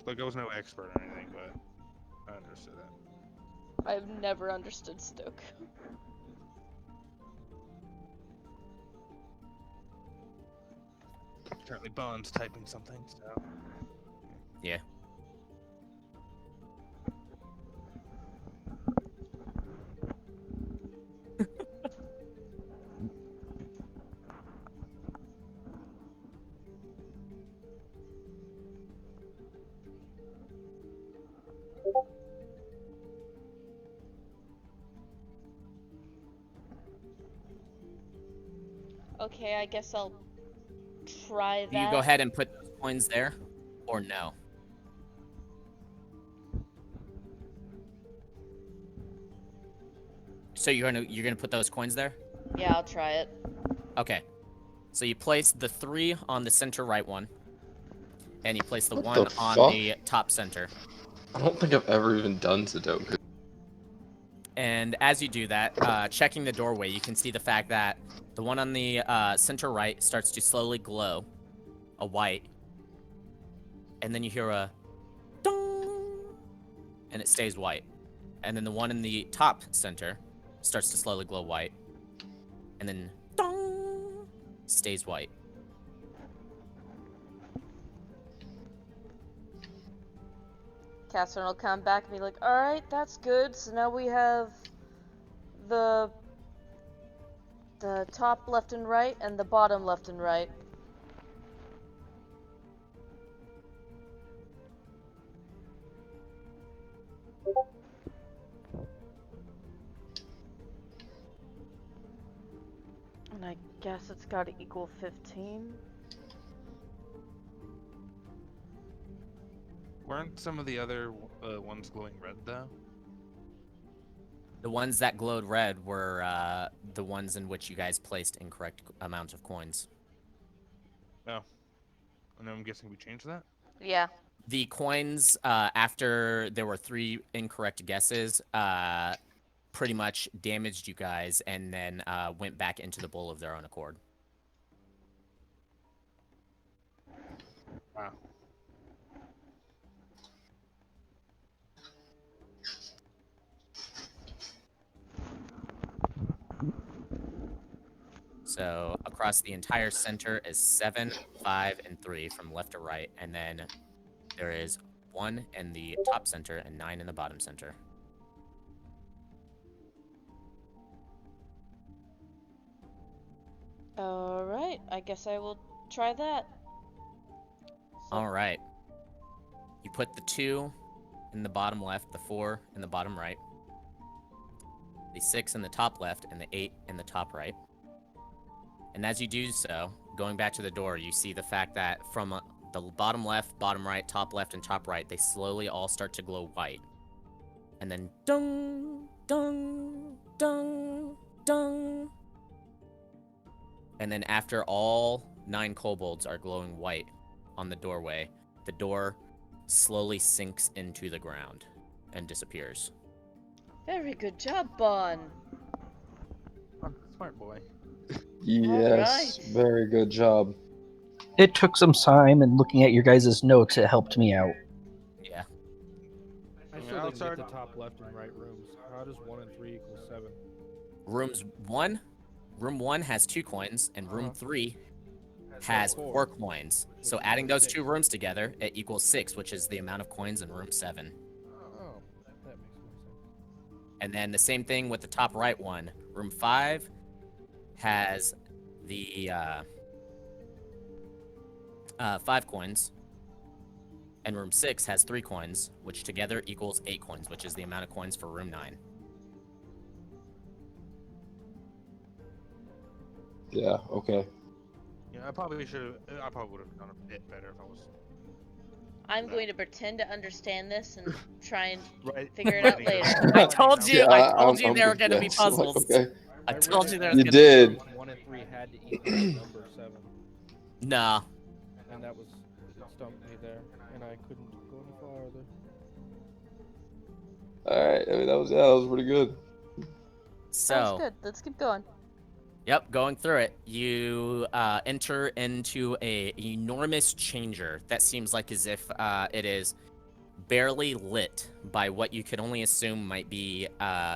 [SPEAKER 5] Like, I was no expert or anything, but I understood it.
[SPEAKER 3] I've never understood Sudoku.
[SPEAKER 5] Apparently, Bone's typing something, so.
[SPEAKER 2] Yeah.
[SPEAKER 3] Okay, I guess I'll try that.
[SPEAKER 2] Do you go ahead and put those coins there, or no? So you're gonna put those coins there?
[SPEAKER 3] Yeah, I'll try it.
[SPEAKER 2] Okay. So you place the 3 on the center right one, and you place the
[SPEAKER 1] What
[SPEAKER 2] 1
[SPEAKER 1] the
[SPEAKER 2] on
[SPEAKER 1] fuck?
[SPEAKER 2] the top center.
[SPEAKER 1] I don't think I've ever even done Sudoku.
[SPEAKER 2] And as you do that, checking the doorway, you can see the fact that the one on the center right starts to slowly glow a white, and then you hear a dong, and it stays white. And then the one in the top center starts to slowly glow white, and then dong, stays white.
[SPEAKER 3] Catherine will come back and be like, alright, that's good. So now we have the top left and right and the bottom left and right. And I guess it's got to equal 15.
[SPEAKER 5] Weren't some of the other ones glowing red, though?
[SPEAKER 2] The ones that glowed red were the ones in which you guys placed incorrect amounts of coins.
[SPEAKER 5] Oh. And I'm guessing we changed that?
[SPEAKER 3] Yeah.
[SPEAKER 2] The coins, after there were 3 incorrect guesses, pretty much damaged you guys and then went back into the bowl of their own accord.
[SPEAKER 5] Wow.
[SPEAKER 2] So across the entire center is 7, 5, and 3 from left to right, and then there is 1 in the top center and 9 in the bottom center.
[SPEAKER 3] Alright, I guess I will try that. So,
[SPEAKER 2] All right. You put the 2 in the bottom left, the 4 in the bottom right, the 6 in the top left, and the 8 in the top right. And as you do so, going back to the door, you see the fact that from the bottom left, bottom right, top left, and top right, they slowly all start to glow white. And then dung, dung, dung, dung. And then after all 9 kobolds are glowing white on the doorway, the door slowly sinks into the ground and disappears.
[SPEAKER 3] very good job, Bon.
[SPEAKER 5] Oh, smart boy.
[SPEAKER 1] Yes,
[SPEAKER 3] Alright.
[SPEAKER 1] very good job.
[SPEAKER 6] It took some time, and looking at your guys' notes, it helped me out.
[SPEAKER 2] Yeah.
[SPEAKER 4] I
[SPEAKER 5] Yeah,
[SPEAKER 4] still
[SPEAKER 5] I'll
[SPEAKER 4] didn't
[SPEAKER 5] start-
[SPEAKER 4] get the top left and right rooms. How does 1 and 3 equal 7?
[SPEAKER 2] Room 1 has 2 coins, and room
[SPEAKER 4] Uh-huh.
[SPEAKER 2] 3 has 4 coins. So
[SPEAKER 4] Which
[SPEAKER 2] adding
[SPEAKER 4] equals
[SPEAKER 2] those 2
[SPEAKER 4] 6.
[SPEAKER 2] rooms together, it equals 6, which is the amount of coins in room 7.
[SPEAKER 4] Oh, that makes more sense.
[SPEAKER 2] And then the same thing with the top right one. Room 5 has the 5 coins, and room 6 has 3 coins, which together equals 8 coins, which is the amount of coins for room 9.
[SPEAKER 1] Yeah, okay.
[SPEAKER 5] Yeah, I probably would have done a bit better if I was.
[SPEAKER 3] I'm going to pretend to understand this and try and
[SPEAKER 5] Right.
[SPEAKER 3] figure it out
[SPEAKER 5] Writing it
[SPEAKER 3] later.
[SPEAKER 5] down.
[SPEAKER 2] I told you.
[SPEAKER 1] Yeah,
[SPEAKER 2] I told you
[SPEAKER 1] I'm
[SPEAKER 2] there were gonna be
[SPEAKER 1] confused. Like,
[SPEAKER 2] puzzles.
[SPEAKER 1] okay.
[SPEAKER 2] I
[SPEAKER 4] read
[SPEAKER 2] told
[SPEAKER 4] it
[SPEAKER 2] you there
[SPEAKER 4] as
[SPEAKER 2] was
[SPEAKER 1] You
[SPEAKER 2] gonna be
[SPEAKER 1] did.
[SPEAKER 4] rooms 1 and 3 had to equal the number 7,
[SPEAKER 2] Nah.
[SPEAKER 4] and that was it stumped me there, and I couldn't go any farther.
[SPEAKER 1] All right. I mean, that was pretty good.
[SPEAKER 3] Sounds
[SPEAKER 2] So,
[SPEAKER 3] good. Let's keep going.
[SPEAKER 2] yep, going through it, you enter into a enormous changer that seems like as if it is barely lit by what you could only assume might be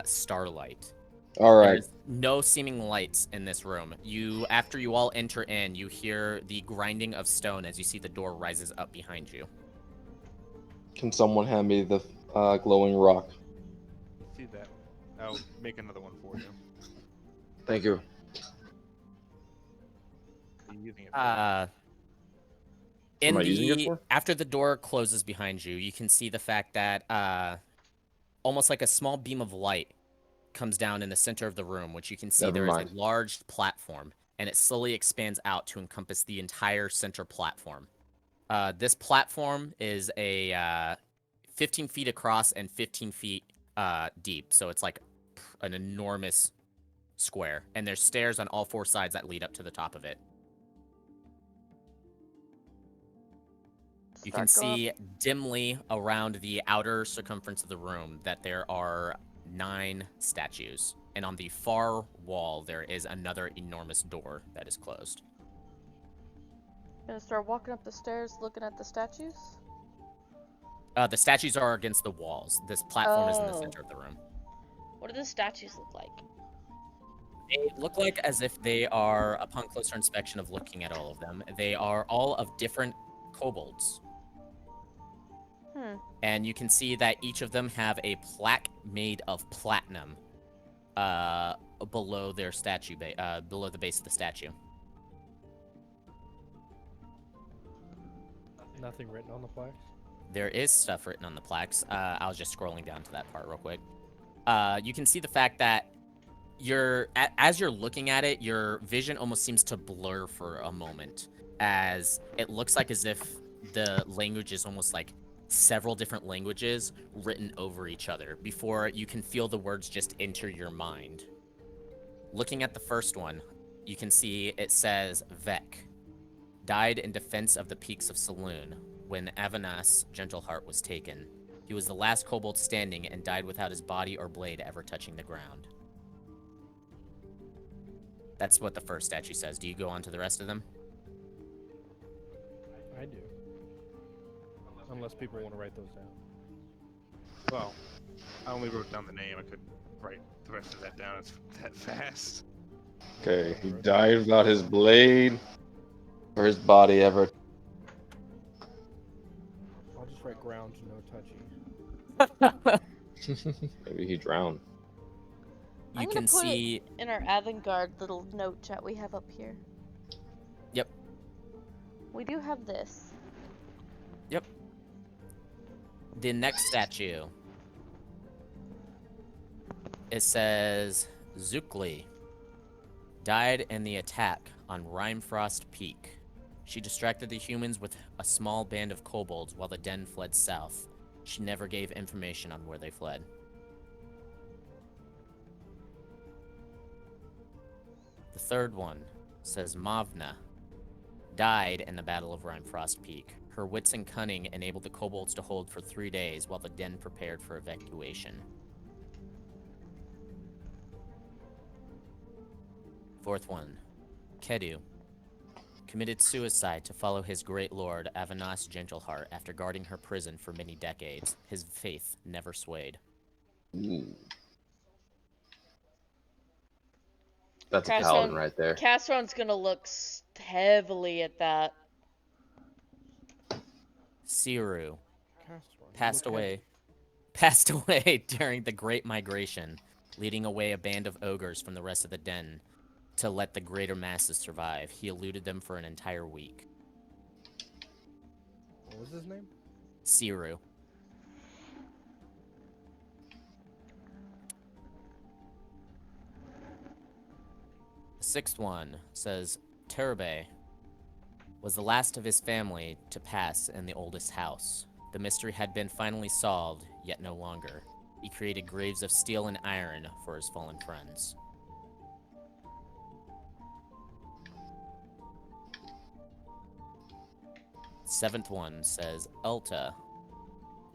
[SPEAKER 2] starlight.
[SPEAKER 1] All right.
[SPEAKER 2] There's no seeming lights in this room. After you all enter in, you hear the grinding of stone as you see the door rises up behind you.
[SPEAKER 1] Can someone hand me the glowing rock?
[SPEAKER 5] See that? I'll make another one for you.
[SPEAKER 7] Thank you.
[SPEAKER 5] Are you using it for?
[SPEAKER 2] In
[SPEAKER 7] Am I using it
[SPEAKER 2] the
[SPEAKER 7] for?
[SPEAKER 2] after the door closes behind you, you can see the fact that almost like a small beam of light comes down in the center of the room, which you can see
[SPEAKER 7] Never
[SPEAKER 2] there is
[SPEAKER 7] mind.
[SPEAKER 2] a large platform, and it slowly expands out to encompass the entire center platform. This platform is a 15 feet across and 15 feet deep, so it's like an enormous square, and there's stairs on all 4 sides that lead up to the top of it. You can
[SPEAKER 3] Start going
[SPEAKER 2] see dimly around the outer circumference of the room that there are 9 statues. And on the far wall, there is another enormous door that is closed.
[SPEAKER 3] Gonna start walking up the stairs, looking at the statues.
[SPEAKER 2] The statues are against the walls. This platform is in the
[SPEAKER 3] Oh.
[SPEAKER 2] center of the room.
[SPEAKER 3] What do the statues look like?
[SPEAKER 2] They look like as if they are, upon closer inspection of looking at all of them, they are all of different kobolds. And you can see that each of them have a plaque made of platinum below their statue, below the base of the statue.
[SPEAKER 4] Nothing written on the plaques.
[SPEAKER 2] There is stuff written on the plaques. I was just scrolling down to that part real quick. You can see the fact that as you're looking at it, your vision almost seems to blur for a moment, as it looks like as if the language is almost like several different languages written over each other before you can feel the words just enter your mind. Looking at the first one, you can see it says Vec. Died in defense of the peaks of Saloon when Avanas Gentleheart was taken. He was the last kobold standing and died without his body or blade ever touching the ground. That's what the first statue says. Do you go on to the rest of them?
[SPEAKER 4] I do. Unless people want to write those down.
[SPEAKER 5] Well, I only wrote down the name. I couldn't write the rest of that down. It's that fast.
[SPEAKER 1] Okay. He died without his blade or his body ever.
[SPEAKER 4] I'll just write ground, no touchy.
[SPEAKER 1] Maybe he drowned.
[SPEAKER 2] You
[SPEAKER 3] I'm
[SPEAKER 2] can
[SPEAKER 3] gonna put
[SPEAKER 2] see.
[SPEAKER 3] it in our Avengarde little note chat we have up here.
[SPEAKER 2] Yep.
[SPEAKER 3] We do have this.
[SPEAKER 2] Yep. The next statue. It says Zukli died in the attack on Rhymefrost Peak. She distracted the humans with a small band of kobolds while the den fled south. She never gave information on where they fled. The third one says Mavna died in the Battle of Rhymefrost Peak. Her wits and cunning enabled the kobolds to hold for 3 days while the den prepared for evacuation. Fourth one, Kedu committed suicide to follow his great lord Avanas Gentleheart after guarding her prison for many decades. His faith never swayed.
[SPEAKER 1] Ooh.
[SPEAKER 7] That's a
[SPEAKER 3] Castron-
[SPEAKER 7] paladin right there.
[SPEAKER 3] Castron's gonna look heavily at that.
[SPEAKER 2] Siru
[SPEAKER 4] Castron,
[SPEAKER 2] passed
[SPEAKER 4] look
[SPEAKER 2] away during the Great Migration, leading away a band of ogres from the rest of the den to let the greater masses survive. He eluded them for an entire week.
[SPEAKER 4] What was his name?
[SPEAKER 2] Siru. The sixth one says Terbe was the last of his family to pass in the oldest house. The mystery had been finally solved, yet no longer. He created graves of steel and iron for his fallen friends. Seventh one says, Ulta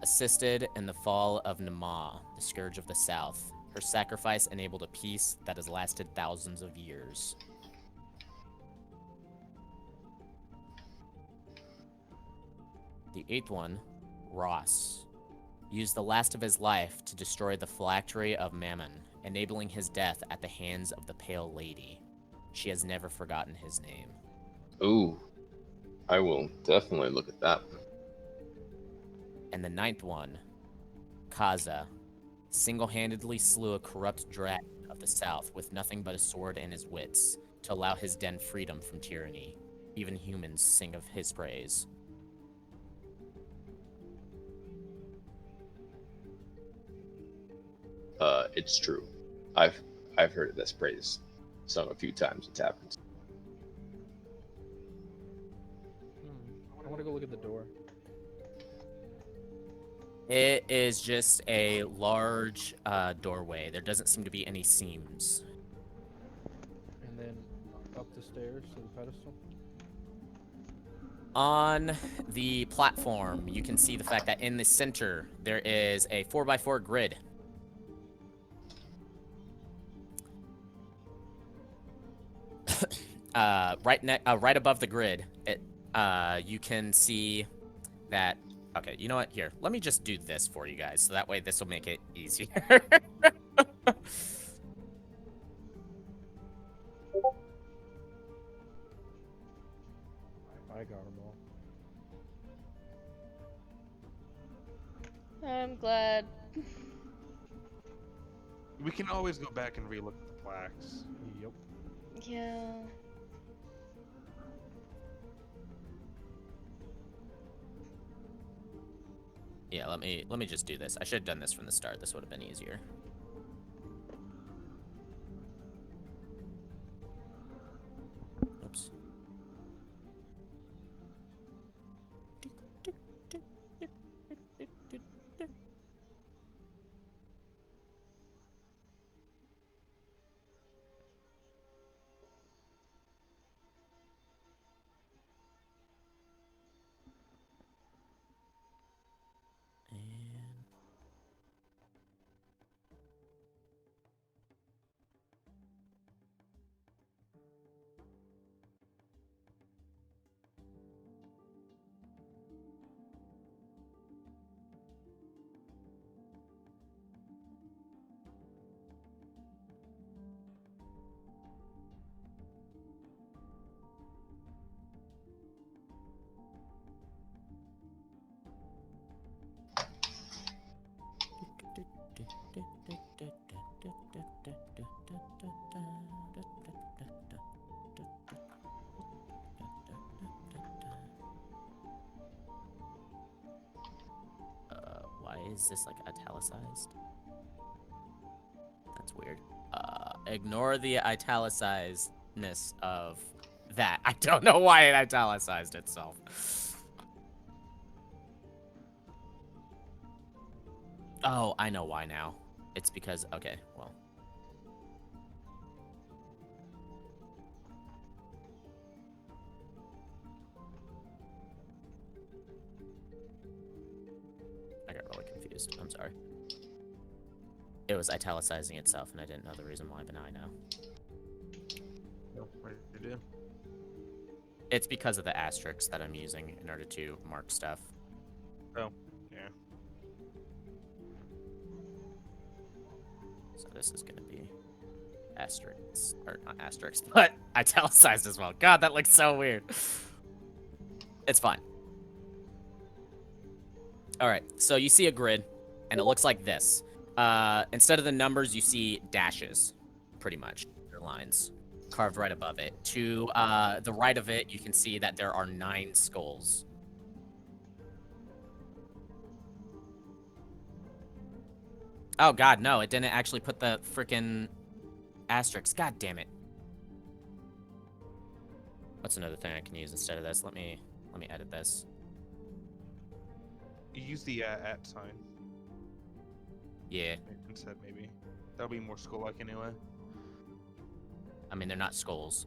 [SPEAKER 2] assisted in the fall of Nama, the scourge of the south. Her sacrifice enabled a peace that has lasted thousands of years. The eighth one, Ross, used the last of his life to destroy the phylactery of Mammon, enabling his death at the hands of the Pale Lady. She has never forgotten his name.
[SPEAKER 7] Ooh, I will definitely look at that one.
[SPEAKER 2] And the ninth one, Kaza, single-handedly slew a corrupt dragon of the south with nothing but a sword and his wits to allow his den freedom from tyranny. Even humans sing of his praise.
[SPEAKER 7] It's true. I've heard this praise sung a few times in taverns.
[SPEAKER 4] I want to go look at the door.
[SPEAKER 2] It is just a large doorway. There doesn't seem to be any seams.
[SPEAKER 4] And then up the stairs to the pedestal.
[SPEAKER 2] On the platform, you can see the fact that in the center, there is a 4x4 grid. Right above the grid, you can see that. Okay, you know what? Here, let me just do this for you guys, so that way this will make it easier.
[SPEAKER 4] I got them all.
[SPEAKER 3] I'm glad.
[SPEAKER 5] We can always go back and relook at the plaques.
[SPEAKER 4] Yep.
[SPEAKER 3] Yeah.
[SPEAKER 2] Yeah, let me just do this. I should have done this from the start. This would have been easier. Oops. Why is this like italicized? That's weird. Ignore the italicizedness of that. I don't know why it italicized itself. Oh, I know why now. It's because, okay, well. I got really confused. I'm sorry. It was italicizing itself, and I didn't know the reason why, but now I know.
[SPEAKER 5] What did you do?
[SPEAKER 2] It's because of the asterisks that I'm using in order to mark stuff.
[SPEAKER 5] Oh, yeah.
[SPEAKER 2] So this is gonna be asterisks, or not asterisks, but italicized as well. God, that looks so weird. It's fine. All right, so you see a grid, and it looks like this. Instead of the numbers, you see dashes, pretty much, or lines carved right above it. To the right of it, you can see that there are 9 skulls. Oh god, no, it didn't actually put the freaking asterisks. God damn it. What's another thing I can use instead of this? Let me edit this.
[SPEAKER 5] You use the at sign
[SPEAKER 2] Yeah.
[SPEAKER 5] instead, maybe. That'll be more skull-like anyway.
[SPEAKER 2] I mean, they're not skulls.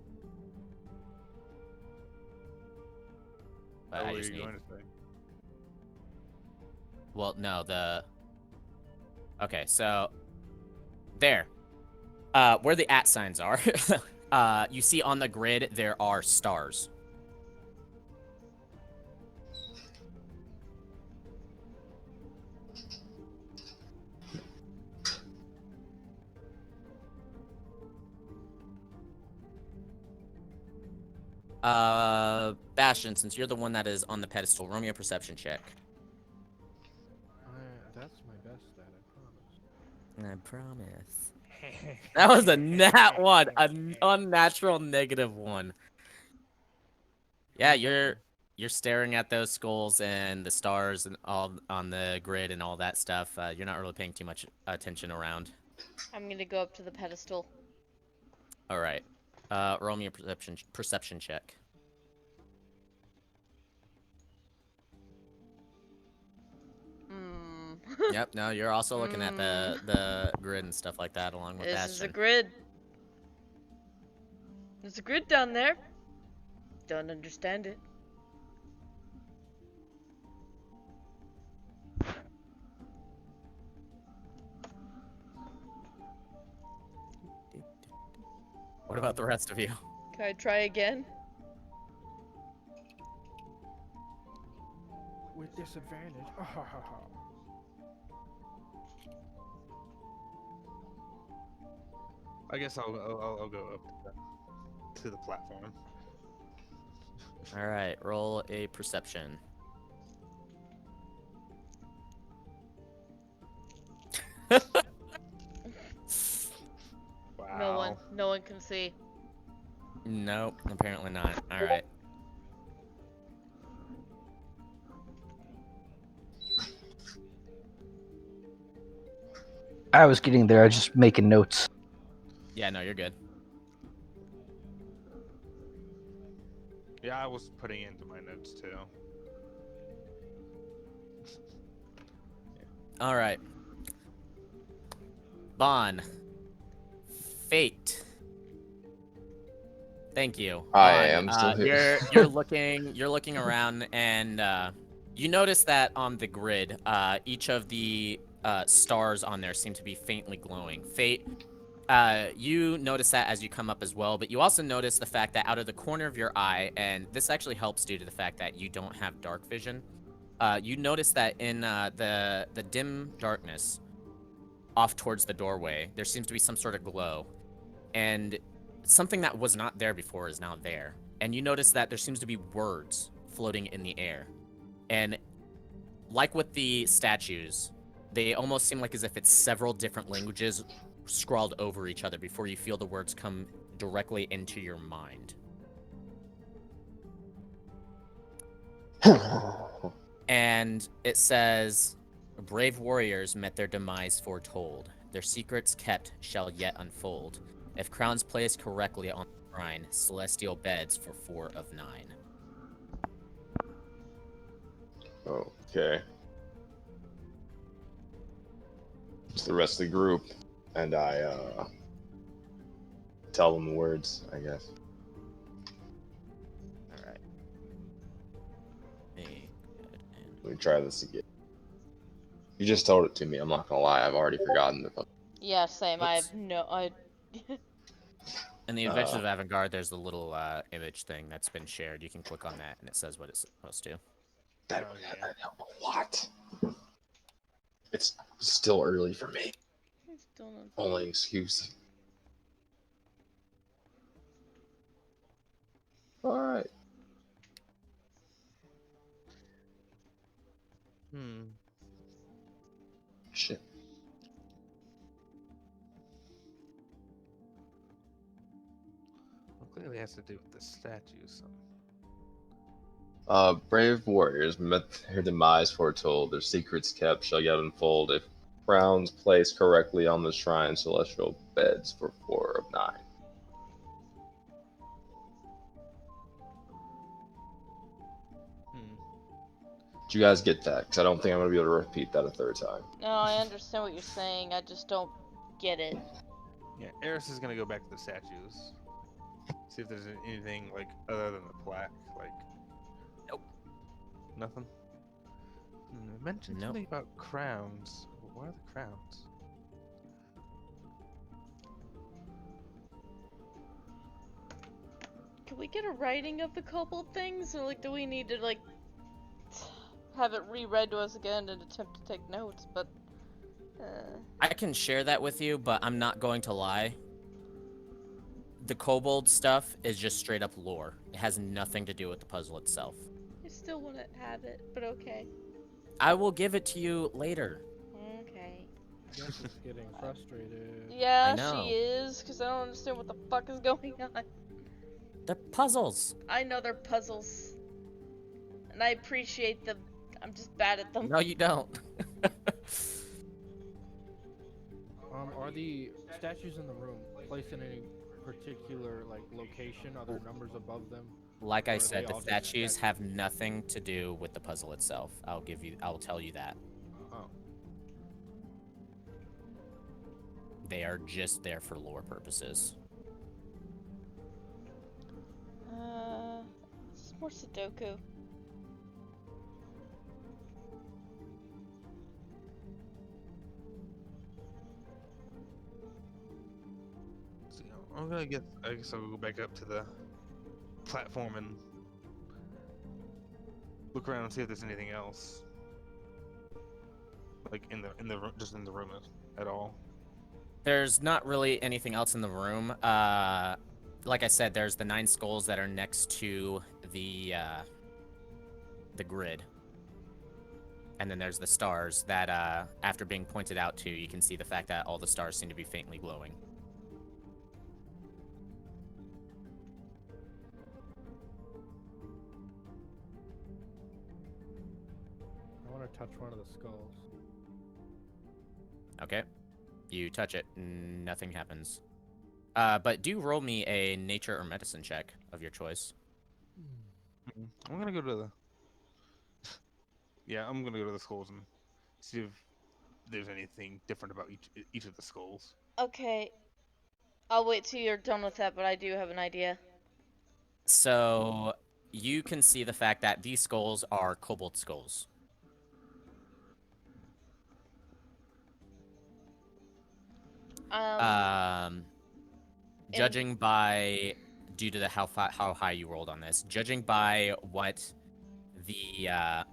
[SPEAKER 2] But
[SPEAKER 5] What
[SPEAKER 2] I
[SPEAKER 5] were
[SPEAKER 2] just
[SPEAKER 5] you
[SPEAKER 2] need.
[SPEAKER 5] going to say?
[SPEAKER 2] Well, no, the. Okay, so there. Where the at signs are, you see on the grid there are stars. Bastion, since you're the one that is on the pedestal, roll me a perception check.
[SPEAKER 4] That's my best stat, I promise.
[SPEAKER 2] I promise. That was a nat one, an unnatural -1. Yeah, you're staring at those skulls and the stars and all on the grid and all that stuff. You're not really paying too much attention around.
[SPEAKER 3] I'm gonna go up to the pedestal.
[SPEAKER 2] All right. Roll me a perception check.
[SPEAKER 3] Hmm.
[SPEAKER 2] Yep. No, you're also looking at the grid and stuff like that along with
[SPEAKER 3] This is a
[SPEAKER 2] Bastion.
[SPEAKER 3] grid. There's a grid down there. Don't understand it.
[SPEAKER 2] What about the rest of you?
[SPEAKER 3] Can I try again?
[SPEAKER 4] With disadvantage.
[SPEAKER 5] I guess I'll go up to the platform.
[SPEAKER 2] All right. Roll a perception.
[SPEAKER 5] Wow.
[SPEAKER 3] No one can see.
[SPEAKER 2] Nope. Apparently not. All right.
[SPEAKER 6] I was getting there. I was just making notes.
[SPEAKER 2] Yeah. No, you're good.
[SPEAKER 5] Yeah, I was putting into my notes too.
[SPEAKER 2] All right. Bon. Fate. Thank you.
[SPEAKER 7] I
[SPEAKER 2] Bon,
[SPEAKER 7] am still here.
[SPEAKER 2] You're looking around, and you notice that on the grid, each of the stars on there seem to be faintly glowing. Fate. You notice that as you come up as well, but you also notice the fact that out of the corner of your eye, and this actually helps due to the fact that you don't have dark vision, you notice that in the dim darkness off towards the doorway, there seems to be some sort of glow. And something that was not there before is now there. And you notice that there seems to be words floating in the air. And like with the statues, they almost seem like as if it's several different languages scrawled over each other before you feel the words come directly into your mind. And it says, brave warriors met their demise foretold. Their secrets kept shall yet unfold. If crowns placed correctly on the shrine, celestial beds for 4 of 9.
[SPEAKER 7] Okay. It's the rest of the group, and I tell them the words, I guess.
[SPEAKER 2] Alright.
[SPEAKER 7] Let me try this again. You just told it to me. I'm not gonna lie. I've already forgotten the.
[SPEAKER 3] Yeah, same. I
[SPEAKER 2] Oops.
[SPEAKER 3] have no.
[SPEAKER 2] In the Adventures of Avengarde, there's the little image thing that's been shared. You can click on that, and it says what it's supposed to.
[SPEAKER 7] That help a lot. It's still early for me.
[SPEAKER 3] Still not.
[SPEAKER 7] Only excuse. All right. Shit.
[SPEAKER 5] Well, clearly has to do with the statues.
[SPEAKER 7] Brave warriors met their demise foretold. Their secrets kept shall yet unfold. If crowns placed correctly on the shrine, celestial beds for 4 of 9. Do you guys get that? Because I don't think I'm gonna be able to repeat that a third time.
[SPEAKER 3] No, I understand what you're saying. I just don't get it.
[SPEAKER 5] Yeah, Eris is gonna go back to the statues. See if there's anything like other than the plaque. Like,
[SPEAKER 2] Nope.
[SPEAKER 5] Nothing. Mentioned
[SPEAKER 2] Nope.
[SPEAKER 5] something about crowns. What are the crowns?
[SPEAKER 3] Can we get a writing of the kobold things, or like, do we need to like have it reread to us again and attempt to take notes? But
[SPEAKER 2] I can share that with you, but I'm not going to lie. The kobold stuff is just straight up lore. It has nothing to do with the puzzle itself.
[SPEAKER 3] I still want to have it, but okay.
[SPEAKER 2] I will give it to you later.
[SPEAKER 3] Okay.
[SPEAKER 4] Jess is getting frustrated.
[SPEAKER 3] Yeah,
[SPEAKER 2] I know.
[SPEAKER 3] she is, because I don't understand what the fuck is going on.
[SPEAKER 2] They're puzzles.
[SPEAKER 3] I know they're puzzles. And I appreciate them. I'm just bad at them.
[SPEAKER 2] No, you don't.
[SPEAKER 4] Are the statues in the room placed in any particular like location? Are there numbers above them?
[SPEAKER 2] Like
[SPEAKER 4] Or
[SPEAKER 2] I
[SPEAKER 4] are
[SPEAKER 2] said,
[SPEAKER 4] they
[SPEAKER 2] the
[SPEAKER 4] all just
[SPEAKER 2] statues
[SPEAKER 4] statues?
[SPEAKER 2] have nothing to do with the puzzle itself. I'll tell you that.
[SPEAKER 4] Oh.
[SPEAKER 2] They are just there for lore purposes.
[SPEAKER 3] Some more Sudoku.
[SPEAKER 5] So, I'm gonna get. I guess I'll go back up to the platform and look around and see if there's anything else, like just in the room at all.
[SPEAKER 2] There's not really anything else in the room. Like I said, there's the 9 skulls that are next to the grid. And then there's the stars that, after being pointed out to, you can see the fact that all the stars seem to be faintly glowing.
[SPEAKER 4] I want to touch one of the skulls.
[SPEAKER 2] Okay. You touch it, nothing happens. But do roll me a nature or medicine check of your choice.
[SPEAKER 5] I'm gonna go to the. Yeah, I'm gonna go to the skulls and see if there's anything different about each of the skulls.
[SPEAKER 3] Okay. I'll wait till you're done with that, but I do have an idea.
[SPEAKER 2] So, you can see the fact that these skulls are kobold skulls. Judging by, due to how high you rolled on this, judging by what the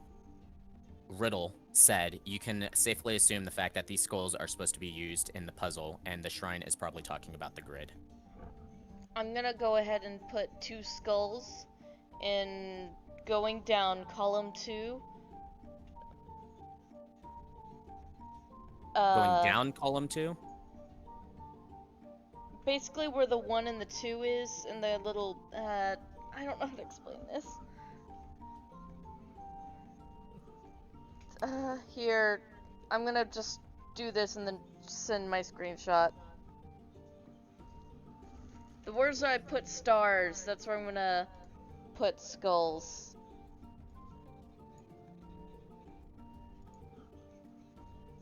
[SPEAKER 2] riddle said, you can safely assume the fact that these skulls are supposed to be used in the puzzle, and the shrine is probably talking about the grid.
[SPEAKER 3] I'm gonna go ahead and put 2 skulls in going down column 2.
[SPEAKER 2] Going down column 2?
[SPEAKER 3] Basically where the 1 and the 2 is, and the little, I don't know how to explain this. Here, I'm gonna just do this and then send my screenshot. The words where I put stars, that's where I'm gonna put skulls.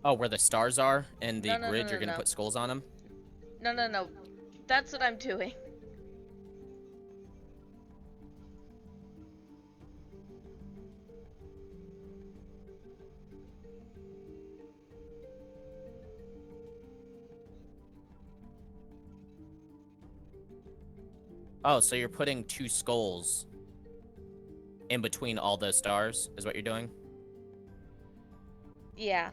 [SPEAKER 2] Oh, where the stars are in the
[SPEAKER 3] No,
[SPEAKER 2] grid, you're gonna
[SPEAKER 3] no.
[SPEAKER 2] put skulls on them?
[SPEAKER 3] No. That's what I'm doing.
[SPEAKER 2] Oh, so you're putting 2 skulls in between all those stars, is what you're doing?
[SPEAKER 3] Yeah.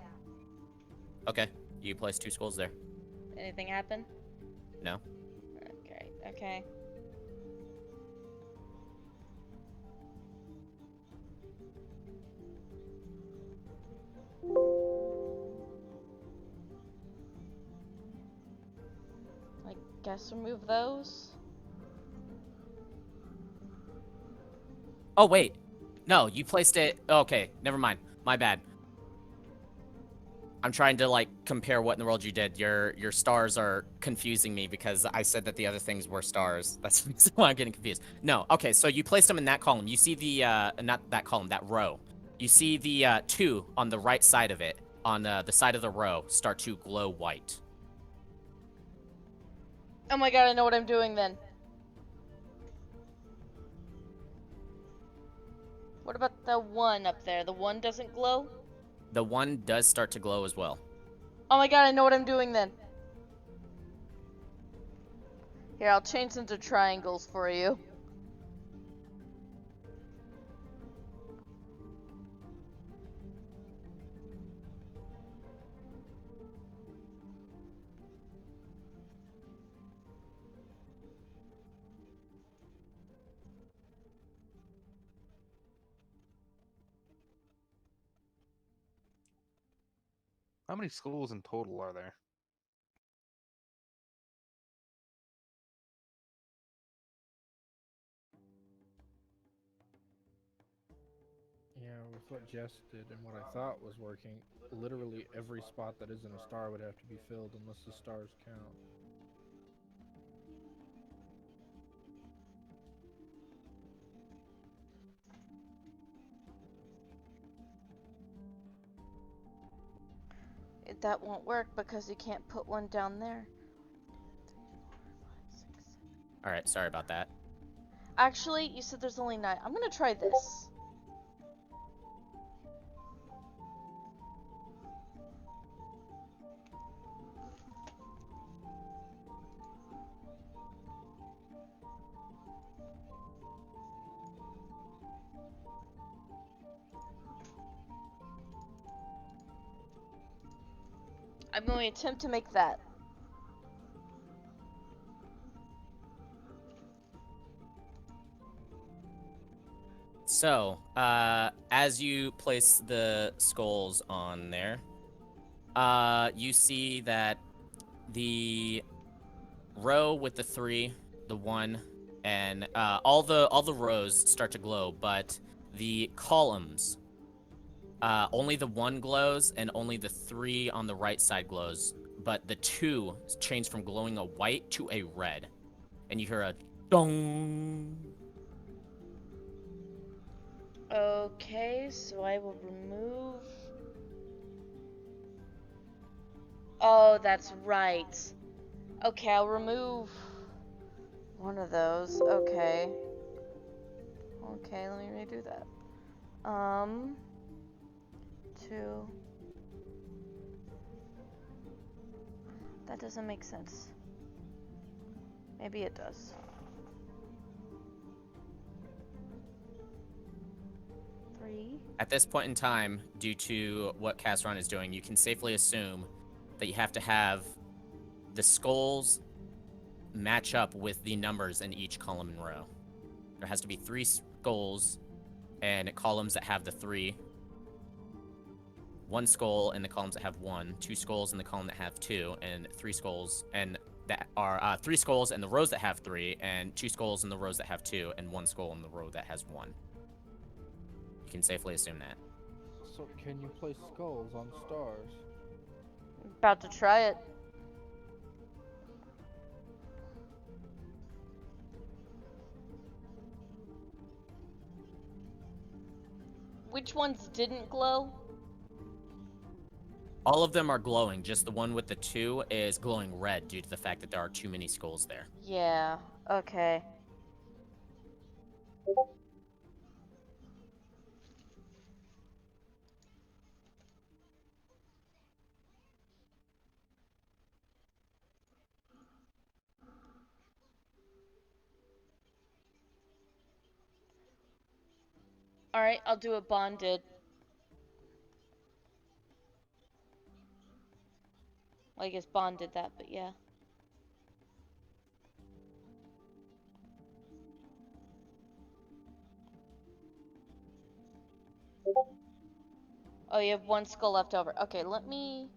[SPEAKER 2] Okay, you place 2 skulls there.
[SPEAKER 3] Anything happen?
[SPEAKER 2] No.
[SPEAKER 3] Okay. I guess remove those.
[SPEAKER 2] Oh, wait. No, you placed it... Okay, never mind. My bad. I'm trying to, like, compare what in the world you did. Your stars are confusing me because I said that the other things were stars. That's why I'm getting confused. No, okay, so you placed them in that column. You see the... not that column, that row. You see the 2 on the right side of it, on the side of the row, start to glow white.
[SPEAKER 3] Oh my god, I know what I'm doing then. What about the 1 up there? The 1 doesn't glow?
[SPEAKER 2] The 1 does start to glow as well.
[SPEAKER 3] Oh my god, I know what I'm doing then. Here, I'll change them to triangles for you.
[SPEAKER 5] How many skulls in total are there?
[SPEAKER 4] Yeah, with what Jess did and what I thought was working, literally every spot that isn't a star would have to be filled unless the stars count.
[SPEAKER 3] That won't work because you can't put one down there.
[SPEAKER 2] Alright, sorry about that.
[SPEAKER 3] Actually, you said there's only 9. I'm gonna try this. I'm going to attempt to make that.
[SPEAKER 2] So, as you place the skulls on there, you see that the row with the 3, the 1, and all the rows start to glow, but the columns, only the 1 glows and only the 3 on the right side glows, but the 2 change from glowing a white to a red, and you hear a dong.
[SPEAKER 3] Okay, so I will remove... Oh, that's right. Okay, I'll remove one of those. Okay. Okay, let me redo that. 2. That doesn't make sense. Maybe it does. 3.
[SPEAKER 2] At this point in time, due to what Casron is doing, you can safely assume that you have to have the skulls match up with the numbers in each column and row. There has to be 3 skulls and columns that have the 3, 1 skull in the columns that have 1, 2 skulls in the column that have 2, and 3 skulls and that are 3 skulls in the rows that have 3, and 2 skulls in the rows that have 2, and 1 skull in the row that has 1. You can safely assume that.
[SPEAKER 4] So can you place skulls on stars?
[SPEAKER 3] About to try it. Which ones didn't glow?
[SPEAKER 2] All of them are glowing, just the one with the 2 is glowing red due to the fact that there are too many skulls there.
[SPEAKER 3] Yeah, okay. Alright, I'll do a bonded. Well, I guess Bond did that, but yeah. Oh, you have 1 skull left over. Okay, let me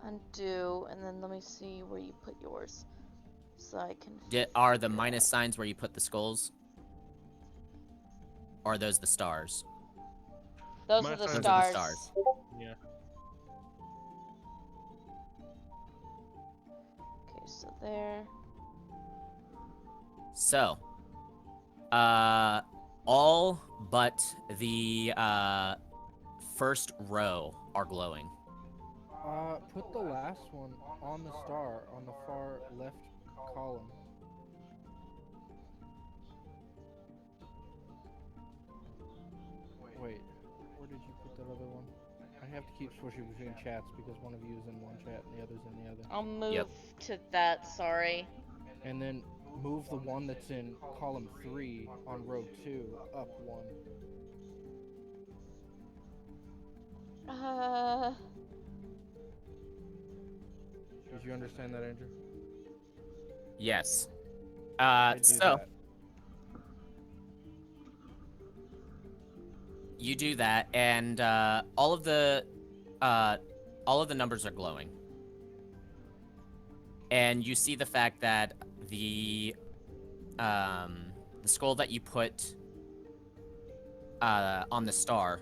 [SPEAKER 3] undo, and then let me see where you put yours. So I can...
[SPEAKER 2] Are the minus signs where you put the skulls? Or are those the stars?
[SPEAKER 3] Those
[SPEAKER 5] My
[SPEAKER 3] are the
[SPEAKER 5] signs
[SPEAKER 2] are the
[SPEAKER 3] stars.
[SPEAKER 2] stars.
[SPEAKER 5] Yeah.
[SPEAKER 3] Okay, so there.
[SPEAKER 2] So, all but the first row are glowing.
[SPEAKER 4] Put the last one on the star on the far left column. Wait, where did you put that other one? I have to keep switching between chats because one of you is in one chat and the other's in the other.
[SPEAKER 3] I'll move
[SPEAKER 2] Yep.
[SPEAKER 3] to that, sorry.
[SPEAKER 4] And then move the one that's in column 3 on row 2 up 1. Did you understand that, Andrew?
[SPEAKER 2] Yes.
[SPEAKER 4] I do
[SPEAKER 2] So
[SPEAKER 4] that.
[SPEAKER 2] you do that, and all of the numbers are glowing. And you see the fact that the skull that you put on the star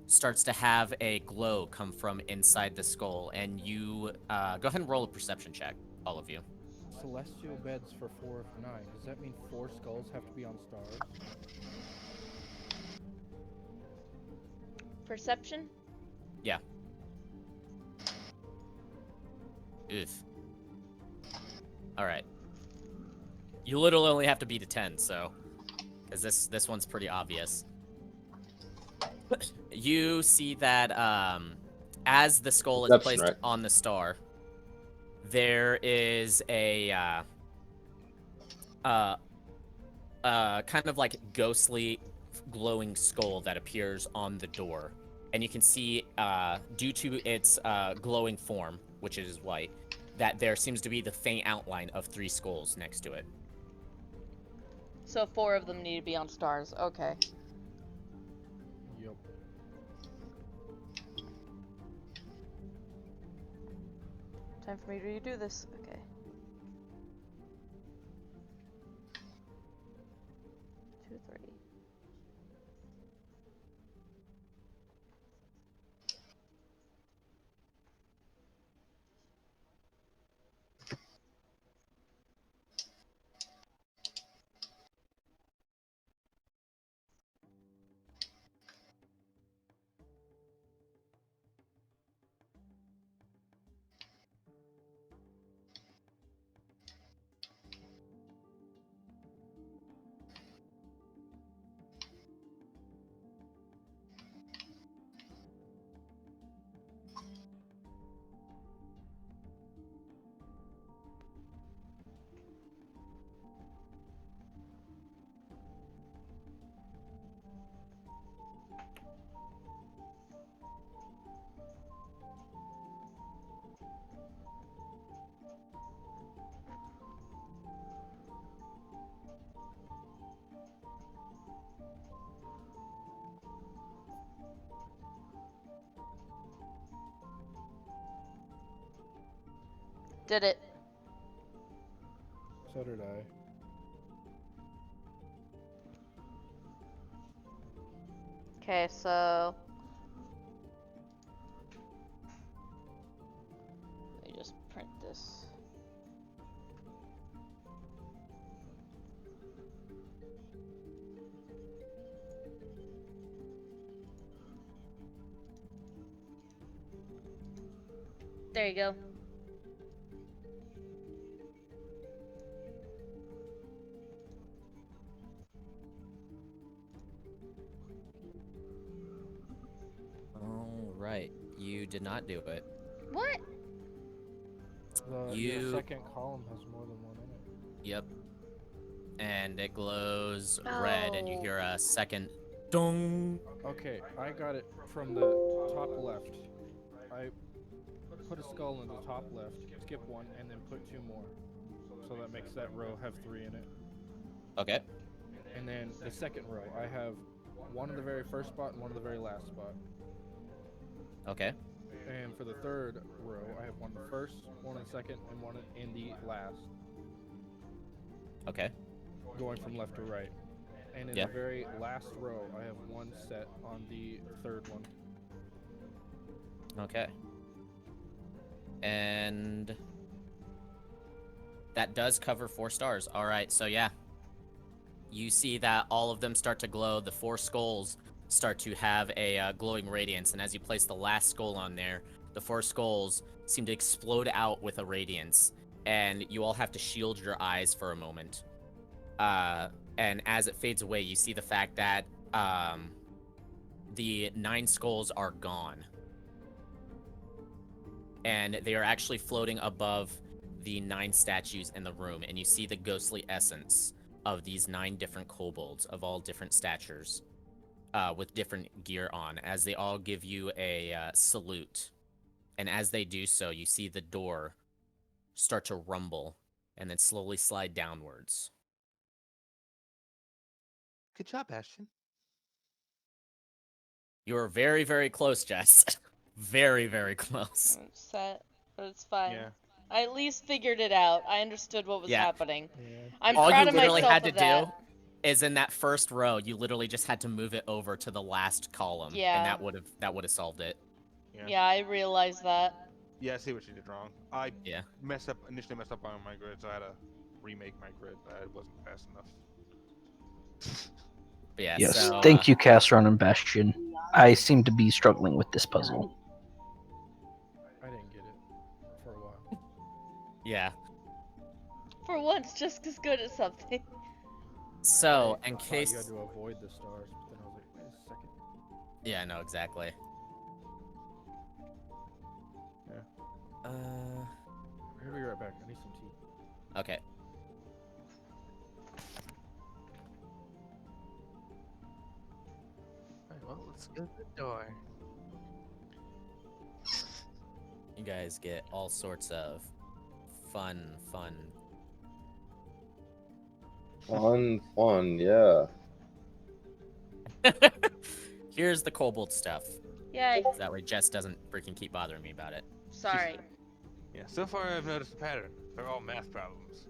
[SPEAKER 2] starts to have a glow come from inside the skull, and you go ahead and roll a perception check, all of you.
[SPEAKER 4] Celestial beds for 4 of 9. Does that mean 4 skulls have to be on stars?
[SPEAKER 3] Perception?
[SPEAKER 2] Yeah. Oof. All right. You literally only have to beat a 10, so, because this one's pretty obvious. You see that as the skull is
[SPEAKER 7] Perception,
[SPEAKER 2] placed
[SPEAKER 7] right?
[SPEAKER 2] on the star, there is a kind of like ghostly glowing skull that appears on the door. And you can see, due to its glowing form, which is white, that there seems to be the faint outline of 3 skulls next to it.
[SPEAKER 3] So 4 of them need to be on stars. Okay.
[SPEAKER 4] Yup.
[SPEAKER 3] Time for me to redo this. Okay. Two, three. Did it.
[SPEAKER 4] So did I.
[SPEAKER 3] Okay, so let me just print this. There you go.
[SPEAKER 2] All right. You did not do it.
[SPEAKER 3] What?
[SPEAKER 4] The second column has more than one in it.
[SPEAKER 2] Yep. And it glows red, and you
[SPEAKER 3] Oh.
[SPEAKER 2] hear a second dong.
[SPEAKER 4] Okay, I got it from the top left. I put a skull in the top left, skip 1, and then put 2 more. So that makes that row have 3 in it.
[SPEAKER 2] Okay.
[SPEAKER 4] And then the second row, I have 1 in the very first spot and 1 in the very last spot.
[SPEAKER 2] Okay.
[SPEAKER 4] And for the third row, I have 1 in the first, 1 in the second, and 1 in the last,
[SPEAKER 2] Okay.
[SPEAKER 4] going from left to right. And in
[SPEAKER 2] Yeah.
[SPEAKER 4] the very last row, I have 1 set on the third one.
[SPEAKER 2] Okay. And that does cover 4 stars. All right. So yeah, you see that all of them start to glow. The 4 skulls start to have a glowing radiance, and as you place the last skull on there, the 4 skulls seem to explode out with a radiance, and you all have to shield your eyes for a moment. And as it fades away, you see the fact that the 9 skulls are gone. And they are actually floating above the 9 statues in the room, and you see the ghostly essence of these 9 different kobolds of all different statures, with different gear on, as they all give you a salute. And as they do so, you see the door start to rumble and then slowly slide downwards.
[SPEAKER 5] Good job, Ashton.
[SPEAKER 2] You're very, very close, Jess. Very, very close.
[SPEAKER 3] I'm set, but it's fine.
[SPEAKER 5] Yeah.
[SPEAKER 3] I at least figured it out. I understood what was
[SPEAKER 2] Yeah.
[SPEAKER 3] happening.
[SPEAKER 4] Yeah.
[SPEAKER 3] I'm
[SPEAKER 2] All
[SPEAKER 3] proud
[SPEAKER 2] you
[SPEAKER 3] of
[SPEAKER 2] literally
[SPEAKER 3] myself
[SPEAKER 2] had to
[SPEAKER 3] of that.
[SPEAKER 2] do is in that first row, you literally just had to move it over to the last column,
[SPEAKER 3] Yeah.
[SPEAKER 2] and that would have solved it.
[SPEAKER 3] Yeah, I realized that.
[SPEAKER 5] Yeah, I see what you did wrong. I
[SPEAKER 2] Yeah.
[SPEAKER 5] initially messed up on my grid, so I had to remake my grid, but I wasn't fast enough.
[SPEAKER 2] But yeah.
[SPEAKER 6] Yes,
[SPEAKER 2] So,
[SPEAKER 6] thank you, Castron and Bastion. I seem to be struggling with this puzzle.
[SPEAKER 4] I didn't get it for a while.
[SPEAKER 2] Yeah.
[SPEAKER 3] For once, Jessica's good at something.
[SPEAKER 2] So,
[SPEAKER 4] I
[SPEAKER 2] in
[SPEAKER 4] thought
[SPEAKER 2] case.
[SPEAKER 4] you had to avoid the stars, but then I was like, wait a second.
[SPEAKER 2] Yeah. No. Exactly.
[SPEAKER 4] Yeah. I'll be right back. I need some tea.
[SPEAKER 2] Okay.
[SPEAKER 5] Alright, well, let's go to the door.
[SPEAKER 2] You guys get all sorts of fun.
[SPEAKER 1] Fun, yeah.
[SPEAKER 2] Here's the kobold stuff.
[SPEAKER 3] Yay.
[SPEAKER 2] So that way Jess doesn't freaking keep bothering me about it.
[SPEAKER 3] Sorry.
[SPEAKER 5] Yeah, so far I've noticed a pattern. They're all math problems.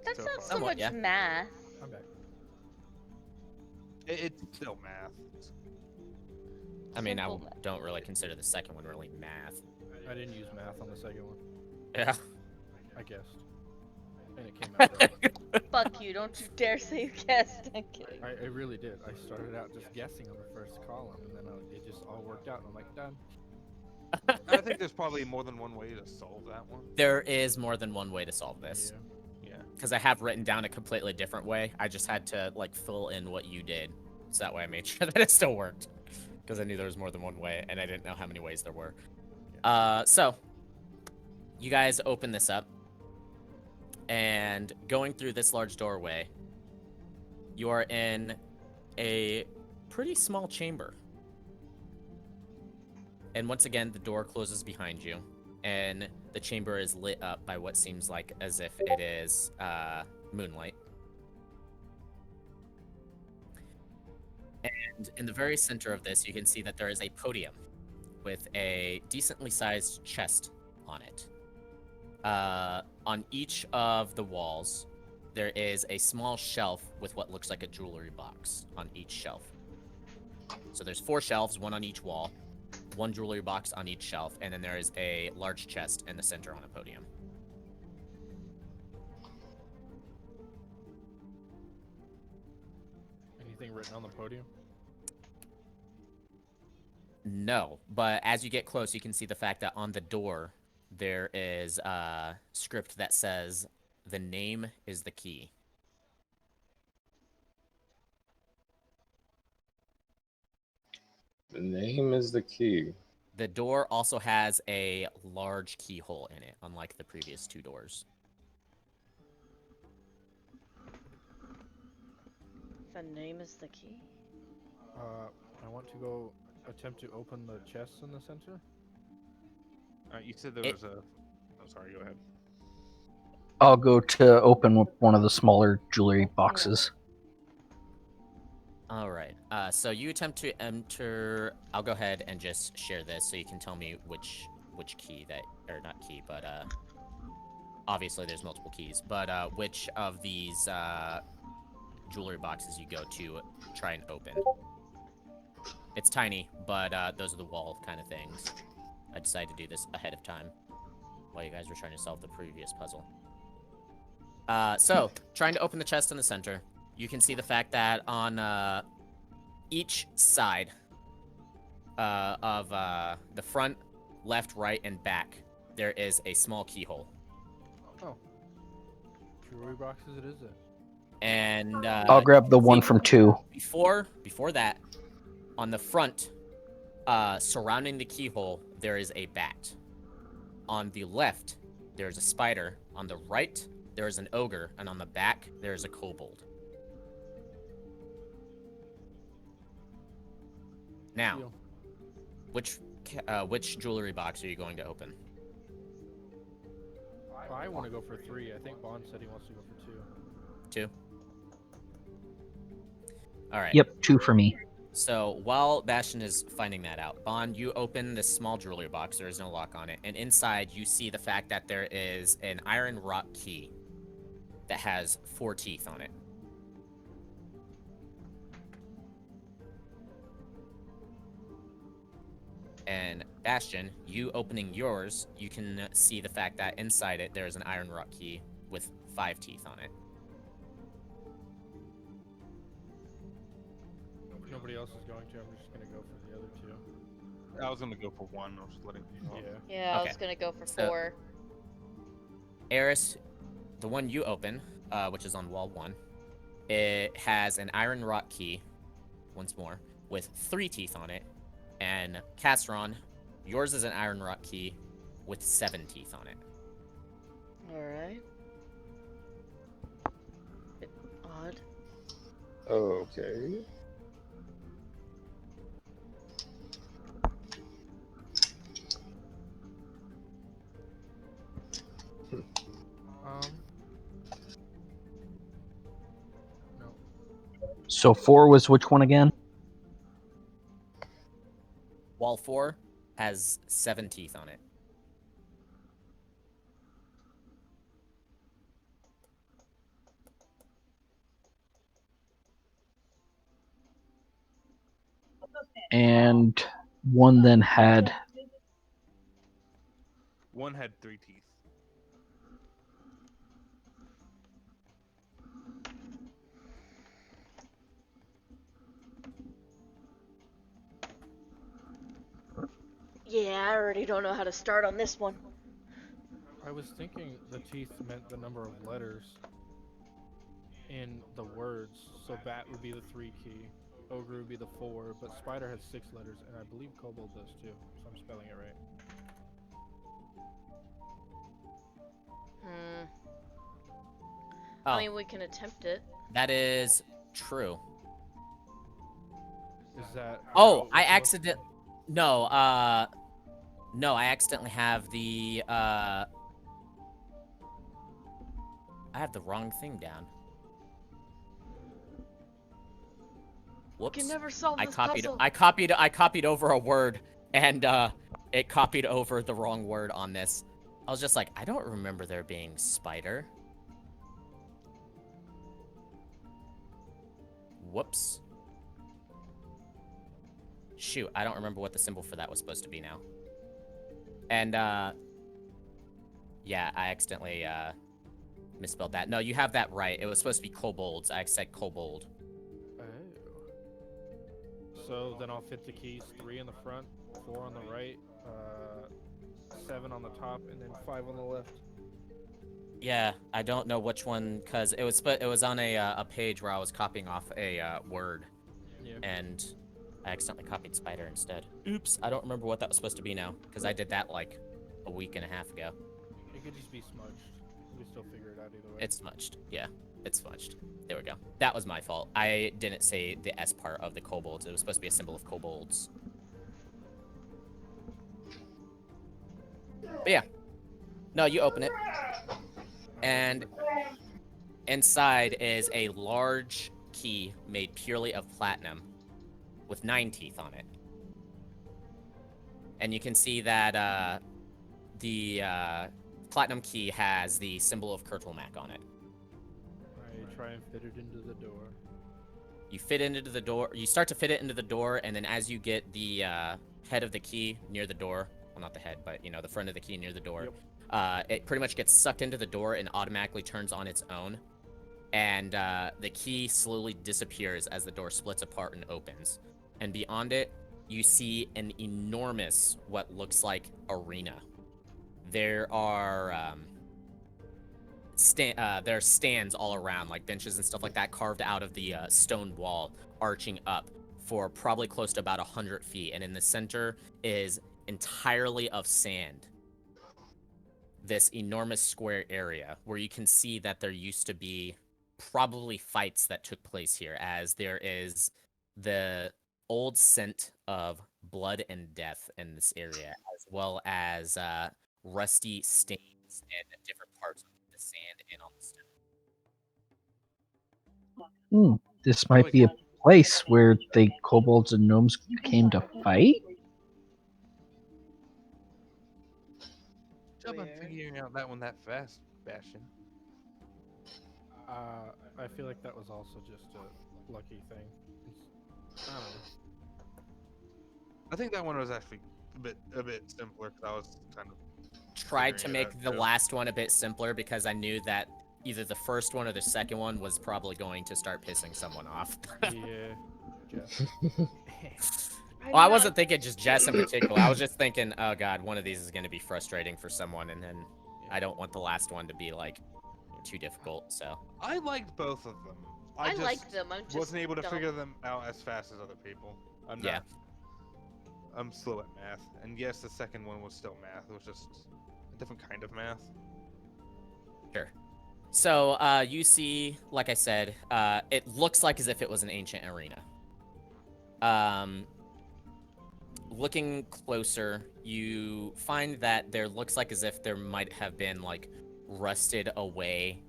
[SPEAKER 3] That's
[SPEAKER 5] So
[SPEAKER 3] not
[SPEAKER 5] far.
[SPEAKER 3] so
[SPEAKER 2] Somewhat,
[SPEAKER 3] much
[SPEAKER 2] yeah.
[SPEAKER 3] math.
[SPEAKER 4] I'm back.
[SPEAKER 5] It's still math.
[SPEAKER 2] I mean, I
[SPEAKER 3] Simple math.
[SPEAKER 2] don't really consider the second one really math.
[SPEAKER 4] I didn't use math on the second one.
[SPEAKER 2] Yeah.
[SPEAKER 4] I guessed. And it came out right.
[SPEAKER 3] Fuck you, don't you dare say you guessed. I'm kidding.
[SPEAKER 4] I really did. I started out just guessing on the first column, and then it just all worked out, and I'm like, done.
[SPEAKER 5] I think there's probably more than one way to solve that one.
[SPEAKER 2] There is more than one way to solve this.
[SPEAKER 4] Yeah.
[SPEAKER 5] Yeah.
[SPEAKER 2] Because I have written down a completely different way. I just had to like fill in what you did, so that way I made sure that it still worked. Because I knew there was more than one way, and I didn't know how many ways there were. So you guys open this up, and going through this large doorway, you are in a pretty small chamber. And once again, the door closes behind you, and the chamber is lit up by what seems like as if it is moonlight. And in the very center of this, you can see that there is a podium with a decently sized chest on it. On each of the walls, there is a small shelf with what looks like a jewelry box on each shelf. So there's 4 shelves, 1 on each wall, 1 jewelry box on each shelf, and then there is a large chest in the center on a podium.
[SPEAKER 4] Anything written on the podium?
[SPEAKER 2] No, but as you get close, you can see the fact that on the door, there is a script that says, "The name is the key."
[SPEAKER 1] The name is the key.
[SPEAKER 2] The door also has a large keyhole in it, unlike the previous 2 doors.
[SPEAKER 3] The name is the key.
[SPEAKER 4] I want to go attempt to open the chest in the center.
[SPEAKER 5] You said there
[SPEAKER 2] It-
[SPEAKER 5] was a. Oh, sorry. Go ahead.
[SPEAKER 6] I'll go to open one of the smaller jewelry boxes.
[SPEAKER 2] All right. So you attempt to enter. I'll go ahead and just share this so you can tell me which key that, or not key, but obviously there's multiple keys. But which of these jewelry boxes you go to try and open? It's tiny, but those are the wall kind of things. I decided to do this ahead of time while you guys were trying to solve the previous puzzle. So trying to open the chest in the center. you can see the fact that on each side of the front, left, right, and back, there is a small keyhole.
[SPEAKER 4] Oh. Jewelry boxes it is then.
[SPEAKER 2] And
[SPEAKER 6] I'll grab the
[SPEAKER 2] see,
[SPEAKER 6] one from 2.
[SPEAKER 2] Before that, on the front, surrounding the keyhole, there is a bat. On the left, there's a spider. On the right, there is an ogre, and on the back, there is a kobold. Now,
[SPEAKER 4] Deal.
[SPEAKER 2] which jewelry box are you going to open?
[SPEAKER 4] I want to go for 3. I think Bond said he wants to go for 2.
[SPEAKER 2] 2. All right.
[SPEAKER 6] Yep, 2 for me.
[SPEAKER 2] So while Bastion is finding that out, Bond, you open this small jewelry box. There is no lock on it, and inside you see the fact that there is an iron rock key that has 4 teeth on it. And Bastion, you opening yours, you can see the fact that inside it there is an iron rock key with 5 teeth on it.
[SPEAKER 4] If nobody else is going to, I'm just going to go for the other 2.
[SPEAKER 5] I was gonna go for 1. I was just letting you know.
[SPEAKER 4] Yeah.
[SPEAKER 3] Yeah, I
[SPEAKER 2] Okay.
[SPEAKER 3] was gonna go for
[SPEAKER 2] So-
[SPEAKER 3] 4.
[SPEAKER 2] Eris, the one you open, which is on wall 1, it has an iron rock key, once more, with 3 teeth on it. And Castron, yours is an iron rock key with 7 teeth on it.
[SPEAKER 3] Alright. Bit odd.
[SPEAKER 7] Okay.
[SPEAKER 4] No.
[SPEAKER 6] So 4 was which one again?
[SPEAKER 2] Wall 4 has 7 teeth on it.
[SPEAKER 6] And one then had
[SPEAKER 5] 1 had 3 teeth.
[SPEAKER 3] Yeah, I already don't know how to start on this one.
[SPEAKER 4] I was thinking the teeth meant the number of letters in the words. So bat would be the 3 key, ogre would be the 4, but spider has 6 letters, and I believe kobold does too. So I'm spelling it right.
[SPEAKER 2] Oh,
[SPEAKER 3] I mean, we can attempt it.
[SPEAKER 2] that is true.
[SPEAKER 4] Is that?
[SPEAKER 2] Oh,
[SPEAKER 4] how
[SPEAKER 2] I
[SPEAKER 4] it's supposed to
[SPEAKER 2] accident. No, I accidentally have the I have the wrong thing down.
[SPEAKER 3] We
[SPEAKER 2] Whoops.
[SPEAKER 3] can never solve
[SPEAKER 2] I
[SPEAKER 3] this
[SPEAKER 2] copied
[SPEAKER 3] puzzle.
[SPEAKER 2] I copied over a word, and it copied over the wrong word on this. I was just like, I don't remember there being spider. Whoops. Shoot, I don't remember what the symbol for that was supposed to be now. And yeah, I accidentally misspelled that. No, you have that right. It was supposed to be kobolds. I said kobold.
[SPEAKER 4] Oh. So then I'll fit the keys: 3 in the front, 4 on the right, 7 on the top, and then 5 on the left.
[SPEAKER 2] Yeah, I don't know which one, cause it was on a page where I was copying off a word,
[SPEAKER 4] Yeah.
[SPEAKER 2] and I accidentally copied spider instead. Oops, I don't remember what that was supposed to be now, cause I did that like a week and a half ago.
[SPEAKER 4] It could just be smudged. We can still figure it out either way.
[SPEAKER 2] It's smudged. Yeah, it's smudged. There we go. That was my fault. I didn't say the S part of the kobolds. It was supposed to be a symbol of kobolds. But yeah. No, you open it. And inside is a large key made purely of platinum with 9 teeth on it. And you can see that the platinum key has the symbol of Kurtulmak on it.
[SPEAKER 4] I try and fit it into the door.
[SPEAKER 2] You fit into the door. You start to fit it into the door, and then as you get the head of the key near the door, well, not the head, but you know, the front of the key near the door, it pretty much gets sucked into the door and automatically turns on its own. and the key slowly disappears as the door splits apart and opens. And beyond it, you see an enormous, what looks like, arena. There are there are stands all around, like benches and stuff like that, carved out of the stone wall, arching up for probably close to about 100 feet. And in the center is entirely of sand. This enormous square area where you can see that there used to be probably fights that took place here, as there is the old scent of blood and death in this area, as well as rusty stains in different parts of the sand and on the stone.
[SPEAKER 6] This might be a place where the kobolds and gnomes came to fight.
[SPEAKER 5] Job on figuring out that one that fast, Bastion.
[SPEAKER 4] I feel like that was also just a lucky thing. I don't know.
[SPEAKER 5] I think that one was actually a bit simpler because I was kind of
[SPEAKER 2] Tried to
[SPEAKER 5] figuring it
[SPEAKER 2] make
[SPEAKER 5] out,
[SPEAKER 2] the
[SPEAKER 5] too.
[SPEAKER 2] last one a bit simpler because I knew that either the first one or the second one was probably going to start pissing someone off.
[SPEAKER 4] Yeah. Jeff.
[SPEAKER 2] Well, I wasn't thinking just Jess in particular. I was just thinking, oh god, one of these is going to be frustrating for someone, and then I don't want the last one to be like too difficult. So
[SPEAKER 5] I liked both of them.
[SPEAKER 3] I
[SPEAKER 5] just
[SPEAKER 3] like them. I'm just
[SPEAKER 5] wasn't able to
[SPEAKER 3] dumb.
[SPEAKER 5] figure them out as fast as other people.
[SPEAKER 2] Yeah.
[SPEAKER 5] I'm slow at math, and yes, the second one was still math. It was just a different kind of math.
[SPEAKER 2] Sure. So you see, like I said, it looks like as if it was an ancient arena. Looking closer, you find that there looks like as if there might have been like rusted away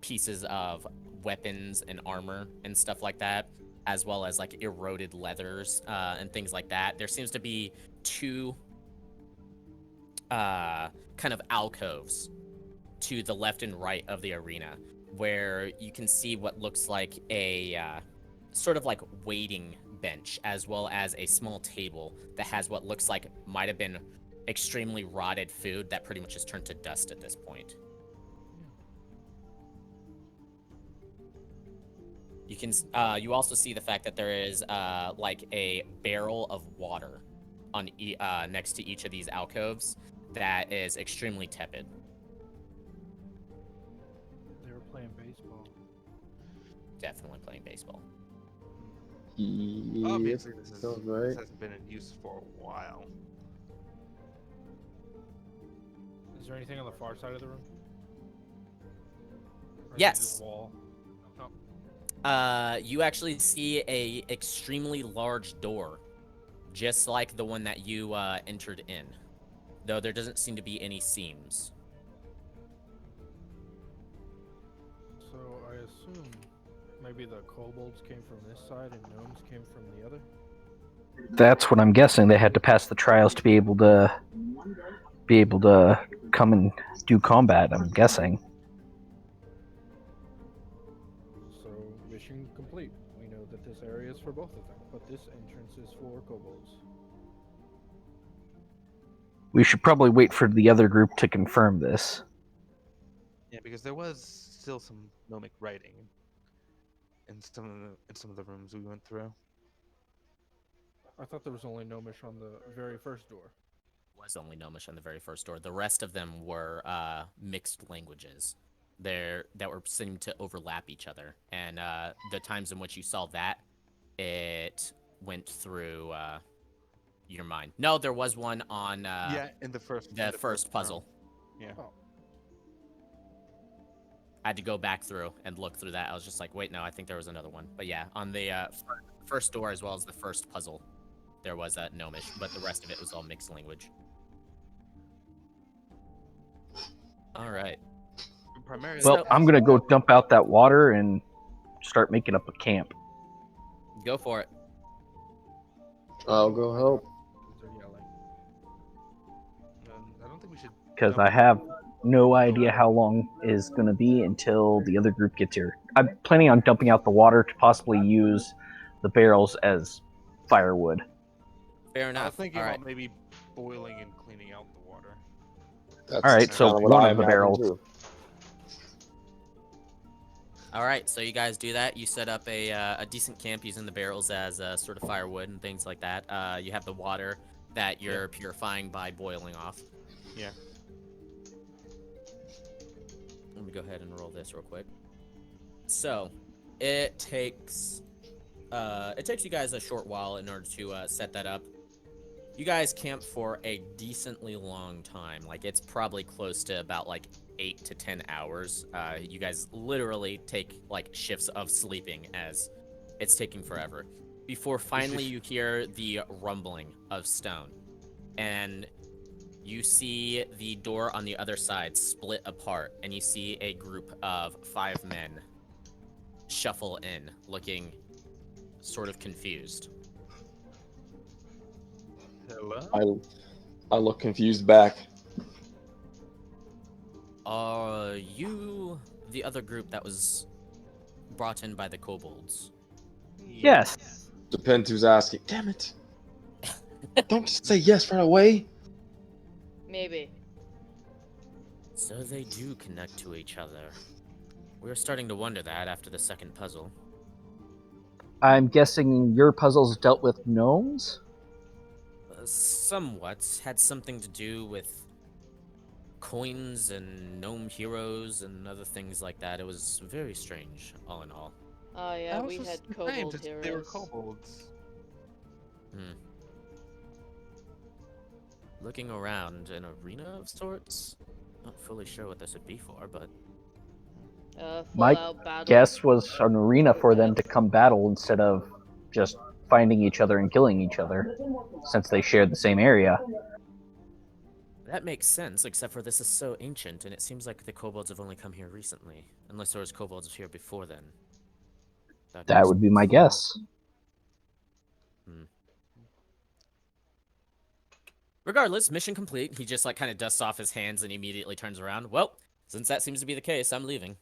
[SPEAKER 2] pieces of weapons and armor and stuff like that, as well as like eroded leathers and things like that. There seems to be two kind of alcoves to the left and right of the arena, where you can see what looks like a sort of like waiting bench, as well as a small table that has what looks like might have been extremely rotted food that pretty much has turned to dust at this point. You can you also see the fact that there is like a barrel of water on next to each of these alcoves that is extremely tepid.
[SPEAKER 4] They were playing baseball.
[SPEAKER 2] Definitely playing baseball.
[SPEAKER 5] Obviously,
[SPEAKER 7] Yep,
[SPEAKER 5] this
[SPEAKER 7] sounds right.
[SPEAKER 5] hasn't been in use for a while.
[SPEAKER 4] Is there anything on the far side of the room? Or is it
[SPEAKER 2] Yes.
[SPEAKER 4] just wall? Oh.
[SPEAKER 2] You actually see a extremely large door, just like the one that you entered in, though there doesn't seem to be any seams.
[SPEAKER 4] So I assume maybe the kobolds came from this side and gnomes came from the other?
[SPEAKER 6] That's what I'm guessing. They had to pass the trials to be able to come and do combat, I'm guessing.
[SPEAKER 4] So mission complete. We know that this area is for both of them, but this entrance is for kobolds.
[SPEAKER 6] We should probably wait for the other group to confirm this.
[SPEAKER 5] Yeah, because there was still some gnomic writing in some of the rooms we went through.
[SPEAKER 4] I thought there was only gnomish on the very first door.
[SPEAKER 2] Was only Gnomish on the very first door. The rest of them were mixed languages. That were seemed to overlap each other. And the times in which you saw that, it went through your mind. No, there was one on
[SPEAKER 5] Yeah, in the first
[SPEAKER 2] puzzle.
[SPEAKER 5] Yeah.
[SPEAKER 4] Oh.
[SPEAKER 2] I had to go back through and look through that. I was just like, wait, no, I think there was another one. But yeah, on the first door as well as the first puzzle, there was a Gnomish, but the rest of it was all mixed language. All right.
[SPEAKER 5] Primarily.
[SPEAKER 6] Well, I'm gonna go dump out that water and start making up a camp.
[SPEAKER 2] Go for it.
[SPEAKER 7] I'll go help.
[SPEAKER 4] They're yelling.
[SPEAKER 5] I don't think we should.
[SPEAKER 6] Because I have no idea how long is going to be until the other group gets here. I'm planning on dumping out the water to possibly use the barrels as firewood.
[SPEAKER 2] Fair
[SPEAKER 5] I was
[SPEAKER 2] enough.
[SPEAKER 5] thinking
[SPEAKER 2] All right.
[SPEAKER 5] about maybe boiling and cleaning out the water.
[SPEAKER 7] That's
[SPEAKER 6] All right, so
[SPEAKER 7] kinda what
[SPEAKER 6] one
[SPEAKER 7] I
[SPEAKER 6] of the
[SPEAKER 7] imagine,
[SPEAKER 6] barrels.
[SPEAKER 7] too.
[SPEAKER 2] All right, so you guys do that. You set up a decent camp using the barrels as sort of firewood and things like that. You have the water that you're purifying by boiling off.
[SPEAKER 5] Yeah.
[SPEAKER 2] Let me go ahead and roll this real quick. So, it takes you guys a short while in order to set that up. You guys camp for a decently long time. Like, it's probably close to about like 8 to 10 hours. You guys literally take like shifts of sleeping as it's taking forever before finally you hear the rumbling of stone, and you see the door on the other side split apart, and you see a group of 5 men shuffle in, looking sort of confused.
[SPEAKER 5] Hello?
[SPEAKER 7] I look confused back.
[SPEAKER 2] Are you the other group that was brought in by the kobolds?
[SPEAKER 6] Yes.
[SPEAKER 7] Depends who's asking. Damn it! Don't just say yes right away.
[SPEAKER 3] Maybe.
[SPEAKER 2] So they do connect to each other. We were starting to wonder that after the second puzzle.
[SPEAKER 6] I'm guessing your puzzles dealt with gnomes?
[SPEAKER 2] Somewhat. Had something to do with coins and gnome heroes and other things like that. It was very strange, all in all.
[SPEAKER 3] Oh yeah, we had kobold heroes.
[SPEAKER 5] They were kobolds.
[SPEAKER 2] Looking around, an arena of sorts? Not fully sure what this would be for, but...
[SPEAKER 6] My
[SPEAKER 3] full-out battle.
[SPEAKER 6] guess was an arena for them to come battle instead of just finding each other and killing each other, since they shared the same area.
[SPEAKER 2] That makes sense, except for this is so ancient, and it seems like the kobolds have only come here recently. Unless there was kobolds here before then.
[SPEAKER 6] That would be my guess.
[SPEAKER 2] Regardless, mission complete. He just like kind of dusts off his hands and immediately turns around. Well, since that seems to be the case, I'm leaving.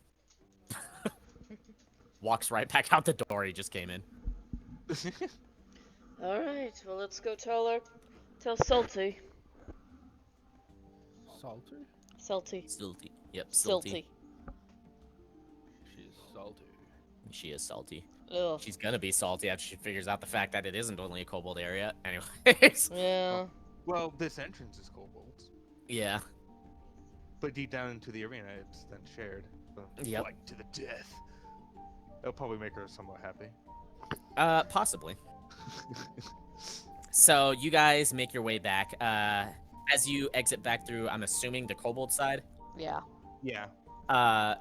[SPEAKER 2] Walks right back out the door he just came in.
[SPEAKER 3] Alright, well let's go tell Salty.
[SPEAKER 4] Salter?
[SPEAKER 3] Salty.
[SPEAKER 2] Silty. Yep, Silty.
[SPEAKER 4] She's salty.
[SPEAKER 2] She is salty.
[SPEAKER 3] Ugh.
[SPEAKER 2] She's gonna be salty after she figures out the fact that it isn't only a kobold area. Anyways.
[SPEAKER 3] Yeah.
[SPEAKER 5] Well, this entrance is kobolds.
[SPEAKER 2] Yeah.
[SPEAKER 5] But deep down into the arena, it's then shared. So,
[SPEAKER 2] Yep.
[SPEAKER 5] Fight to the death. That'll probably make her somewhat happy.
[SPEAKER 2] Possibly. So you guys make your way back. As you exit back through, I'm assuming the kobold side.
[SPEAKER 3] Yeah.
[SPEAKER 5] Yeah.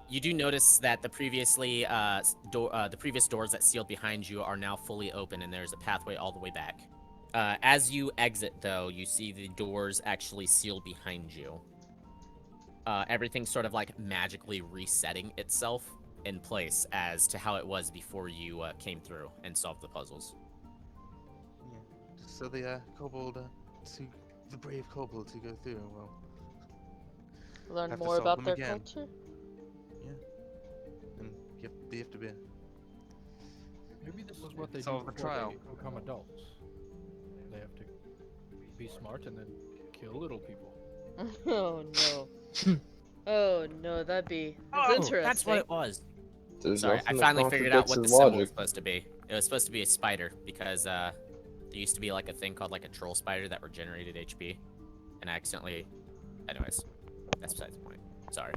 [SPEAKER 2] You do notice that the previous doors that sealed behind you are now fully open, and there's a pathway all the way back. As you exit, though, you see the doors actually sealed behind you. Everything sort of like magically resetting itself in place as to how it was before you came through and solved the puzzles.
[SPEAKER 5] Yeah. So the kobold, the brave kobolds who go through, well,
[SPEAKER 3] Learn
[SPEAKER 5] have to
[SPEAKER 3] more
[SPEAKER 5] solve
[SPEAKER 3] about
[SPEAKER 5] them
[SPEAKER 3] their
[SPEAKER 5] again.
[SPEAKER 3] culture.
[SPEAKER 5] And they have to be.
[SPEAKER 4] Maybe this is what they
[SPEAKER 5] Solve
[SPEAKER 4] do
[SPEAKER 5] the
[SPEAKER 4] before
[SPEAKER 5] trial.
[SPEAKER 4] they become adults. They have to be smart and then kill little people.
[SPEAKER 3] Oh no. Oh no, that's interesting.
[SPEAKER 2] That's what it was.
[SPEAKER 7] There's
[SPEAKER 2] Sorry, I
[SPEAKER 7] nothing that
[SPEAKER 2] finally figured out
[SPEAKER 7] contradicts
[SPEAKER 2] what the
[SPEAKER 7] his
[SPEAKER 2] symbol
[SPEAKER 7] logic.
[SPEAKER 2] was supposed to be. It was supposed to be a spider because there used to be like a thing called like a troll spider that regenerated HP, and I accidentally. Anyways, that's besides the point. Sorry.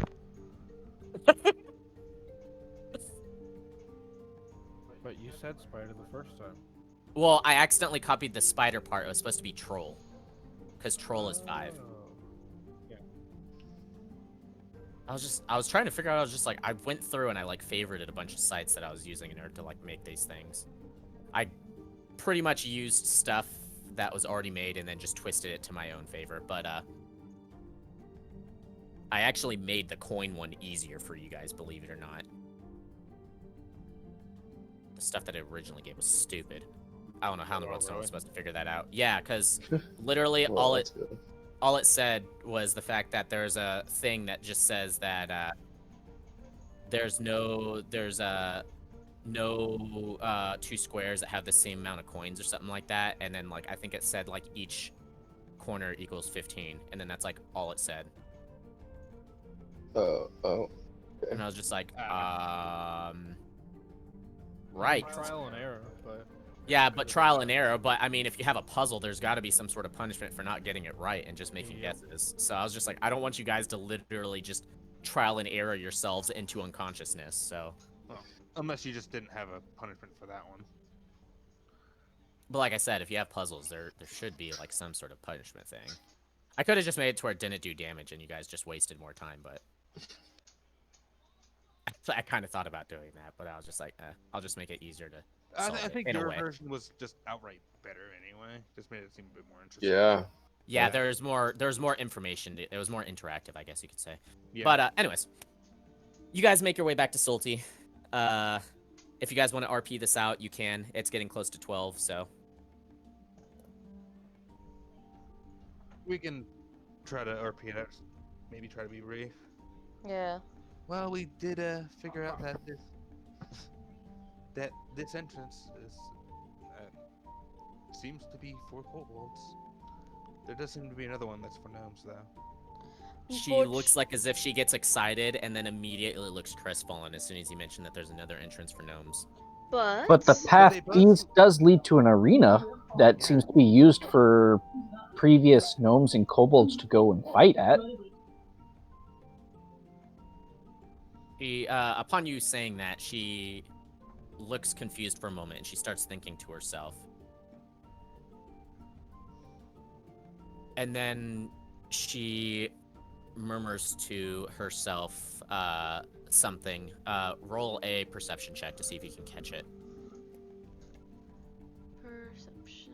[SPEAKER 4] But you said spider the first time.
[SPEAKER 2] Well, I accidentally copied the spider part. It was supposed to be troll, because troll is 5.
[SPEAKER 4] Oh.
[SPEAKER 2] I was trying to figure out. I was just like, I went through and I like favorited a bunch of sites that I was using in order to like make these things. I pretty much used stuff that was already made and then just twisted it to my own favor. But I actually made the coin one easier for you guys, believe it or not. The stuff that it originally gave was stupid. I don't know how in the world someone was supposed to figure that out. Yeah, because literally
[SPEAKER 7] Well,
[SPEAKER 2] all
[SPEAKER 7] that's good.
[SPEAKER 2] all it said was the fact that there's a thing that just says that there's no 2 squares that have the same amount of coins or something like that, and then like I think it said like each corner equals 15, and then that's like all it said.
[SPEAKER 7] Oh.
[SPEAKER 2] And I was just like,
[SPEAKER 4] Well,
[SPEAKER 2] right.
[SPEAKER 4] trial and error, but
[SPEAKER 2] Yeah, but trial and error. But I mean, if you have a puzzle, there's got to be some sort of punishment for not getting it right and just making
[SPEAKER 4] Yep.
[SPEAKER 2] guesses. So I was just like, I don't want you guys to literally just trial and error yourselves into unconsciousness. So,
[SPEAKER 5] Well, unless you just didn't have a punishment for that one.
[SPEAKER 2] but like I said, if you have puzzles, there should be like some sort of punishment thing. I could have just made it to where it didn't do damage and you guys just wasted more time, but I kind of thought about doing that, but I was just like, I'll just make it easier to solve
[SPEAKER 5] I
[SPEAKER 2] it
[SPEAKER 5] think
[SPEAKER 2] in a
[SPEAKER 5] your
[SPEAKER 2] way.
[SPEAKER 5] version was just outright better anyway. Just made it seem a bit more interesting.
[SPEAKER 7] Yeah.
[SPEAKER 2] Yeah,
[SPEAKER 7] Yeah.
[SPEAKER 2] there's more information. It was more interactive, I guess you could say.
[SPEAKER 5] Yeah.
[SPEAKER 2] But anyways, you guys make your way back to Salty. If you guys want to RP this out, you can. It's getting close to 12, so
[SPEAKER 5] we can try to RP it out. Maybe try to be brief.
[SPEAKER 3] Yeah.
[SPEAKER 5] Well, we did figure out that this entrance is seems to be for kobolds. There does seem to be another one that's for gnomes, though.
[SPEAKER 2] she looks like as if she gets excited and then immediately looks crestfallen as soon as you mention that there's another entrance for gnomes.
[SPEAKER 6] But the path
[SPEAKER 5] they both-
[SPEAKER 6] east does lead to an arena that seems to be used for previous gnomes and kobolds to go and fight at.
[SPEAKER 2] Upon you saying that, she looks confused for a moment and she starts thinking to herself. And then she murmurs to herself something. Roll a perception check to see if you can catch it.
[SPEAKER 3] Perception.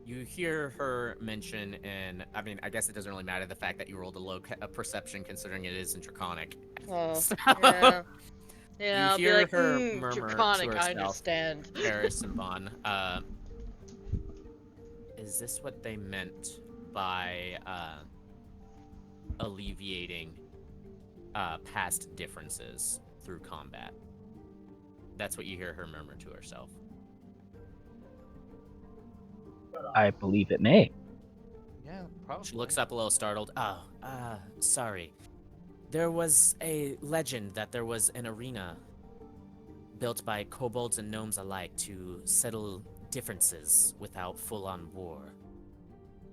[SPEAKER 2] You hear her mention, and I mean, I guess it doesn't really matter the fact that you rolled a low perception considering it is in Draconic.
[SPEAKER 3] Oh,
[SPEAKER 2] So-
[SPEAKER 3] yeah. Yeah, I'll
[SPEAKER 2] hear
[SPEAKER 3] be like,
[SPEAKER 2] her murmur to
[SPEAKER 3] Draconic, I
[SPEAKER 2] herself.
[SPEAKER 3] understand.
[SPEAKER 2] Paris and Bon. Is this what they meant by alleviating past differences through combat? That's what you hear her murmur to herself.
[SPEAKER 6] I believe it may.
[SPEAKER 5] Yeah, probably.
[SPEAKER 2] She looks up a little startled. Oh, sorry. There was a legend that there was an arena built by kobolds and gnomes alike to settle differences without full-on war.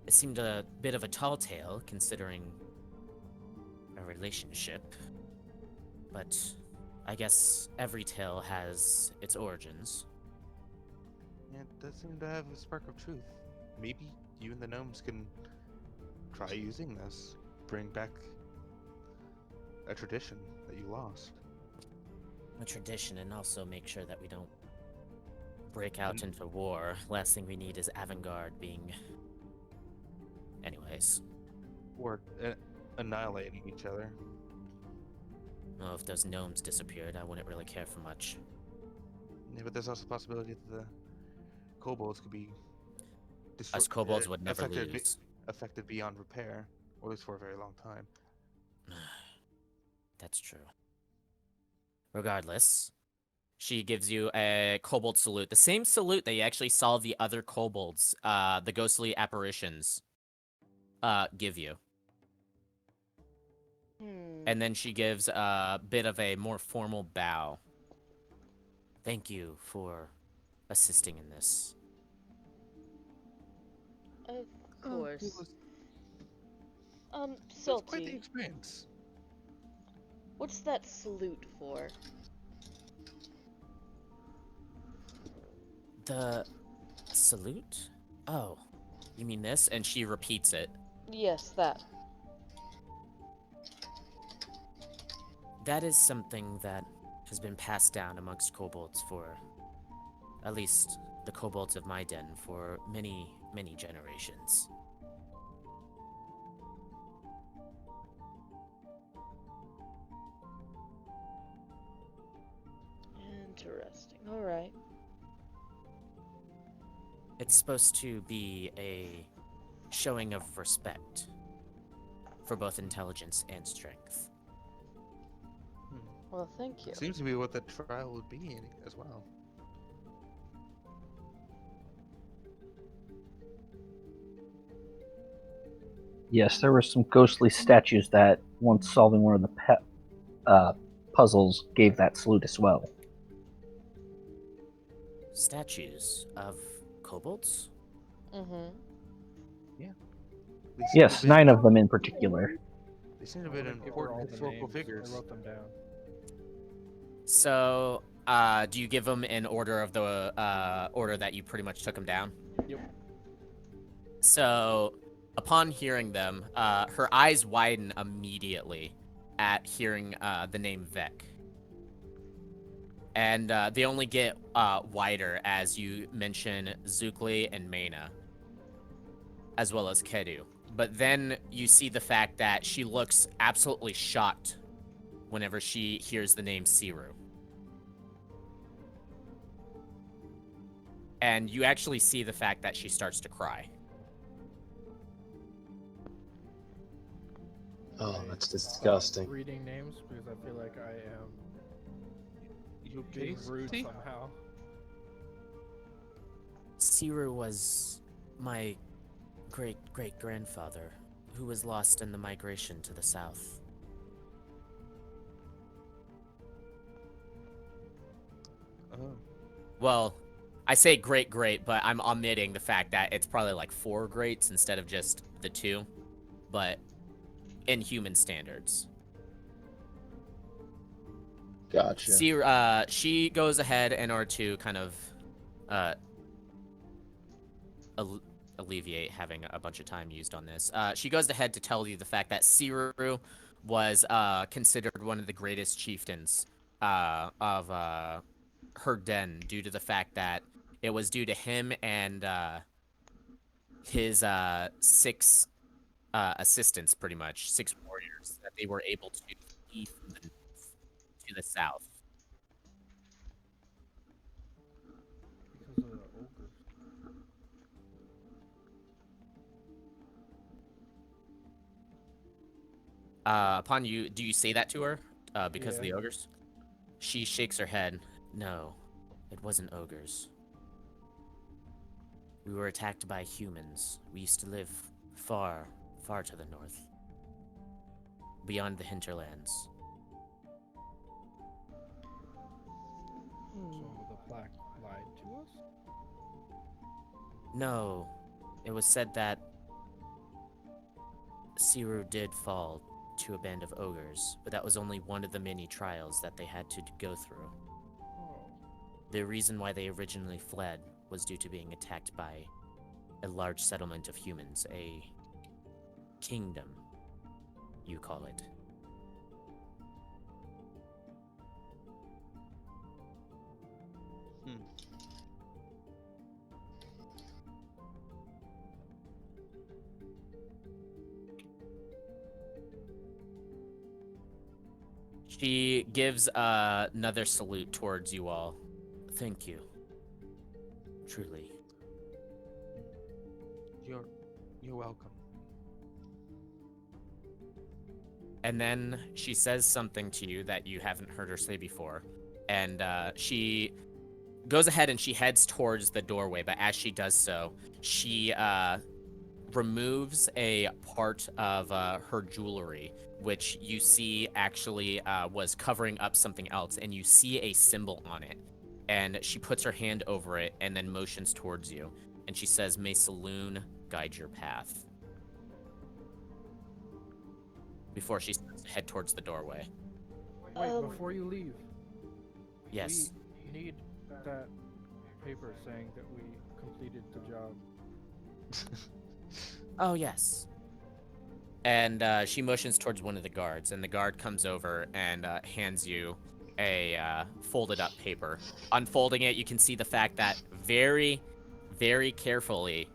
[SPEAKER 2] It seemed a bit of a tall tale, considering a relationship. But I guess every tale has its origins.
[SPEAKER 5] Yeah, it does seem to have a spark of truth. Maybe you and the gnomes can try using this. Bring back a tradition that you lost.
[SPEAKER 2] A tradition, and also make sure that we don't break out into war. Last thing we need is Avengarde being... Anyways.
[SPEAKER 5] Or annihilating each other.
[SPEAKER 2] Well, if those gnomes disappeared, I wouldn't really care for much.
[SPEAKER 5] Yeah, but there's also the possibility that the kobolds could be
[SPEAKER 2] Us kobolds would never lose.
[SPEAKER 5] Affected beyond repair, or at least for a very long time.
[SPEAKER 2] That's true. Regardless, she gives you a kobold salute. The same salute that you actually saw the other kobolds, the ghostly apparitions, give you. And then she gives a bit of a more formal bow. Thank you for assisting in this.
[SPEAKER 3] Of course.
[SPEAKER 5] It's quite the
[SPEAKER 3] Salty,
[SPEAKER 5] experience.
[SPEAKER 3] what's that salute for?
[SPEAKER 2] The salute? Oh, you mean this? And she repeats it.
[SPEAKER 3] Yes, that.
[SPEAKER 2] That is something that has been passed down amongst kobolds for, at least the kobolds of my den, for many, many generations.
[SPEAKER 3] Interesting. Alright.
[SPEAKER 2] It's supposed to be a showing of respect for both intelligence and strength.
[SPEAKER 3] Well, thank you.
[SPEAKER 5] Seems to be what the trial would be as well.
[SPEAKER 6] Yes, there were some ghostly statues that, once solving one of the puzzles, gave that salute as well.
[SPEAKER 2] Statues of kobolds?
[SPEAKER 3] Mm-hmm.
[SPEAKER 5] They seem to
[SPEAKER 6] Yes,
[SPEAKER 5] be-
[SPEAKER 6] 9 of them in particular.
[SPEAKER 5] They seem to
[SPEAKER 4] I
[SPEAKER 5] be
[SPEAKER 4] wanna give her all
[SPEAKER 5] important
[SPEAKER 4] the
[SPEAKER 5] historical
[SPEAKER 4] names.
[SPEAKER 5] figures.
[SPEAKER 4] I wrote them down.
[SPEAKER 2] So, do you give them in order of the order that you pretty much took them down?
[SPEAKER 4] Yep.
[SPEAKER 2] So, upon hearing them, her eyes widen immediately at hearing the name Vec. And they only get wider as you mention Zukli and Mena, as well as Kedu. But then you see the fact that she looks absolutely shocked whenever she hears the name Siru. And you actually see the fact that she starts to cry.
[SPEAKER 7] Oh,
[SPEAKER 4] I
[SPEAKER 7] that's
[SPEAKER 4] stop
[SPEAKER 7] disgusting.
[SPEAKER 4] reading names because I feel like I am
[SPEAKER 5] You
[SPEAKER 4] being
[SPEAKER 5] okay,
[SPEAKER 4] rude
[SPEAKER 5] Steve?
[SPEAKER 4] somehow.
[SPEAKER 2] Siru was my great-great-grandfather, who was lost in the migration to the south.
[SPEAKER 5] Oh.
[SPEAKER 2] Well, I say great-great, but I'm omitting the fact that it's probably like 4 greats instead of just the 2, but in human standards.
[SPEAKER 7] Gotcha.
[SPEAKER 2] She goes ahead in order to kind of alleviate having a bunch of time used on this. She goes ahead to tell you the fact that Siru was considered one of the greatest chieftains of her den due to the fact that it was due to him and his 6 assistants, pretty much 6 warriors, that they were able to flee from the north to the south.
[SPEAKER 4] Because of the ogres.
[SPEAKER 2] Upon you, do you say that to her? Because of
[SPEAKER 4] Yeah.
[SPEAKER 2] the ogres? She shakes her head. No, it wasn't ogres. We were attacked by humans. We used to live far, far to the north. Beyond the hinterlands.
[SPEAKER 4] So the plaque lied to us?
[SPEAKER 2] No, it was said that Siru did fall to a band of ogres, but that was only one of the many trials that they had to go through.
[SPEAKER 4] Oh.
[SPEAKER 2] The reason why they originally fled was due to being attacked by a large settlement of humans, a kingdom, you call it. She gives another salute towards you all. Thank you. Truly.
[SPEAKER 5] You're welcome.
[SPEAKER 2] And then she says something to you that you haven't heard her say before. And she goes ahead and she heads towards the doorway. But as she does so, she removes a part of her jewelry, which you see actually was covering up something else. And you see a symbol on it. And she puts her hand over it and then motions towards you. And she says, "May Saloon guide your path." Before she starts to head towards the doorway.
[SPEAKER 4] Wait, before you leave.
[SPEAKER 2] Yes.
[SPEAKER 4] We need that paper saying that we completed the job.
[SPEAKER 2] Oh, yes. And she motions towards one of the guards, and the guard comes over and hands you a folded up paper. Unfolding it, you can see the fact that very, very carefully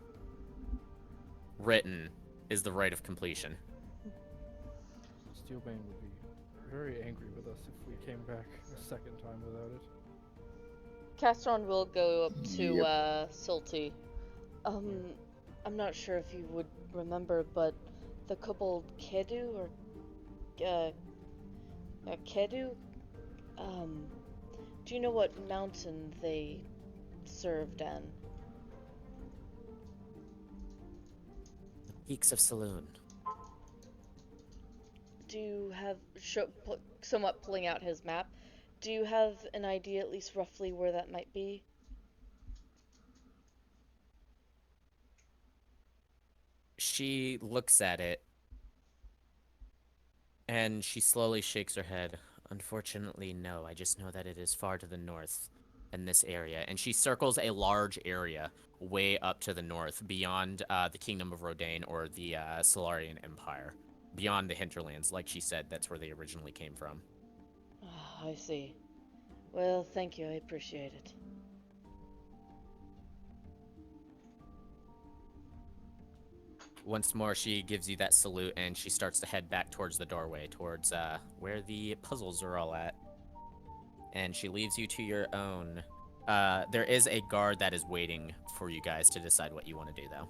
[SPEAKER 2] written is the rite of completion.
[SPEAKER 4] Steelbane would be very angry with us if we came back a second time without it.
[SPEAKER 3] Castron will go up to
[SPEAKER 7] Yep.
[SPEAKER 3] Silty. I'm not sure if you would remember, but the kobold Kedu or Kedu, do you know what mountain they served in?
[SPEAKER 2] Peaks of Saloon.
[SPEAKER 3] do you have somewhat pulling out his map? Do you have an idea, at least roughly, where that might be?
[SPEAKER 2] She looks at it and she slowly shakes her head. Unfortunately, no. I just know that it is far to the north in this area. And she circles a large area way up to the north, beyond the Kingdom of Rodain or the Solarian Empire. Beyond the hinterlands, like she said, that's where they originally came from.
[SPEAKER 3] Ah, I see. Well, thank you. I appreciate it.
[SPEAKER 2] Once more, she gives you that salute, and she starts to head back towards the doorway, towards where the puzzles are all at. And she leaves you to your own. There is a guard that is waiting for you guys to decide what you want to do, though.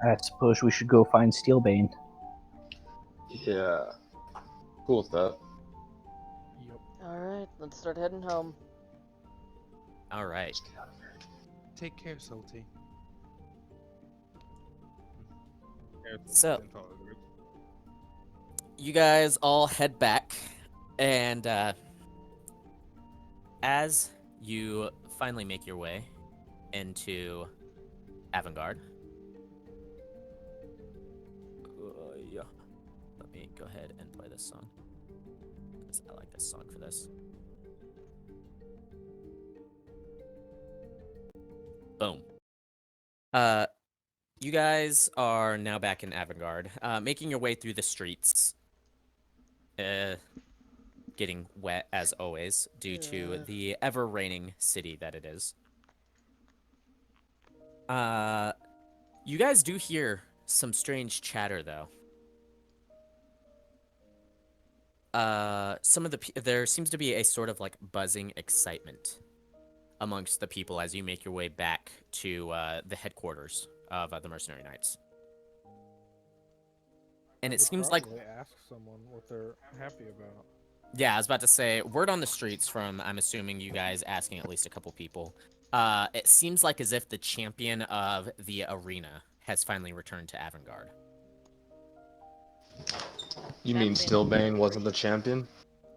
[SPEAKER 6] I suppose we should go find Steelbane.
[SPEAKER 7] Yeah. Cool with that.
[SPEAKER 4] Yep.
[SPEAKER 3] Alright, let's start heading home.
[SPEAKER 2] All right.
[SPEAKER 7] Just get out of here.
[SPEAKER 5] Take care, Salty.
[SPEAKER 2] So- You guys all head back, and as you finally make your way into Avengarde, yeah, let me go ahead and play this song, because I like this song for this. Boom. You guys are now back in Avengarde, making your way through the streets. Getting wet as always due to the ever raining city that it is. You guys do hear some strange chatter though. There seems to be a sort of like buzzing excitement amongst the people as you make your way back to the headquarters of the Mercenary Knights. And it seems like
[SPEAKER 4] Probably ask someone what they're happy about.
[SPEAKER 2] Yeah, I was about to say, word on the streets from, I'm assuming you guys asking at least a couple people. It seems like as if the champion of the arena has finally returned to Avengarde.
[SPEAKER 7] You mean
[SPEAKER 3] Champion.
[SPEAKER 7] Steelbane wasn't the champion?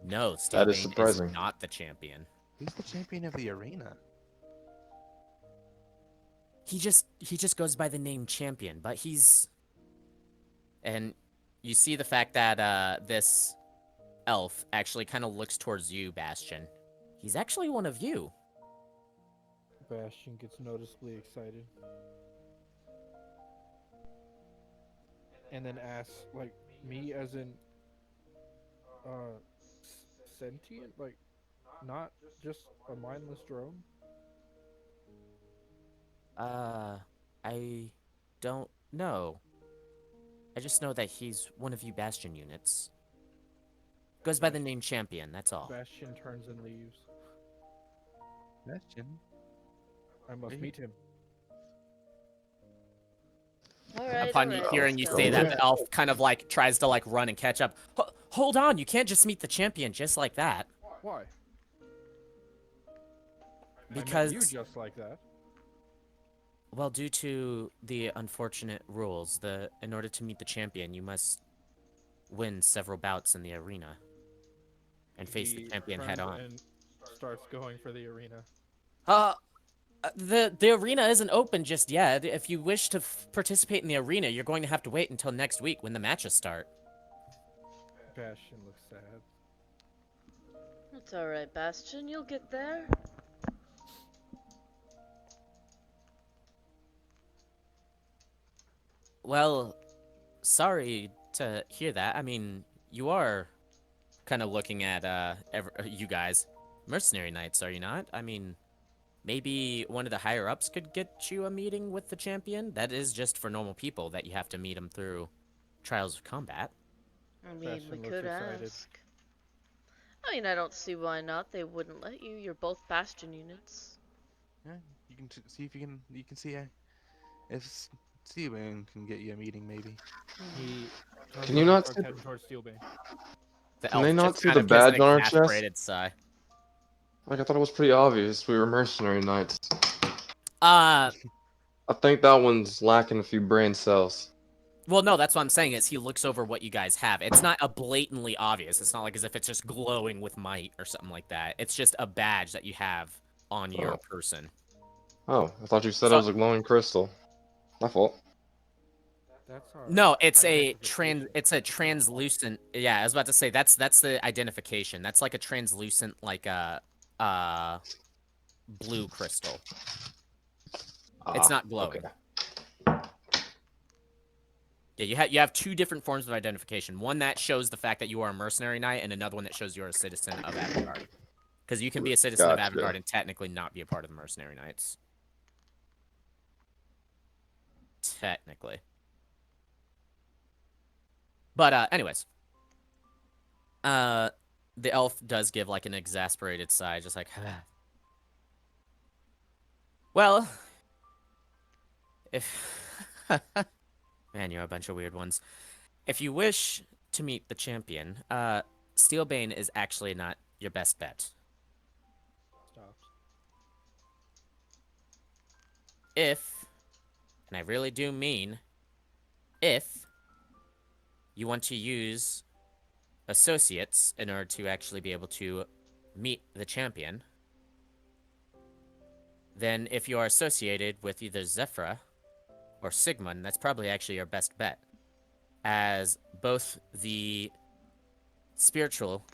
[SPEAKER 2] No,
[SPEAKER 7] That is
[SPEAKER 2] Steelbane
[SPEAKER 7] surprising.
[SPEAKER 2] is not the champion.
[SPEAKER 5] Who's the champion of the arena?
[SPEAKER 2] He just goes by the name champion, but he's... And you see the fact that this elf actually kind of looks towards you, Bastion. He's actually one of you.
[SPEAKER 4] Bastion gets noticeably excited. And then asks, like, me as in, sentient? Like, not just a mindless drone?
[SPEAKER 2] I don't know. I just know that he's one of you Bastion units. Goes by the name Champion, that's all.
[SPEAKER 4] Bastion turns and leaves.
[SPEAKER 5] Bastion.
[SPEAKER 4] I must meet him.
[SPEAKER 3] Alright,
[SPEAKER 2] Upon
[SPEAKER 3] alright,
[SPEAKER 2] hearing you
[SPEAKER 3] let's
[SPEAKER 2] say
[SPEAKER 3] go.
[SPEAKER 2] that, the elf kind of like tries to like run and catch up. Hold on, you can't just meet the champion just like that.
[SPEAKER 4] Why?
[SPEAKER 2] Because,
[SPEAKER 4] I met you just like that.
[SPEAKER 2] well, due to the unfortunate rules, in order to meet the champion, you must win several bouts in the arena and face the
[SPEAKER 4] He
[SPEAKER 2] champion
[SPEAKER 4] turns
[SPEAKER 2] head on.
[SPEAKER 4] and starts going for the arena.
[SPEAKER 2] The arena isn't open just yet. If you wish to participate in the arena, you're going to have to wait until next week when the matches start.
[SPEAKER 4] Bastion looks sad.
[SPEAKER 3] It's alright, Bastion, you'll get there.
[SPEAKER 2] Well, sorry to hear that. I mean, you are kind of looking at you guys, mercenary knights, are you not? I mean, maybe one of the higher ups could get you a meeting with the champion. That is just for normal people that you have to meet them through Trials of Combat.
[SPEAKER 3] I mean,
[SPEAKER 4] Bastion
[SPEAKER 3] we
[SPEAKER 4] looks
[SPEAKER 3] could
[SPEAKER 4] excited.
[SPEAKER 3] ask. I mean, I don't see why not. They wouldn't let you. You're both Bastion units.
[SPEAKER 5] Yeah, you can see if you can see if Steelbane can get you a meeting maybe.
[SPEAKER 4] He turns
[SPEAKER 7] Can you
[SPEAKER 4] around
[SPEAKER 7] not
[SPEAKER 4] and starts
[SPEAKER 7] see-
[SPEAKER 4] heading towards Steelbane.
[SPEAKER 2] The
[SPEAKER 7] Can they
[SPEAKER 2] elf
[SPEAKER 7] not
[SPEAKER 2] just
[SPEAKER 7] see
[SPEAKER 2] kind
[SPEAKER 7] the
[SPEAKER 2] of gives an
[SPEAKER 7] badge on our chest?
[SPEAKER 2] exasperated sigh.
[SPEAKER 7] Like, I thought it was pretty obvious we were mercenary knights.
[SPEAKER 1] I think that one's lacking a few brain cells.
[SPEAKER 2] Well, no, that's what I'm saying is he looks over what you guys have. It's not a blatantly obvious. It's not like as if it's just glowing with might or something like that. It's just a badge that you have on your person.
[SPEAKER 1] Oh, I thought you said it
[SPEAKER 2] So-
[SPEAKER 1] was a glowing crystal. My fault.
[SPEAKER 4] That's our
[SPEAKER 2] No, it's a
[SPEAKER 4] identification.
[SPEAKER 2] translucent. Yeah, I was about to say that's the identification. That's like a translucent, like a blue crystal. It's not glowing.
[SPEAKER 1] Okay.
[SPEAKER 2] Yeah, you have two different forms of identification. One that shows the fact that you are a mercenary knight, and another one that shows you're a citizen of Avengarde. Because you can be a citizen of
[SPEAKER 1] Gotcha.
[SPEAKER 2] Avengarde and technically not be a part of the mercenary knights. Technically. But anyways. The elf does give like an exasperated sigh, just like well, if man, you're a bunch of weird ones. If you wish to meet the champion, Steelbane is actually not your best bet.
[SPEAKER 4] Stops.
[SPEAKER 2] If, and I really do mean, if you want to use associates in order to actually be able to meet the champion, then if you are associated with either Zephyra or Sigmund, that's probably actually your best bet, as both the spiritual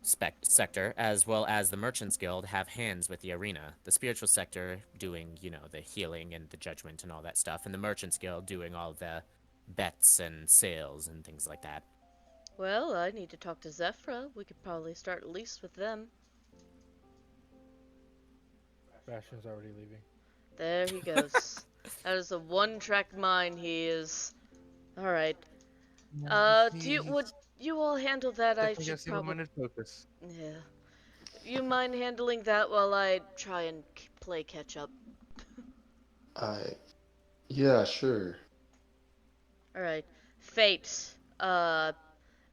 [SPEAKER 2] sector as well as the Merchants Guild have hands with the arena. The spiritual sector doing, the healing and the judgment and all that stuff, and the Merchants Guild doing all the bets and sales and things like that.
[SPEAKER 3] Well, I need to talk to Zephyra. We could probably start at least with them.
[SPEAKER 4] Bastion's already leaving.
[SPEAKER 3] There he goes. That is a one-track mind he is. Alright. Would you all handle that? I
[SPEAKER 5] Definitely
[SPEAKER 3] should
[SPEAKER 5] got
[SPEAKER 3] probably...
[SPEAKER 5] single-minded focus.
[SPEAKER 3] Yeah. You mind handling that while I try and play catch-up?
[SPEAKER 7] Yeah, sure.
[SPEAKER 3] Alright. Fate.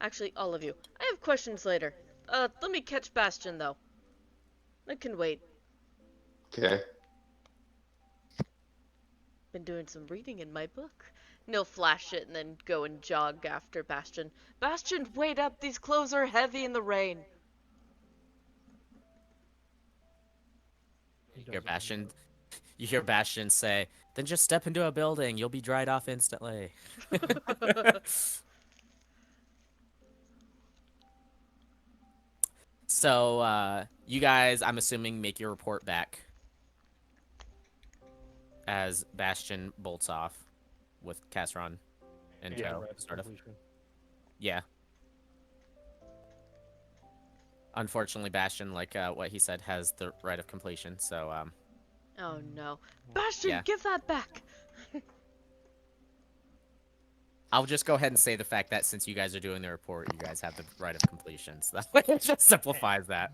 [SPEAKER 3] Actually, all of you. I have questions later. Let me catch Bastion, though. It can wait.
[SPEAKER 1] Okay.
[SPEAKER 3] Been doing some reading in my book. And he'll flash it and then go and jog after Bastion. Bastion, wait up! These clothes are heavy in the rain.
[SPEAKER 4] He
[SPEAKER 2] You hear
[SPEAKER 4] doesn't
[SPEAKER 2] Bastion,
[SPEAKER 4] remember.
[SPEAKER 2] you hear Bastion say, "Then just step into a building. You'll be dried off instantly." So, you guys, I'm assuming, make your report back as Bastion bolts off with Casseron and
[SPEAKER 4] Yeah,
[SPEAKER 2] tow,
[SPEAKER 4] right,
[SPEAKER 2] sort of.
[SPEAKER 4] completion.
[SPEAKER 2] Yeah. Unfortunately, Bastion, like what he said, has the right of completion. So,
[SPEAKER 3] Oh no. Bastion,
[SPEAKER 2] Yeah.
[SPEAKER 3] give that back!
[SPEAKER 2] I'll just go ahead and say the fact that since you guys are doing the report, you guys have the right of completion. So that way it just simplifies that.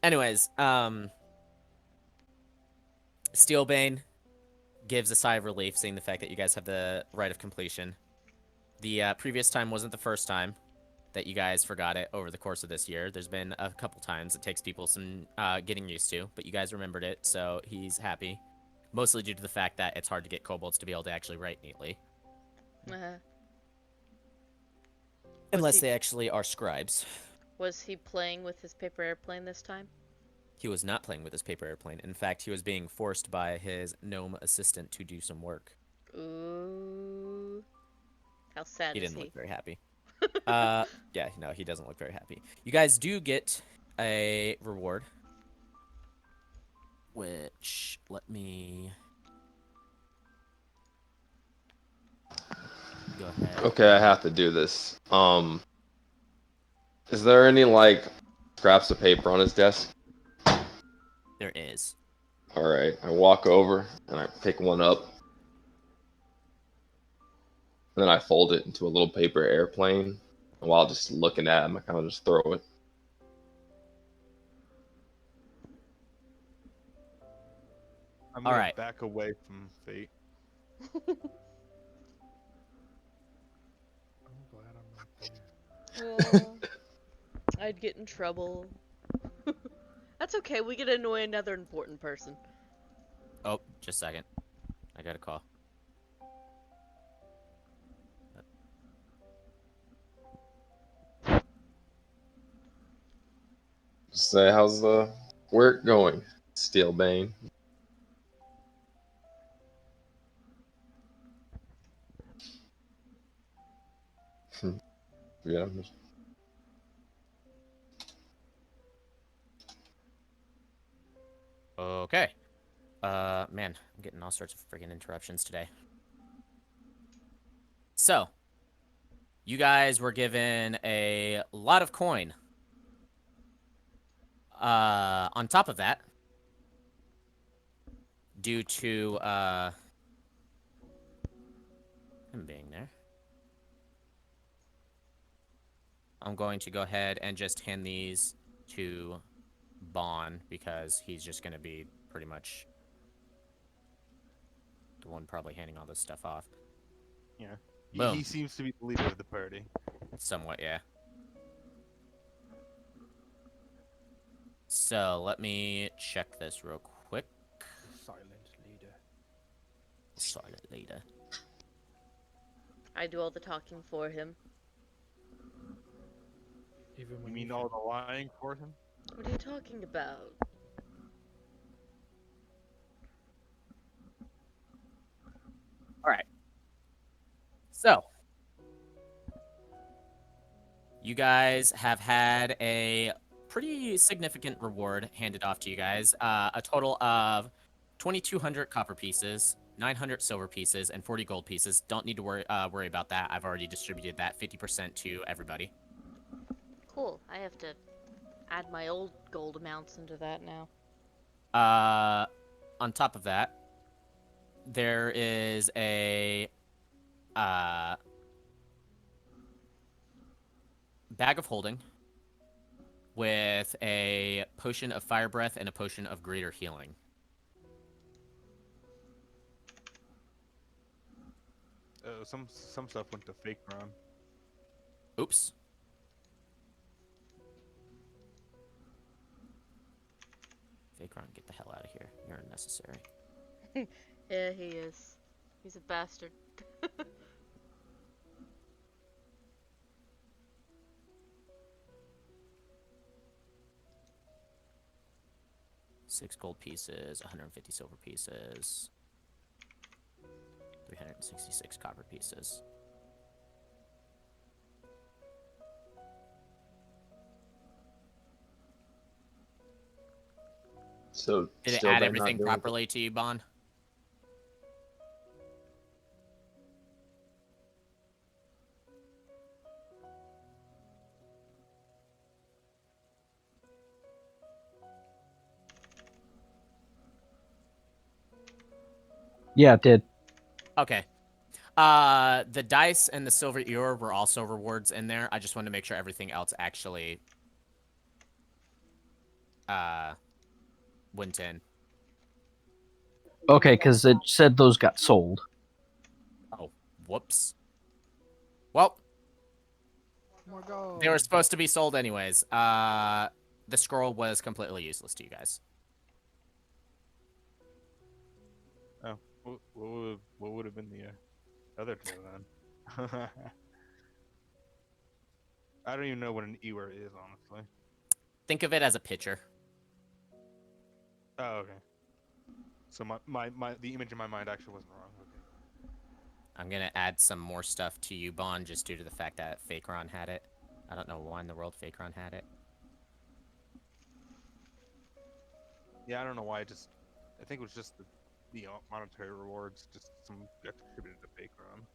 [SPEAKER 2] Anyways, Steelbane gives a sigh of relief seeing the fact that you guys have the right of completion. The previous time wasn't the first time that you guys forgot it over the course of this year. There's been a couple times it takes people some getting used to, but you guys remembered it, so he's happy. Mostly due to the fact that it's hard to get kobolds to be able to actually write neatly. Unless they actually are scribes.
[SPEAKER 3] Was he playing with his paper airplane this time?
[SPEAKER 2] He was not playing with his paper airplane. In fact, he was being forced by his gnome assistant to do some work.
[SPEAKER 3] Ooh. How sad
[SPEAKER 2] He
[SPEAKER 3] is
[SPEAKER 2] didn't
[SPEAKER 3] he?
[SPEAKER 2] look very happy. Yeah, no, he doesn't look very happy. You guys do get a reward. Which, let me... Go ahead.
[SPEAKER 1] Okay, I have to do this. Is there any, like, scraps of paper on his desk?
[SPEAKER 2] There is.
[SPEAKER 1] Alright, I walk over and I pick one up. And then I fold it into a little paper airplane. And while just looking at him, I kind of just throw it.
[SPEAKER 5] I'm gonna
[SPEAKER 2] Alright.
[SPEAKER 5] back away from Fate.
[SPEAKER 4] I'm glad I'm not there.
[SPEAKER 3] Well, I'd get in trouble. That's okay, we get to annoy another important person.
[SPEAKER 2] Oh, just a second. I got a call.
[SPEAKER 7] Say, how's the work going, Steelbane? Yeah.
[SPEAKER 2] Okay. Man, I'm getting all sorts of freaking interruptions today. So, you guys were given a lot of coin. On top of that, due to him being there, I'm going to go ahead and just hand these to Bon because he's just going to be pretty much the one probably handing all this stuff off.
[SPEAKER 5] Yeah.
[SPEAKER 2] Boom.
[SPEAKER 5] He seems to be the leader of the party.
[SPEAKER 2] Somewhat, yeah. So let me check this real quick.
[SPEAKER 4] Silent leader.
[SPEAKER 2] Silent leader.
[SPEAKER 3] I do all the talking for him.
[SPEAKER 4] Even
[SPEAKER 5] You
[SPEAKER 4] when
[SPEAKER 5] mean
[SPEAKER 4] you
[SPEAKER 5] all
[SPEAKER 4] should.
[SPEAKER 5] the lying for him?
[SPEAKER 3] What are you talking about?
[SPEAKER 2] All right. So, you guys have had a pretty significant reward handed off to you guys. A total of 2,200 copper pieces, 900 silver pieces, and 40 gold pieces. Don't need to worry about that. I've already distributed that 50% to everybody.
[SPEAKER 3] Cool. I have to add my old gold amounts into that now.
[SPEAKER 2] On top of that, there is a bag of holding with a potion of fire breath and a potion of greater healing.
[SPEAKER 5] Some stuff went to fake Ron.
[SPEAKER 2] Oops. Fakeron, get the hell out of here. You're unnecessary.
[SPEAKER 3] Yeah, he is. He's a bastard.
[SPEAKER 2] 6 gold pieces, 150 silver pieces, 366 copper pieces.
[SPEAKER 7] So
[SPEAKER 2] Did it
[SPEAKER 7] still
[SPEAKER 2] add
[SPEAKER 7] they're not
[SPEAKER 2] everything
[SPEAKER 7] doing
[SPEAKER 2] properly to you, Bon?
[SPEAKER 6] Yeah, it did.
[SPEAKER 2] Okay. The dice and the silver ear were also rewards in there. I just wanted to make sure everything else actually went in.
[SPEAKER 6] Okay, because it said those got sold.
[SPEAKER 2] Oh, whoops. Well,
[SPEAKER 4] More gold.
[SPEAKER 2] they were supposed to be sold anyways. The scroll was completely useless to you guys.
[SPEAKER 5] Oh, what would have been the other two then? I don't even know what an ewer is, honestly.
[SPEAKER 2] Think of it as a pitcher.
[SPEAKER 5] Oh, okay. So the image in my mind actually wasn't wrong. Okay.
[SPEAKER 2] I'm gonna add some more stuff to you, Bon, just due to the fact that Fakeron had it. I don't know why in the world Fakeron had it.
[SPEAKER 5] Yeah, I don't know why. I think it was just the monetary rewards. Just some got attributed to fake Ron.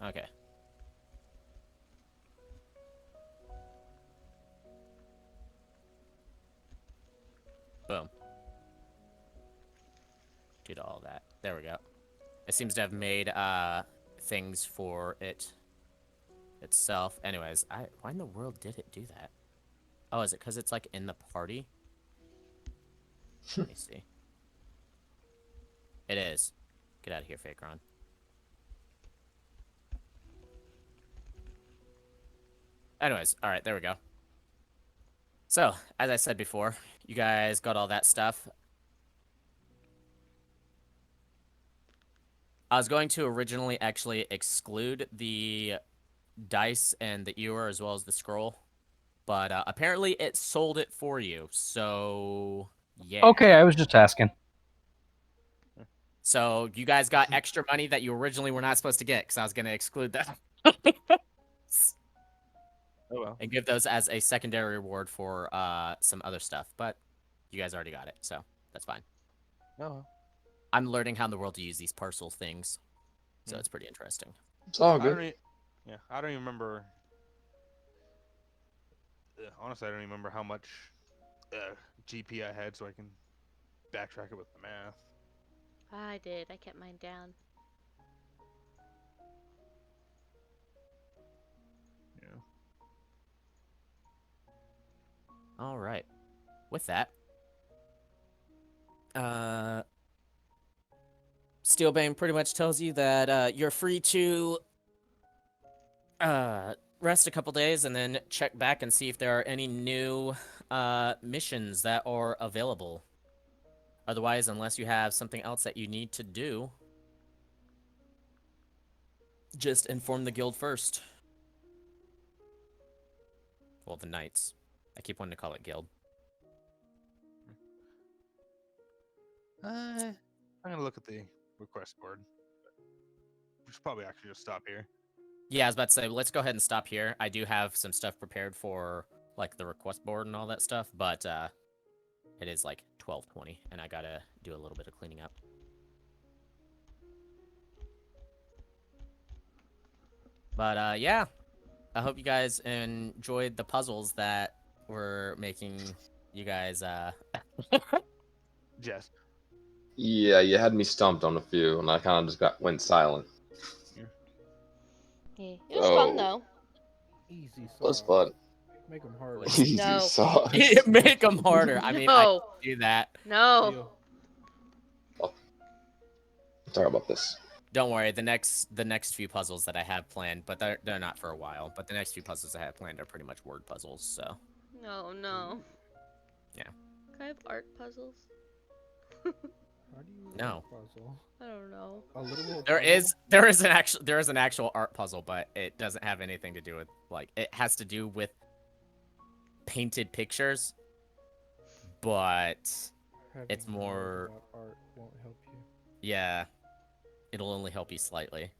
[SPEAKER 2] Okay. Boom. Did all that. There we go. It seems to have made things for it itself. Anyways, why in the world did it do that? Oh, is it because it's like in the party? Let me see. It is. Get out of here, Fakeron. Anyways, all right, there we go. So, as I said before, you guys got all that stuff. I was going to originally actually exclude the dice and the ewer as well as the scroll, but apparently it sold it for you. So, yeah.
[SPEAKER 6] Okay, I was just asking.
[SPEAKER 2] So you guys got extra money that you originally were not supposed to get because I was going to exclude that.
[SPEAKER 5] Oh well.
[SPEAKER 2] And give those as a secondary reward for some other stuff, but you guys already got it, so that's fine.
[SPEAKER 5] Oh well.
[SPEAKER 2] I'm learning how in the world to use these parcel things, so it's pretty interesting.
[SPEAKER 7] It's all
[SPEAKER 5] I don't
[SPEAKER 7] good.
[SPEAKER 5] I don't even remember. Honestly, I don't even remember how much GP I had, so I can backtrack it with the math.
[SPEAKER 3] I did. I kept mine down.
[SPEAKER 5] Yeah.
[SPEAKER 2] All right. With that, Steelbane pretty much tells you that you're free to rest a couple days and then check back and see if there are any new missions that are available. Otherwise, unless you have something else that you need to do, just inform the guild first. Well, the knights. I keep wanting to call it guild.
[SPEAKER 5] I'm gonna look at the request board. We should probably actually just stop here.
[SPEAKER 2] Yeah, I was about to say, let's go ahead and stop here. I do have some stuff prepared for, like, the request board and all that stuff, but it is, like, 12:20, and I gotta do a little bit of cleaning up. But, yeah. I hope you guys enjoyed the puzzles that were making you guys,
[SPEAKER 5] Jess.
[SPEAKER 7] Yeah, you had me stumped on a few, and I kind of just went silent.
[SPEAKER 3] Yeah. It was fun though.
[SPEAKER 4] Easy sauce.
[SPEAKER 7] That's fun.
[SPEAKER 4] Make them harder.
[SPEAKER 7] Easy
[SPEAKER 3] No.
[SPEAKER 7] sauce.
[SPEAKER 2] make them harder. I mean, I
[SPEAKER 3] No.
[SPEAKER 2] can do that.
[SPEAKER 3] No.
[SPEAKER 4] Deal.
[SPEAKER 7] Sorry about this.
[SPEAKER 2] Don't worry, the next few puzzles that I have planned, but they're not for a while. But the next few puzzles I have planned are pretty much word puzzles. So
[SPEAKER 3] No, no.
[SPEAKER 2] Yeah.
[SPEAKER 3] Can I have art puzzles?
[SPEAKER 4] How do you
[SPEAKER 2] No.
[SPEAKER 4] puzzle?
[SPEAKER 3] I don't know.
[SPEAKER 4] A literal
[SPEAKER 2] there
[SPEAKER 4] puzzle?
[SPEAKER 2] is an actual art puzzle, but it doesn't have anything to do with, like, it has to do with painted pictures, but
[SPEAKER 4] Having
[SPEAKER 2] it's more-
[SPEAKER 4] knowledge about art won't help you.
[SPEAKER 2] yeah, it'll only help you slightly.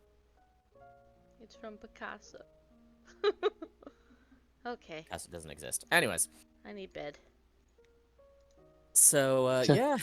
[SPEAKER 3] It's from Picasso. Okay.
[SPEAKER 2] As it doesn't exist. Anyways,
[SPEAKER 3] I need bed.
[SPEAKER 2] so yeah,